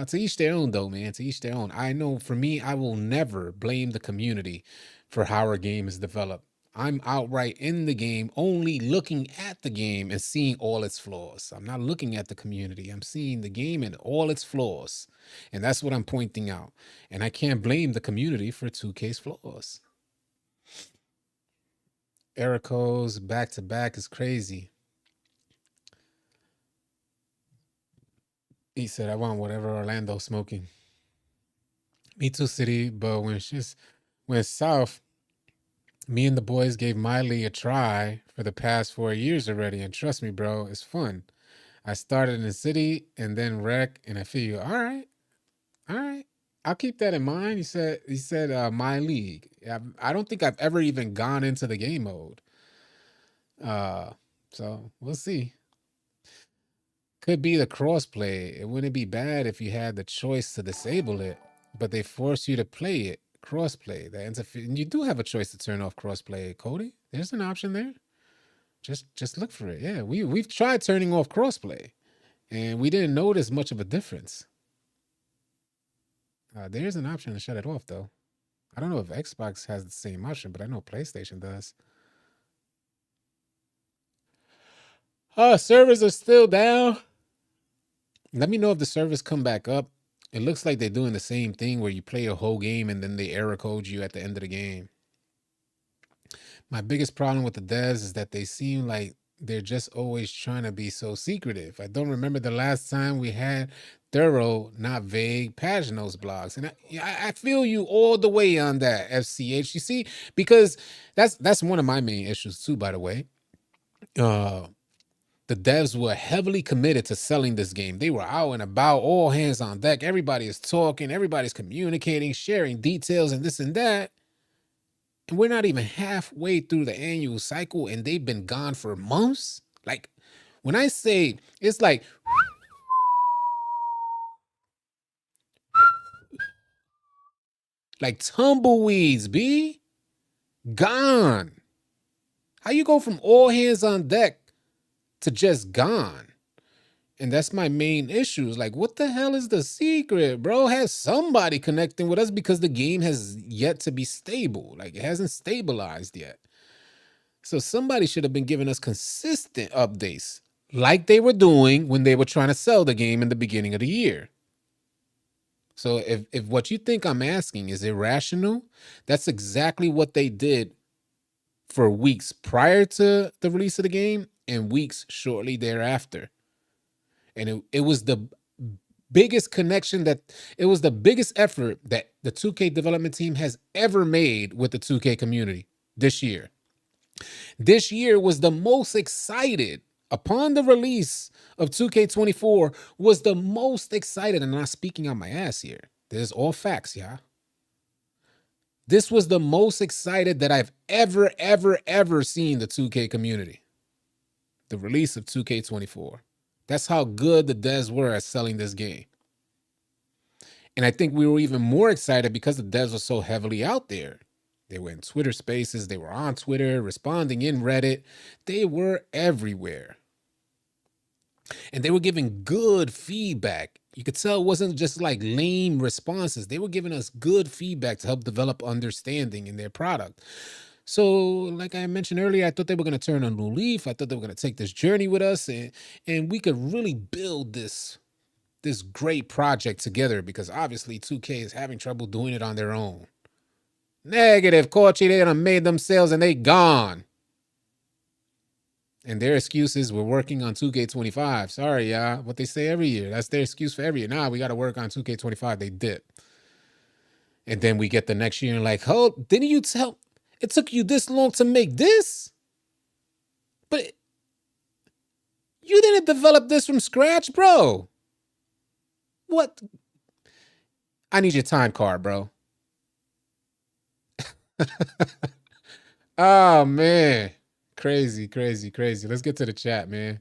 To each their own, though, man. To each their own. I know for me, I will never blame the community for how our game is developed. I'm outright in the game, only looking at the game and seeing all its flaws. I'm not looking at the community. I'm seeing the game and all its flaws. And that's what I'm pointing out. And I can't blame the community for 2K's flaws. Erico's back to back is crazy. He said, I want whatever Orlando's smoking. Me too, City. But when she's went south, me and the boys gave Miley a try for the past 4 years already. And trust me, bro, it's fun. I started in the city and then rec, and I feel you. All right. All right. I'll keep that in mind. He said my league. I don't think I've ever even gone into the game mode. So we'll see. Could be the crossplay. It wouldn't be bad if you had the choice to disable it, but they force you to play it crossplay. That and you do have a choice to turn off crossplay, Cody. There's an option there. Just look for it. Yeah, we've tried turning off crossplay, and we didn't notice much of a difference. There's an option to shut it off though. I don't know if Xbox has the same option, but I know PlayStation does. Servers are still down. Let me know if the servers come back up. It looks like they're doing the same thing where you play a whole game and then they error code you at the end of the game. My biggest problem with the devs is that they seem like they're just always trying to be so secretive. I don't remember the last time we had thorough, not vague Pagnos blogs. And I feel you all the way on that, FCH. You see, because that's one of my main issues too, by the way. The devs were heavily committed to selling this game. They were out and about, all hands on deck. Everybody is talking, everybody's communicating, sharing details and this and that. And we're not even halfway through the annual cycle and they've been gone for months. Like, when I say it's like tumbleweeds, B, gone. How you go from all hands on deck to just gone? And that's my main issue. Is like, what the hell is the secret, bro? Has somebody connecting with us because the game has yet to be stable. Like, it hasn't stabilized yet. So somebody should have been giving us consistent updates like they were doing when they were trying to sell the game in the beginning of the year. So if what you think I'm asking is irrational, that's exactly what they did for weeks prior to the release of the game and weeks shortly thereafter. And it was the biggest connection it was the biggest effort that the 2K development team has ever made with the 2K community this year. This year was the most excited upon the release of 2K24 was the most excited. And I'm not speaking on my ass here. There's all facts, yeah. This was the most excited that I've ever seen the 2K community. The release of 2K24. That's how good the devs were at selling this game. And I think we were even more excited because the devs were so heavily out there. They were in Twitter spaces. They were on Twitter, responding in Reddit. They were everywhere. And they were giving good feedback. You could tell it wasn't just like lame responses. They were giving us good feedback to help develop understanding in their product. So, like I mentioned earlier, I thought they were going to turn a new leaf. I thought they were going to take this journey with us, and we could really build this great project together, because obviously 2K is having trouble doing it on their own. Negative, Kochi, they done made themselves and they gone. And their excuses, we're working on 2K25. Sorry, y'all. What they say every year. That's their excuse for every year. Nah, we got to work on 2K25. They dip. And then we get the next year and like, oh, didn't you tell? It took you this long to make this? But you didn't develop this from scratch, bro. What? I need your time card, bro. Oh, man. Crazy. Let's get to the chat, man.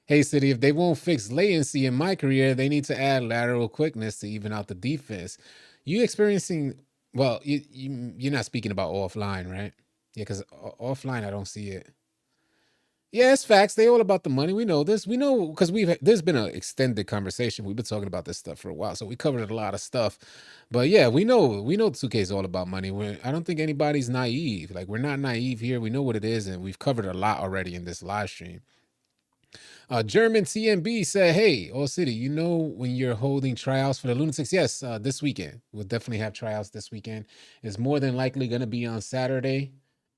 Hey, City, if they won't fix latency in my career, they need to add lateral quickness to even out the defense. You experiencing Well, you're not speaking about offline, right? Yeah, because offline I don't see it. Yeah, it's facts. They all about the money. We know this. We know because there's been an extended conversation. We've been talking about this stuff for a while, so we covered a lot of stuff. But yeah, we know 2K is all about money. I don't think anybody's naive. Like we're not naive here. We know what it is, and we've covered a lot already in this live stream. German CMB said, "Hey, All City, you know when you're holding tryouts for the Lunatics? Yes, this weekend. We'll definitely have tryouts this weekend. It's more than likely going to be on Saturday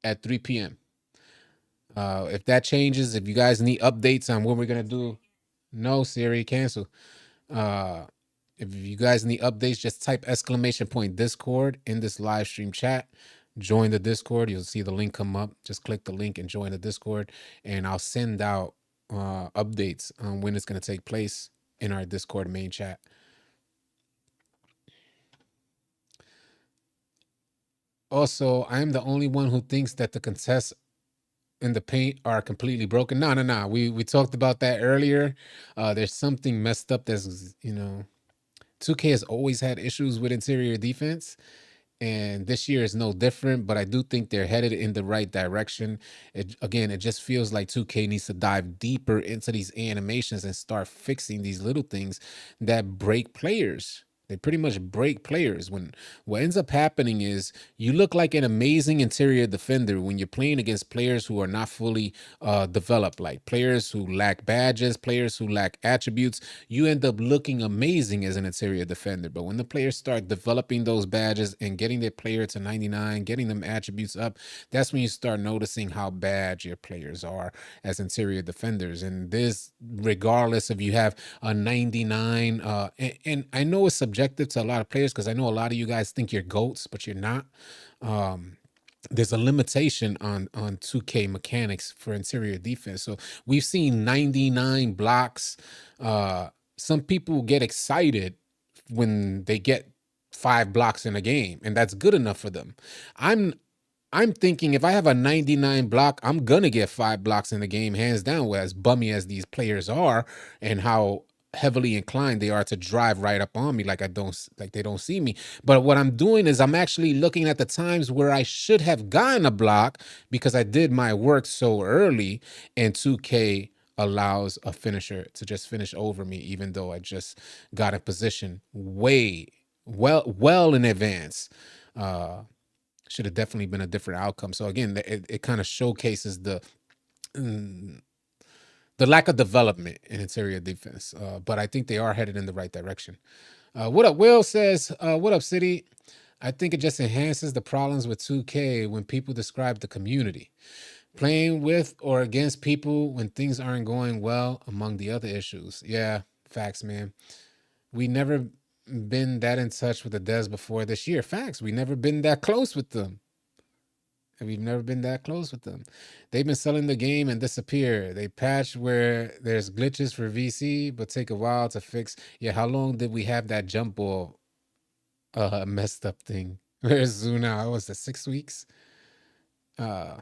at 3 p.m. If that changes, if you guys need updates on what we're gonna do, no, Siri, cancel. Uh, if you guys need updates, just type exclamation point Discord in this live stream chat. Join the Discord. You'll see the link come up. Just click the link and join the Discord, and I'll send out updates on when it's gonna take place in our Discord main chat. Also, I am the only one who thinks that the contests in the paint are completely broken. No, no, no. We talked about that earlier. There's something messed up. 2K has always had issues with interior defense, and this year is no different. But I do think they're headed in the right direction. It just feels like 2K needs to dive deeper into these animations and start fixing these little things that break players. They pretty much break players. When what ends up happening is you look like an amazing interior defender when you're playing against players who are not fully developed, like players who lack badges, players who lack attributes. You end up looking amazing as an interior defender. But when the players start developing those badges and getting their player to 99, getting them attributes up, that's when you start noticing how bad your players are as interior defenders. And this, regardless if you have a 99, and I know it's subjective to a lot of players because I know a lot of you guys think you're goats, but you're not. There's a limitation on 2K mechanics for interior defense. So we've seen 99 blocks. Some people get excited when they get 5 blocks in a game, and that's good enough for them. I'm I'm thinking if I have a 99 block, I'm gonna get 5 blocks in the game, hands down. Where as bummy as these players are, and how heavily inclined they are to drive right up on me, like like they don't see me. But what I'm doing is I'm actually looking at the times where I should have gotten a block because I did my work so early, and 2K allows a finisher to just finish over me, even though I just got a position way well in advance. Uh, should have definitely been a different outcome. So again, it kind of showcases mm, the lack of development in interior defense. But I think they are headed in the right direction. What up? Will says, what up, City? I think it just enhances the problems with 2K when people describe the community. Playing with or against people when things aren't going well, among the other issues. Yeah, facts, man. We never been that in touch with the devs before this year. Facts. We never been that close with them. And we've never been that close with them. They've been selling the game and disappear. They patch where there's glitches for VC, but take a while to fix. Yeah, how long did we have that jump ball messed up thing? Where's Zuna? Was it 6 weeks? Uh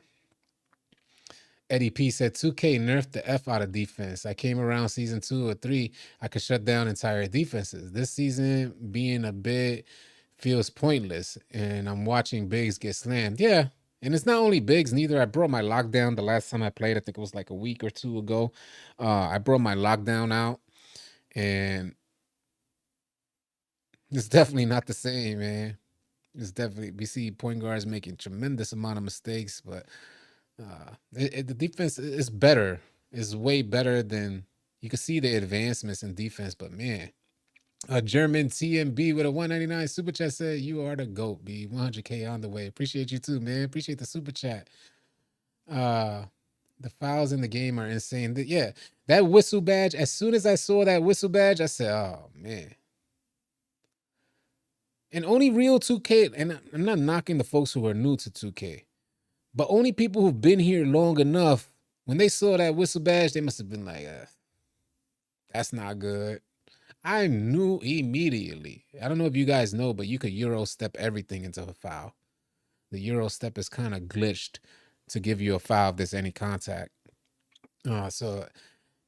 Eddie P said 2K nerfed the F out of defense. I came around season 2 or 3. I could shut down entire defenses. This season being a bit feels pointless, and I'm watching bigs get slammed. Yeah. And it's not only bigs, neither. I brought my lockdown the last time I played. I think it was like a week or two ago. I brought my lockdown out, and it's definitely not the same, man. It's definitely, we see point guards making tremendous amount of mistakes, but the defense is better. It's way better than you can see the advancements in defense. But man, a German TMB with a 199 super chat said, "You are the goat, B. 100K on the way. Appreciate you too, man. Appreciate the super chat." Uh, the fouls in the game are insane. Yeah, that whistle badge. As soon as I saw that whistle badge, I said, "Oh man." And only real 2K, and I'm not knocking the folks who are new to 2K. But only people who've been here long enough, when they saw that whistle badge, they must have been like, that's not good. I knew immediately. I don't know if you guys know, but you could Euro step everything into a foul. The Euro step is kind of glitched to give you a foul if there's any contact. So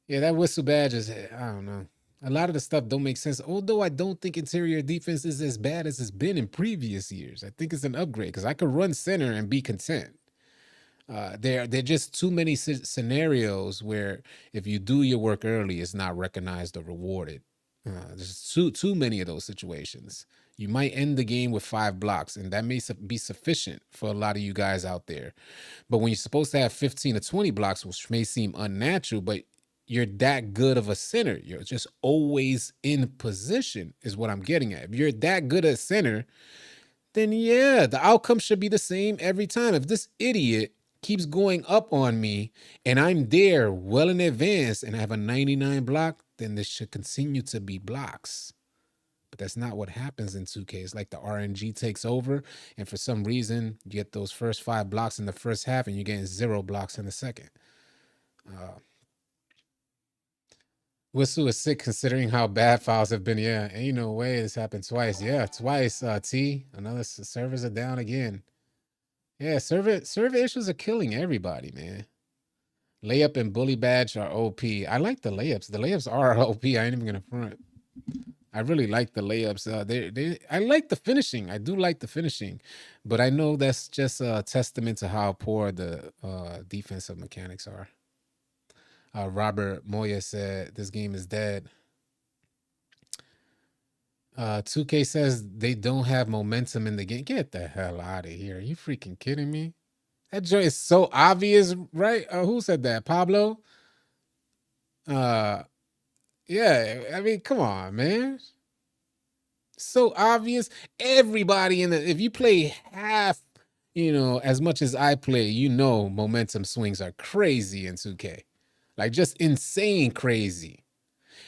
yeah, that whistle badge is, I don't know. A lot of the stuff don't make sense. Although I don't think interior defense is as bad as it's been in previous years. I think it's an upgrade because I could run center and be content. There are just too many scenarios where if you do your work early, it's not recognized or rewarded. There's too many of those situations. You might end the game with 5 blocks, and that may be sufficient for a lot of you guys out there. But when you're supposed to have 15 to 20 blocks, which may seem unnatural, but you're that good of a center. You're just always in position, is what I'm getting at. If you're that good at center, then yeah, the outcome should be the same every time. If this idiot keeps going up on me and I'm there well in advance and I have a 99 block, then this should continue to be blocks. But that's not what happens in 2K. It's like the RNG takes over, and for some reason, you get those first 5 blocks in the first half and you're getting 0 blocks in the second. Whistle is sick considering how bad files have been. Yeah, ain't no way it's happened twice. Yeah, twice. T. Another servers are down again. Yeah, server issues are killing everybody, man. Layup and bully badge are OP. I like the layups. The layups are OP. I ain't even gonna front. I really like the layups. I like the finishing. I do like the finishing, but I know that's just a testament to how poor the defensive mechanics are. Robert Moya said this game is dead. 2K says they don't have momentum in the game. Get the hell out of here. Are you freaking kidding me? That joint is so obvious, right? Who said that? Pablo? Yeah, I mean, come on, man. So obvious. Everybody if you play half, as much as I play, momentum swings are crazy in 2K. Like just insane crazy.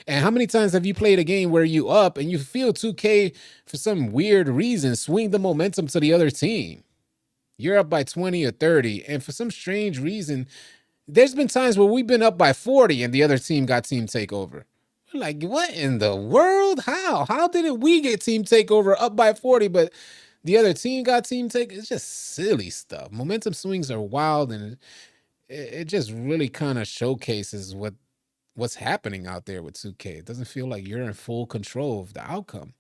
And how many times have you played a game where you up and you feel 2K for some weird reason swing the momentum to the other team? You're up by 20 or 30, and for some strange reason, there's been times where we've been up by 40 and the other team got team takeover. We're like, what in the world? How? How didn't we get team takeover up by 40, but the other team got team take? It's just silly stuff. Momentum swings are wild, and it just really kind of showcases what's happening out there with 2K. It doesn't feel like you're in full control of the outcome.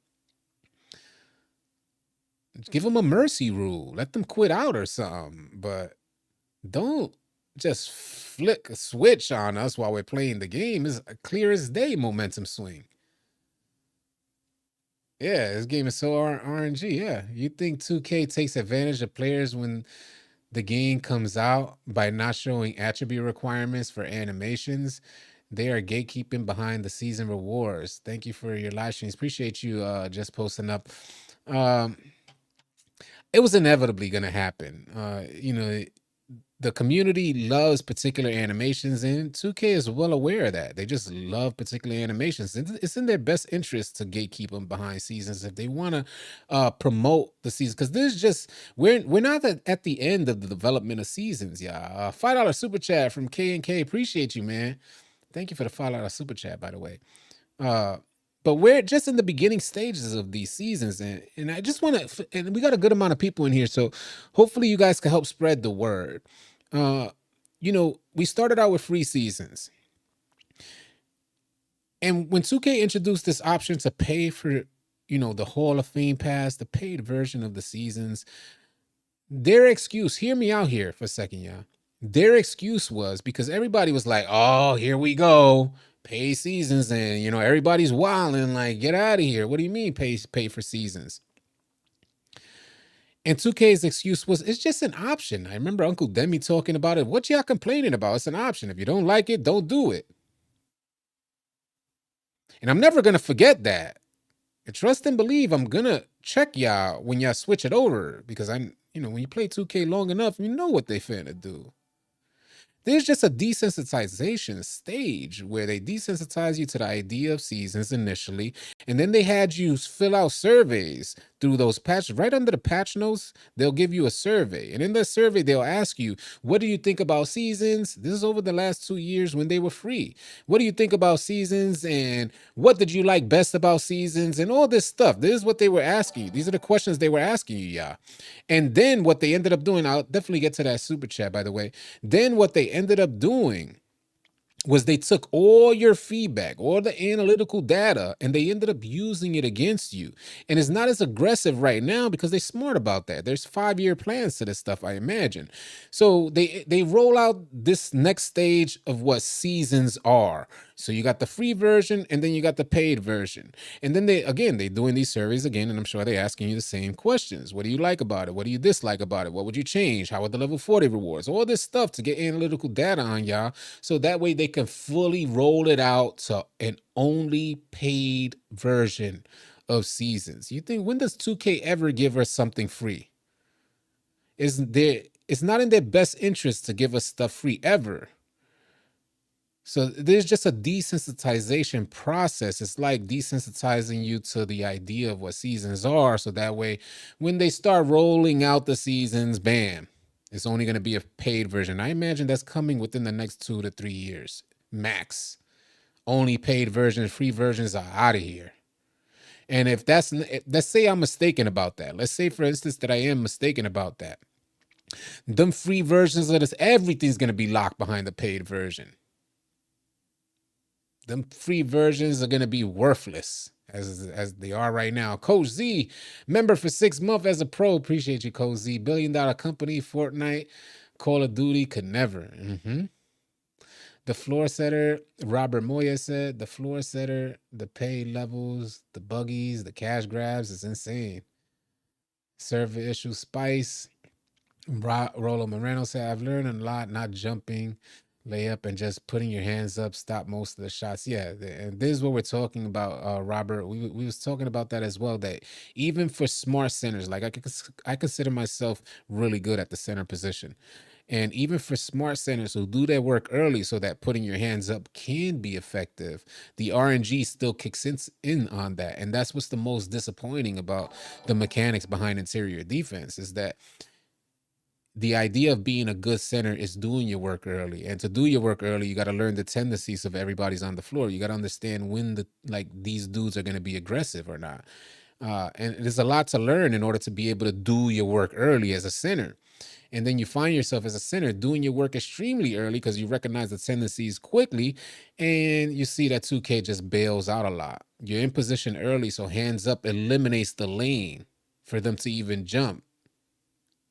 Give them a mercy rule. Let them quit out or something. But don't just flick a switch on us while we're playing the game. It's a clear as day momentum swing. Yeah, this game is so RNG. Yeah, you think 2K takes advantage of players when the game comes out by not showing attribute requirements for animations? They are gatekeeping behind the season rewards. Thank you for your live streams. Appreciate you just posting up. It was inevitably going to happen. The community loves particular animations, and 2K is well aware of that. They just love particular animations. It's in their best interest to gatekeep them behind seasons if they want to promote the season. Because there's just we're not at the end of the development of seasons, y'all. $5 super chat from K&K. Appreciate you, man. Thank you for the $5 super chat, by the way. But we're just in the beginning stages of these seasons, and I just want to, and we got a good amount of people in here, so hopefully you guys can help spread the word. We started out with free seasons, and when 2K introduced this option to pay for, the Hall of Fame pass, the paid version of the seasons, their excuse, hear me out here for a second, y'all. Their excuse was because everybody was like, oh, here we go. Pay seasons, and everybody's wilding, like, get out of here. What do you mean pay for seasons? And 2K's excuse was, it's just an option. I remember Uncle Demi talking about it. What y'all complaining about? It's an option. If you don't like it, don't do it. And I'm never going to forget that. And trust and believe I'm going to check y'all when y'all switch it over, because when you play 2K long enough, you know what they finna do. There's just a desensitization stage where they desensitize you to the idea of seasons initially, and then they had you fill out surveys through those patches. Right under the patch notes, they'll give you a survey. And in that survey, they'll ask you, what do you think about seasons? This is over the last 2 years when they were free. What do you think about seasons? And what did you like best about seasons? And all this stuff. This is what they were asking you. These are the questions they were asking you, y'all. And then what they ended up doing, I'll definitely get to that super chat, by the way. Then what they ended up doing was they took all your feedback, all the analytical data, and they ended up using it against you. And it's not as aggressive right now because they're smart about that. There's 5-year plans to this stuff, I imagine. So they roll out this next stage of what seasons are. So you got the free version and then you got the paid version. And then they doing these surveys again, and I'm sure they're asking you the same questions. What do you like about it? What do you dislike about it? What would you change? How are the level 40 rewards? All this stuff to get analytical data on y'all. So that way they can fully roll it out to an only paid version of seasons. You think, when does 2K ever give us something free? It's not in their best interest to give us stuff free ever. So there's just a desensitization process. It's like desensitizing you to the idea of what seasons are. So that way, when they start rolling out the seasons, bam, it's only going to be a paid version. I imagine that's coming within the next 2 to 3 years, max. Only paid versions, free versions are out of here. And if let's say I'm mistaken about that. Let's say, for instance, that I am mistaken about that. Them free versions of this, everything's going to be locked behind the paid version. Them free versions are going to be worthless as they are right now. Coach Z, member for 6 months as a pro. Appreciate you, Coach Z. $1 billion company, Fortnite, Call of Duty could never. The floor setter, Robert Moya said, the floor setter, the pay levels, the buggies, the cash grabs is insane. Server issue, Spice. Rolo Moreno said, I've learned a lot not jumping, layup, and just putting your hands up, stop most of the shots. Yeah, and this is what we're talking about, Robert. We was talking about that as well, that even for smart centers, like I consider myself really good at the center position. And even for smart centers who do their work early so that putting your hands up can be effective, the RNG still kicks in on that. And that's what's the most disappointing about the mechanics behind interior defense, is that the idea of being a good center is doing your work early. And to do your work early, you got to learn the tendencies of everybody's on the floor. You got to understand when these dudes are going to be aggressive or not. And there's a lot to learn in order to be able to do your work early as a center. And then you find yourself as a center doing your work extremely early because you recognize the tendencies quickly, and you see that 2K just bails out a lot. You're in position early, so hands up eliminates the lane for them to even jump.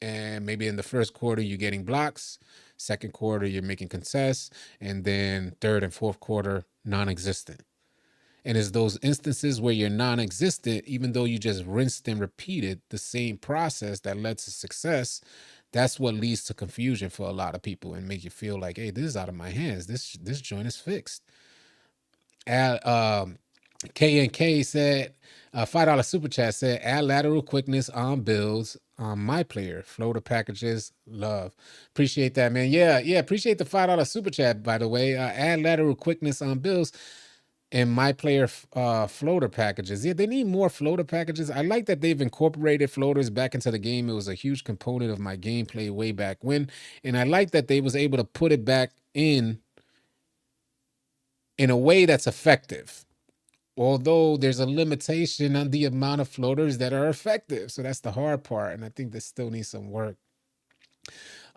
And maybe in the first quarter, you're getting blocks. Second quarter, you're making contests. And then third and fourth quarter, non-existent. And it's those instances where you're non-existent, even though you just rinsed and repeated the same process that led to success, that's what leads to confusion for a lot of people and make you feel like, hey, this is out of my hands. This joint is fixed. K&K said, $5 super chat said, add lateral quickness on builds on my player. Floater packages, love. Appreciate that, man. Yeah, appreciate the $5 super chat, by the way. Add lateral quickness on builds and my player floater packages. Yeah, they need more floater packages. I like that they've incorporated floaters back into the game. It was a huge component of my gameplay way back when. And I like that they was able to put it back in a way that's effective. Although there's a limitation on the amount of floaters that are effective. So that's the hard part. And I think this still needs some work.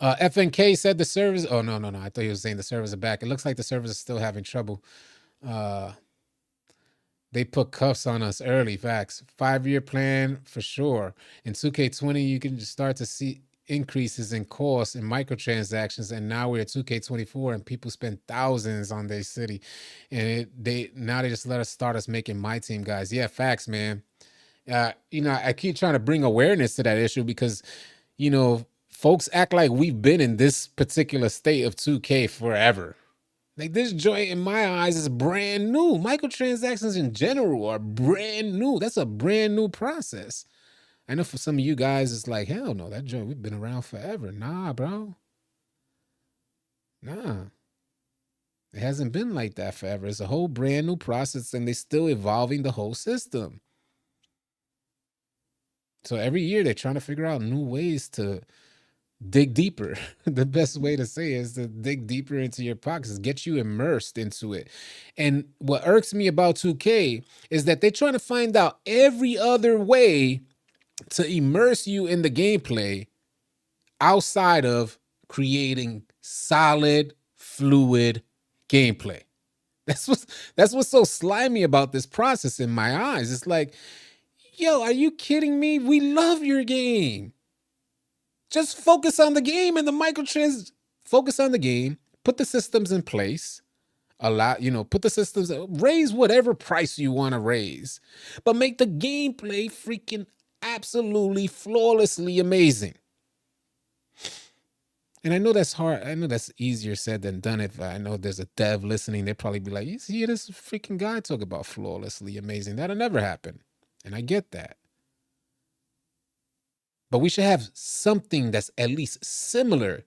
FNK said the servers. Oh, no. I thought he was saying the servers are back. It looks like the servers are still having trouble. They put cuffs on us early. Facts. 5-year plan for sure. In 2K20, you can just start to see increases in costs and microtransactions, and now we're at 2K24 and people spend thousands on their city, and they just let us start us making my team guys. Yeah, facts, man. I keep trying to bring awareness to that issue because folks act like we've been in this particular state of 2K forever. Like, this joint in my eyes is brand new. Microtransactions in general are brand new. That's a brand new process. I know for some of you guys, it's like, hell no, that joint, we've been around forever. Nah, bro. Nah. It hasn't been like that forever. It's a whole brand new process, and they're still evolving the whole system. So every year they're trying to figure out new ways to dig deeper. The best way to say it is to dig deeper into your pockets, get you immersed into it. And what irks me about 2K is that they're trying to find out every other way to immerse you in the gameplay outside of creating solid, fluid gameplay. That's what's so slimy about this process in my eyes. It's like, yo, are you kidding me? We love your game. Just focus on the game and the microtrans. Focus on the game. Put the systems in place. Put the systems. Raise whatever price you want to raise, but make the gameplay freaking absolutely flawlessly amazing. And I know that's hard. I know that's easier said than done. If I know there's a dev listening, they'd probably be like, "You see this freaking guy talk about flawlessly amazing? That'll never happen." And I get that. But we should have something that's at least similar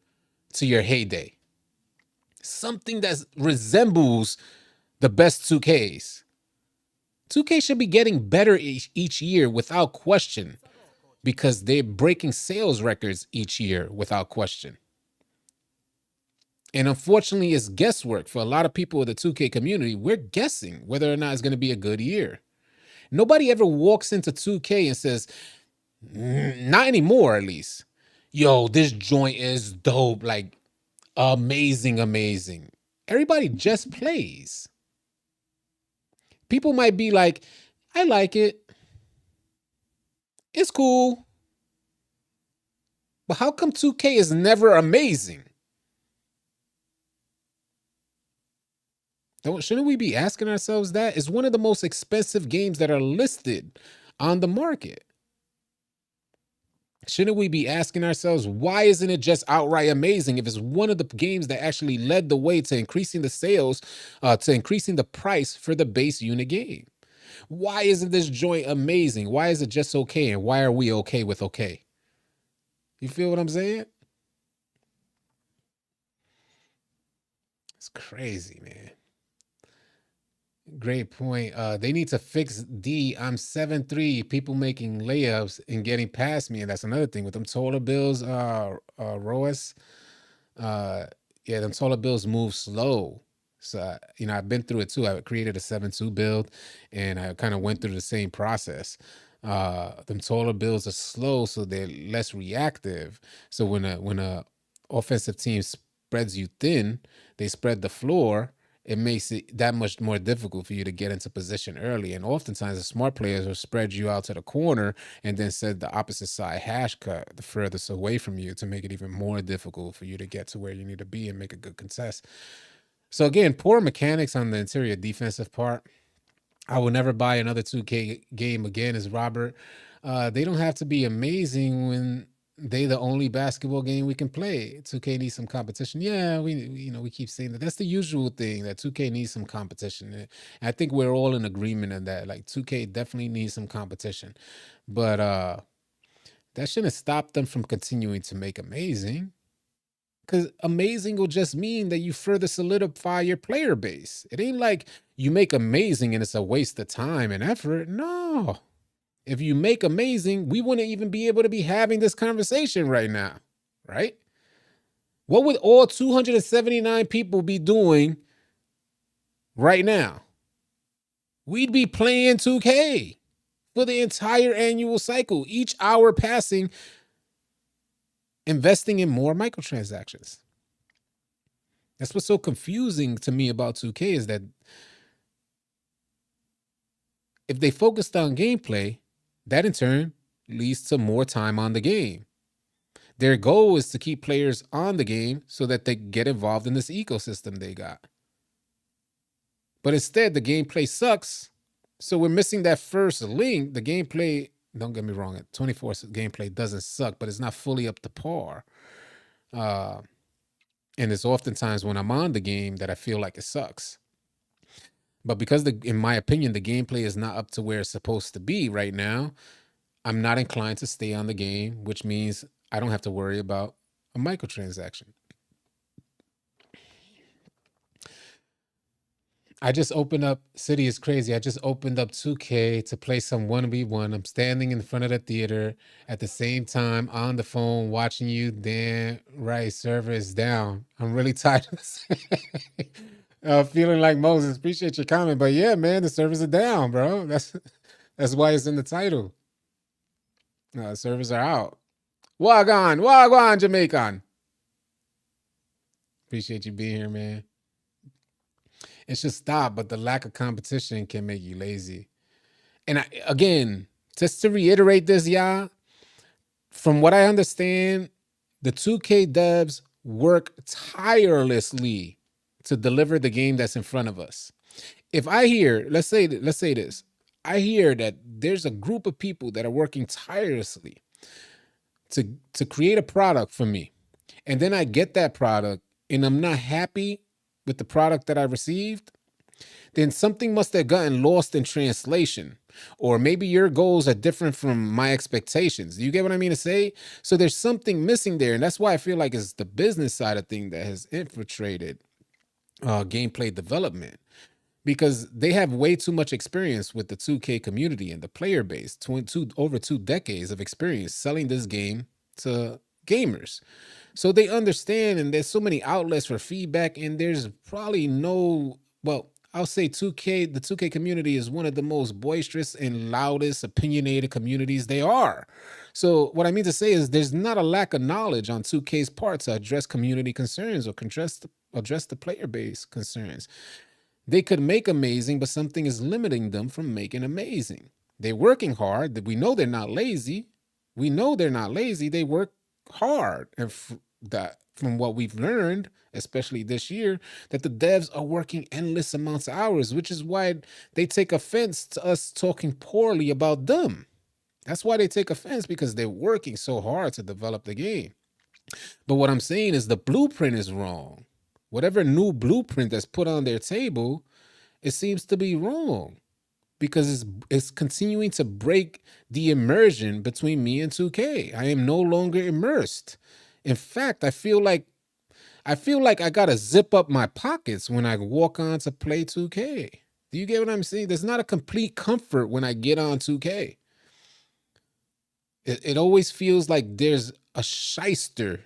to your heyday. Something that resembles the best 2Ks. 2K should be getting better each year without question, because they're breaking sales records each year without question. And unfortunately, it's guesswork for a lot of people in the 2K community. We're guessing whether or not it's going to be a good year. Nobody ever walks into 2K and says, not anymore at least, yo, this joint is dope, like amazing, amazing. Everybody just plays. People might be like, I like it. It's cool. But how come 2K is never amazing? Shouldn't we be asking ourselves that? It's one of the most expensive games that are listed on the market. Shouldn't we be asking ourselves, why isn't it just outright amazing if it's one of the games that actually led the way to increasing the sales, to increasing the price for the base unit game? Why isn't this joint amazing? Why is it just okay? And why are we okay with okay? You feel what I'm saying? It's crazy, man. Great point. They need to fix D. I'm 7'3". People making layups and getting past me, and that's another thing with them taller bills. Roas, yeah, them taller bills move slow. So I've been through it too. I created a 7-2 build, and I kind of went through the same process. Them taller builds are slow, so they're less reactive. So when a offensive team spreads you thin, they spread the floor, it makes it that much more difficult for you to get into position early. And oftentimes the smart players will spread you out to the corner and then set the opposite side hash cut the furthest away from you to make it even more difficult for you to get to where you need to be and make a good contest. So again, poor mechanics on the interior defensive part. I will never buy another 2K game again, as Robert. They don't have to be amazing when they the only basketball game we can play. 2K needs some competition. Yeah, we keep saying that. That's the usual thing, that 2K needs some competition. And I think we're all in agreement on that. Like 2K definitely needs some competition. But that shouldn't stop them from continuing to make amazing. Because amazing will just mean that you further solidify your player base. It ain't like you make amazing and it's a waste of time and effort. No. If you make amazing, we wouldn't even be able to be having this conversation right now, right? What would all 279 people be doing right now? We'd be playing 2K for the entire annual cycle, each hour passing, investing in more microtransactions. That's what's so confusing to me about 2K, is that if they focused on gameplay, that in turn leads to more time on the game. Their goal is to keep players on the game so that they get involved in this ecosystem they got. But instead, the gameplay sucks. So we're missing that first link. The gameplay, don't get me wrong, 24 gameplay doesn't suck, but it's not fully up to par. And it's oftentimes when I'm on the game that I feel like it sucks. But because, in my opinion, the gameplay is not up to where it's supposed to be right now, I'm not inclined to stay on the game, which means I don't have to worry about a microtransaction. I just opened up, City is crazy. I just opened up 2K to play some 1v1. I'm standing in front of the theater at the same time on the phone watching you. Damn right, server is down. I'm really tired of this. Feeling like Moses. Appreciate your comment. But yeah, man, the servers are down, bro. That's why it's in the title. Servers are out. Wagwan, Jamaican. Appreciate you being here, man. It should stop, but the lack of competition can make you lazy. And again, just to reiterate this, y'all, from what I understand, the 2K devs work tirelessly to deliver the game that's in front of us. If I hear, let's say this, I hear that there's a group of people that are working tirelessly to create a product for me, and then I get that product and I'm not happy with the product that I received, then something must have gotten lost in translation. Or maybe your goals are different from my expectations. Do you get what I mean to say? So there's something missing there. And that's why I feel like it's the business side of thing that has infiltrated gameplay development, because they have way too much experience with the 2K community and the player base, over 2 decades of experience selling this game to gamers. So they understand, and there's so many outlets for feedback, and there's probably no, well, I'll say 2K, the 2K community is one of the most boisterous and loudest opinionated communities they are. So what I mean to say is there's not a lack of knowledge on 2K's part to address community concerns or address the player base concerns. They could make amazing, but something is limiting them from making amazing. They're working hard. We know they're not lazy. We know they're not lazy. They work hard. And that, from what we've learned, especially this year, that the devs are working endless amounts of hours, which is why they take offense to us talking poorly about them. That's why they take offense, because they're working so hard to develop the game. But what I'm saying is the blueprint is wrong. Whatever new blueprint that's put on their table, it seems to be wrong, because it's continuing to break the immersion between me and 2K. I am no longer immersed. In fact, I feel like I gotta zip up my pockets when I walk on to play 2K. Do you get what I'm saying? There's not a complete comfort when I get on 2K. It always feels like there's a shyster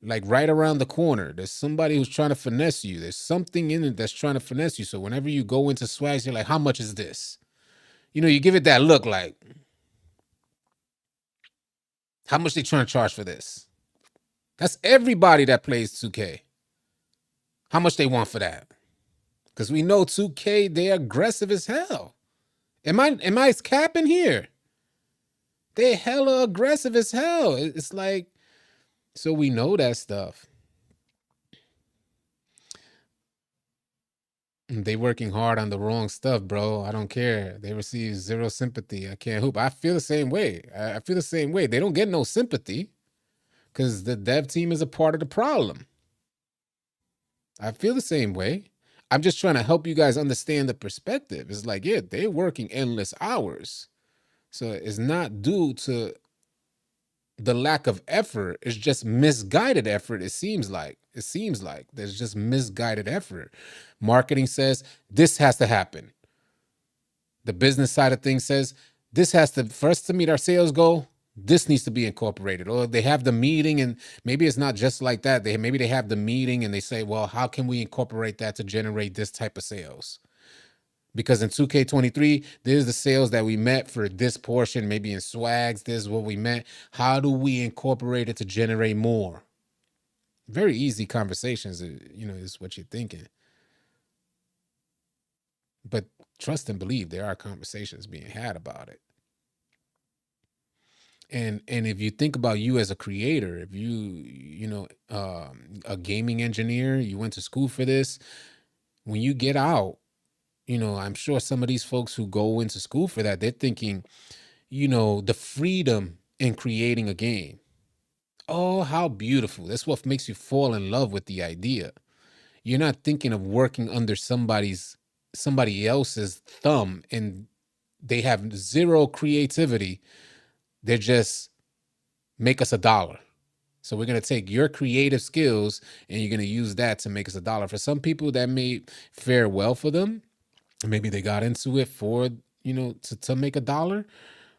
like right around the corner. There's somebody who's trying to finesse you. There's something in it that's trying to finesse you. So whenever you go into swags, you're like, how much is this? You know, you give it that look like, how much they trying to charge for this? That's everybody that plays 2K. How much they want for that? Because we know 2K, they're aggressive as hell. Am I capping here? They hella aggressive as hell. It's like, so we know that stuff. They working hard on the wrong stuff, bro. I don't care. They receive zero sympathy. I can't hoop. I feel the same way. I feel the same way. They don't get no sympathy because the dev team is a part of the problem. I feel the same way. I'm just trying to help you guys understand the perspective. It's like, yeah, they're working endless hours. So it's not due to the lack of effort. It's just misguided effort. It seems like there's just misguided effort. Marketing says this has to happen. The business side of things says this has to, for us to meet our sales goal, this needs to be incorporated. Or they have the meeting, and maybe it's not just like that. Maybe they have the meeting and they say, well, how can we incorporate that to generate this type of sales? Because in 2K23, there's the sales that we met for this portion. Maybe in swags, this is what we meant. How do we incorporate it to generate more? Very easy conversations, is what you're thinking. But trust and believe there are conversations being had about it. And if you think about you as a creator, if a gaming engineer, you went to school for this, when you get out, I'm sure some of these folks who go into school for that, they're thinking, the freedom in creating a game. Oh, how beautiful. That's what makes you fall in love with the idea. You're not thinking of working under somebody else's thumb and they have zero creativity. They're just make us $1. So we're going to take your creative skills and you're going to use that to make us $1. For some people that may fare well for them. Maybe they got into it for, to make $1.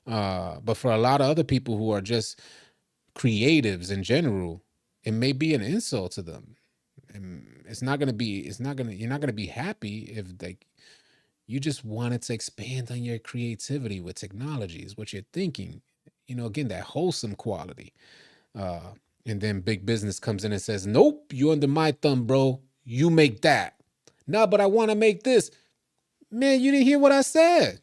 But for a lot of other people who are just creatives in general, it may be an insult to them. And you're not going to be happy if you just wanted to expand on your creativity with technology is what you're thinking. Again, that wholesome quality. And then big business comes in and says, nope, you under my thumb, bro. You make that. No, but I want to make this. Man, you didn't hear what I said.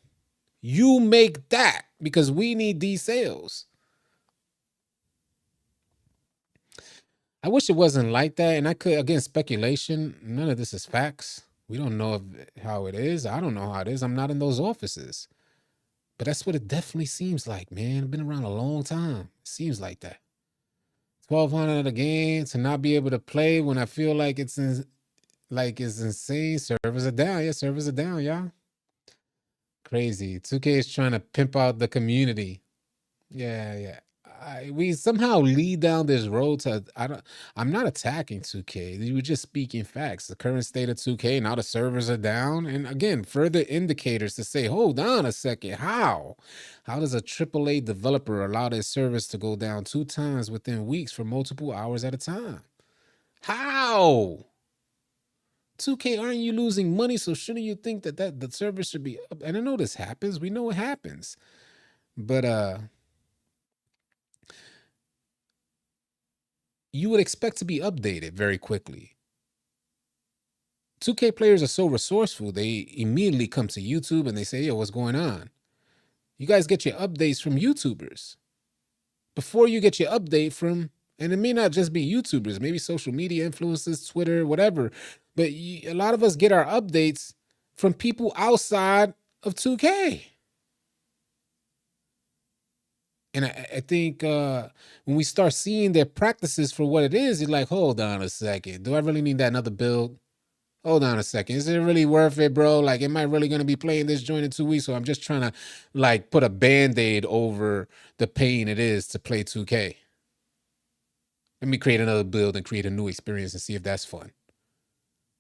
You make that because we need these sales. I wish it wasn't like that. And I could, again, speculation. None of this is facts. We don't know how it is. I don't know how it is. I'm not in those offices. But that's what it definitely seems like, man. I've been around a long time. It seems like that. 1,200 a game to not be able to play when I feel like it's insane. Servers are down. Yeah, servers are down, y'all. Crazy. 2K is trying to pimp out the community. Yeah, yeah. We somehow lead down this road to I'm not attacking 2K. We were just speaking facts. The current state of 2K, now the servers are down. And again, further indicators to say, hold on a second. How? How does a AAA developer allow their servers to go down 2 times within weeks for multiple hours at a time? How? 2K, aren't you losing money? So shouldn't you think that the server should be up? And I know this happens. We know it happens. But you would expect to be updated very quickly. 2K players are so resourceful, they immediately come to YouTube and they say, yo, what's going on? You guys get your updates from YouTubers before you get your update from, and it may not just be YouTubers, maybe social media influencers, Twitter, whatever. But a lot of us get our updates from people outside of 2K. And I think when we start seeing their practices for what it is, you're like, hold on a second. Do I really need that another build? Hold on a second. Is it really worth it, bro? Like, am I really going to be playing this joint in 2 weeks? So I'm just trying to like put a band-aid over the pain it is to play 2K. Let me create another build and create a new experience and see if that's fun.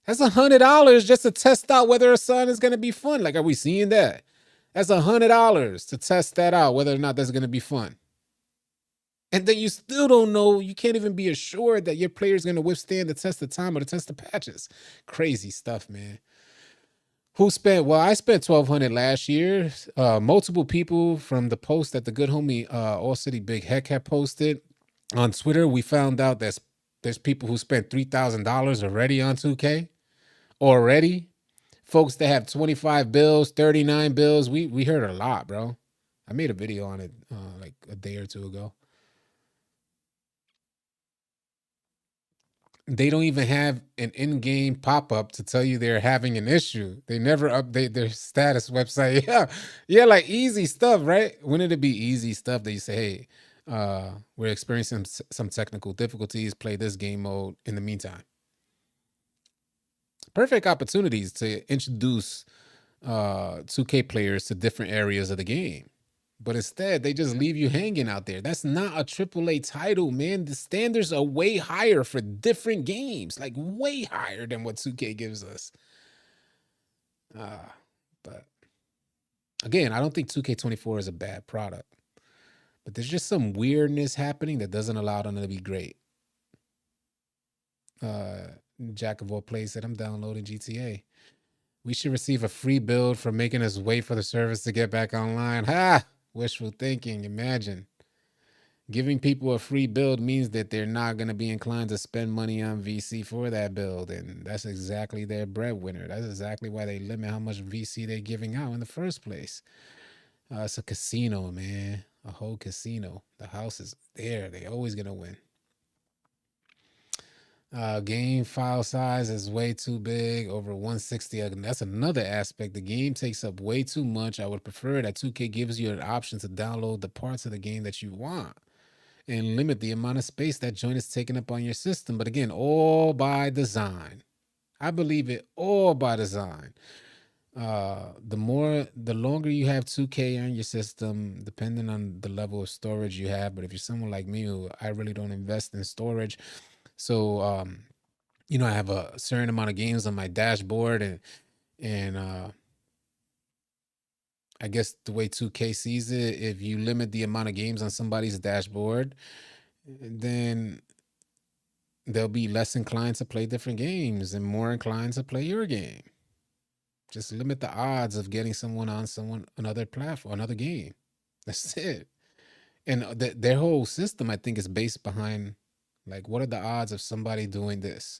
That's $100 just to test out whether a son is going to be fun. Like, are we seeing that? That's $100 to test that out, whether or not that's going to be fun. And then you still don't know, you can't even be assured that your player is going to withstand the test of time or the test of patches. Crazy stuff, man. Who spent? Well, I spent 1,200 last year. Multiple people from the post that the good homie All City Big Heck had posted on Twitter. We found out there's people who spent $3,000 already on 2K. Already, folks that have 25 bills, 39 bills. We heard a lot, bro. I made a video on it like a day or two ago. They don't even have an in-game pop-up to tell you they're having an issue. They never update their status website. Yeah, yeah, like easy stuff, right? Wouldn't it be easy stuff that you say, hey, we're experiencing some technical difficulties, play this game mode in the meantime? Perfect opportunities to introduce 2K players to different areas of the game. But instead, they just leave you hanging out there. That's not a AAA title, man. The standards are way higher for different games, like way higher than what 2K gives us. But again, I don't think 2K24 is a bad product. But there's just some weirdness happening that doesn't allow them to be great. Jack of all plays said, I'm downloading GTA. We should receive a free build for making us wait for the service to get back online. Ha! Wishful thinking. Imagine. Giving people a free build means that they're not going to be inclined to spend money on VC for that build. And that's exactly their breadwinner. That's exactly why they limit how much VC they're giving out in the first place. It's a casino, man. A whole casino. The house is there. They're always going to win. Game file size is way too big, over 160. That's another aspect. The game takes up way too much. I would prefer that 2K gives you an option to download the parts of the game that you want and limit the amount of space that joint is taking up on your system. But again, all by design. I believe it all by design. The longer you have 2K on your system, depending on the level of storage you have. But if you're someone like me who I really don't invest in storage, so I have a certain amount of games on my dashboard, and I guess the way 2K sees it, if you limit the amount of games on somebody's dashboard, then they'll be less inclined to play different games and more inclined to play your game. Just limit the odds of getting someone on another platform, another game. That's it. And their whole system, I think, is based behind like, what are the odds of somebody doing this?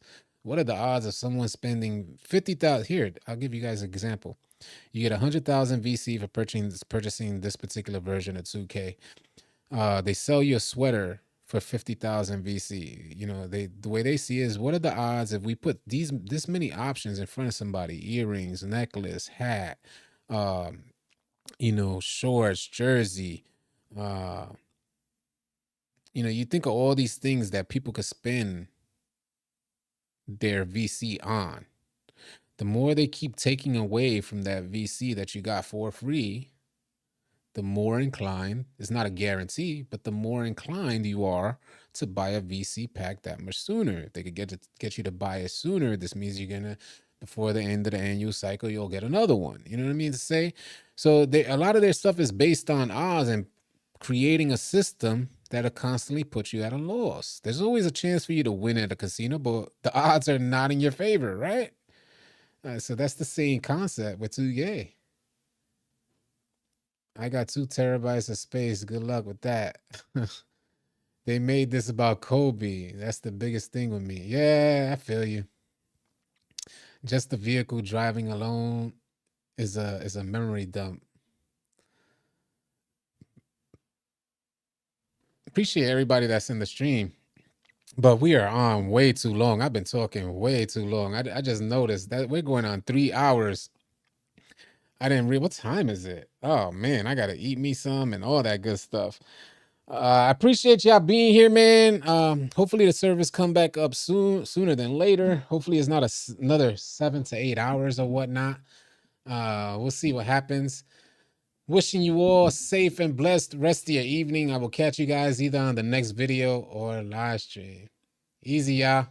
What are the odds of someone spending 50,000? Here, I'll give you guys an example. You get 100,000 VC for purchasing this particular version of 2K. They sell you a sweater for 50,000 VC. You know, the way they see is, what are the odds if we put this many options in front of somebody? Earrings, necklace, hat, um, you know, shorts, jersey. You know, you think of all these things that people could spend their VC on. The more they keep taking away from that VC that you got for free, the more inclined, it's not a guarantee, but the more inclined you are to buy a VC pack that much sooner. If they could get you to buy it sooner, this means you're gonna, before the end of the annual cycle, you'll get another one. You know what I mean to say? So a lot of their stuff is based on odds and creating a system that'll constantly put you at a loss. There's always a chance for you to win at a casino, but the odds are not in your favor, right? So that's the same concept with 2K. I got 2 terabytes of space. Good luck with that. They made this about Kobe. That's the biggest thing with me. Yeah, I feel you. Just the vehicle driving alone is a memory dump. Appreciate everybody that's in the stream. But we are on way too long. I've been talking way too long. I just noticed that we're going on 3 hours. I didn't read. What time is it? Oh man, I gotta eat me some and all that good stuff. I appreciate y'all being here, man. Hopefully the service come back up sooner than later. Hopefully it's not another 7 to 8 hours or whatnot. We'll see what happens. Wishing you all a safe and blessed rest of your evening. I will catch you guys either on the next video or live stream. Easy, y'all.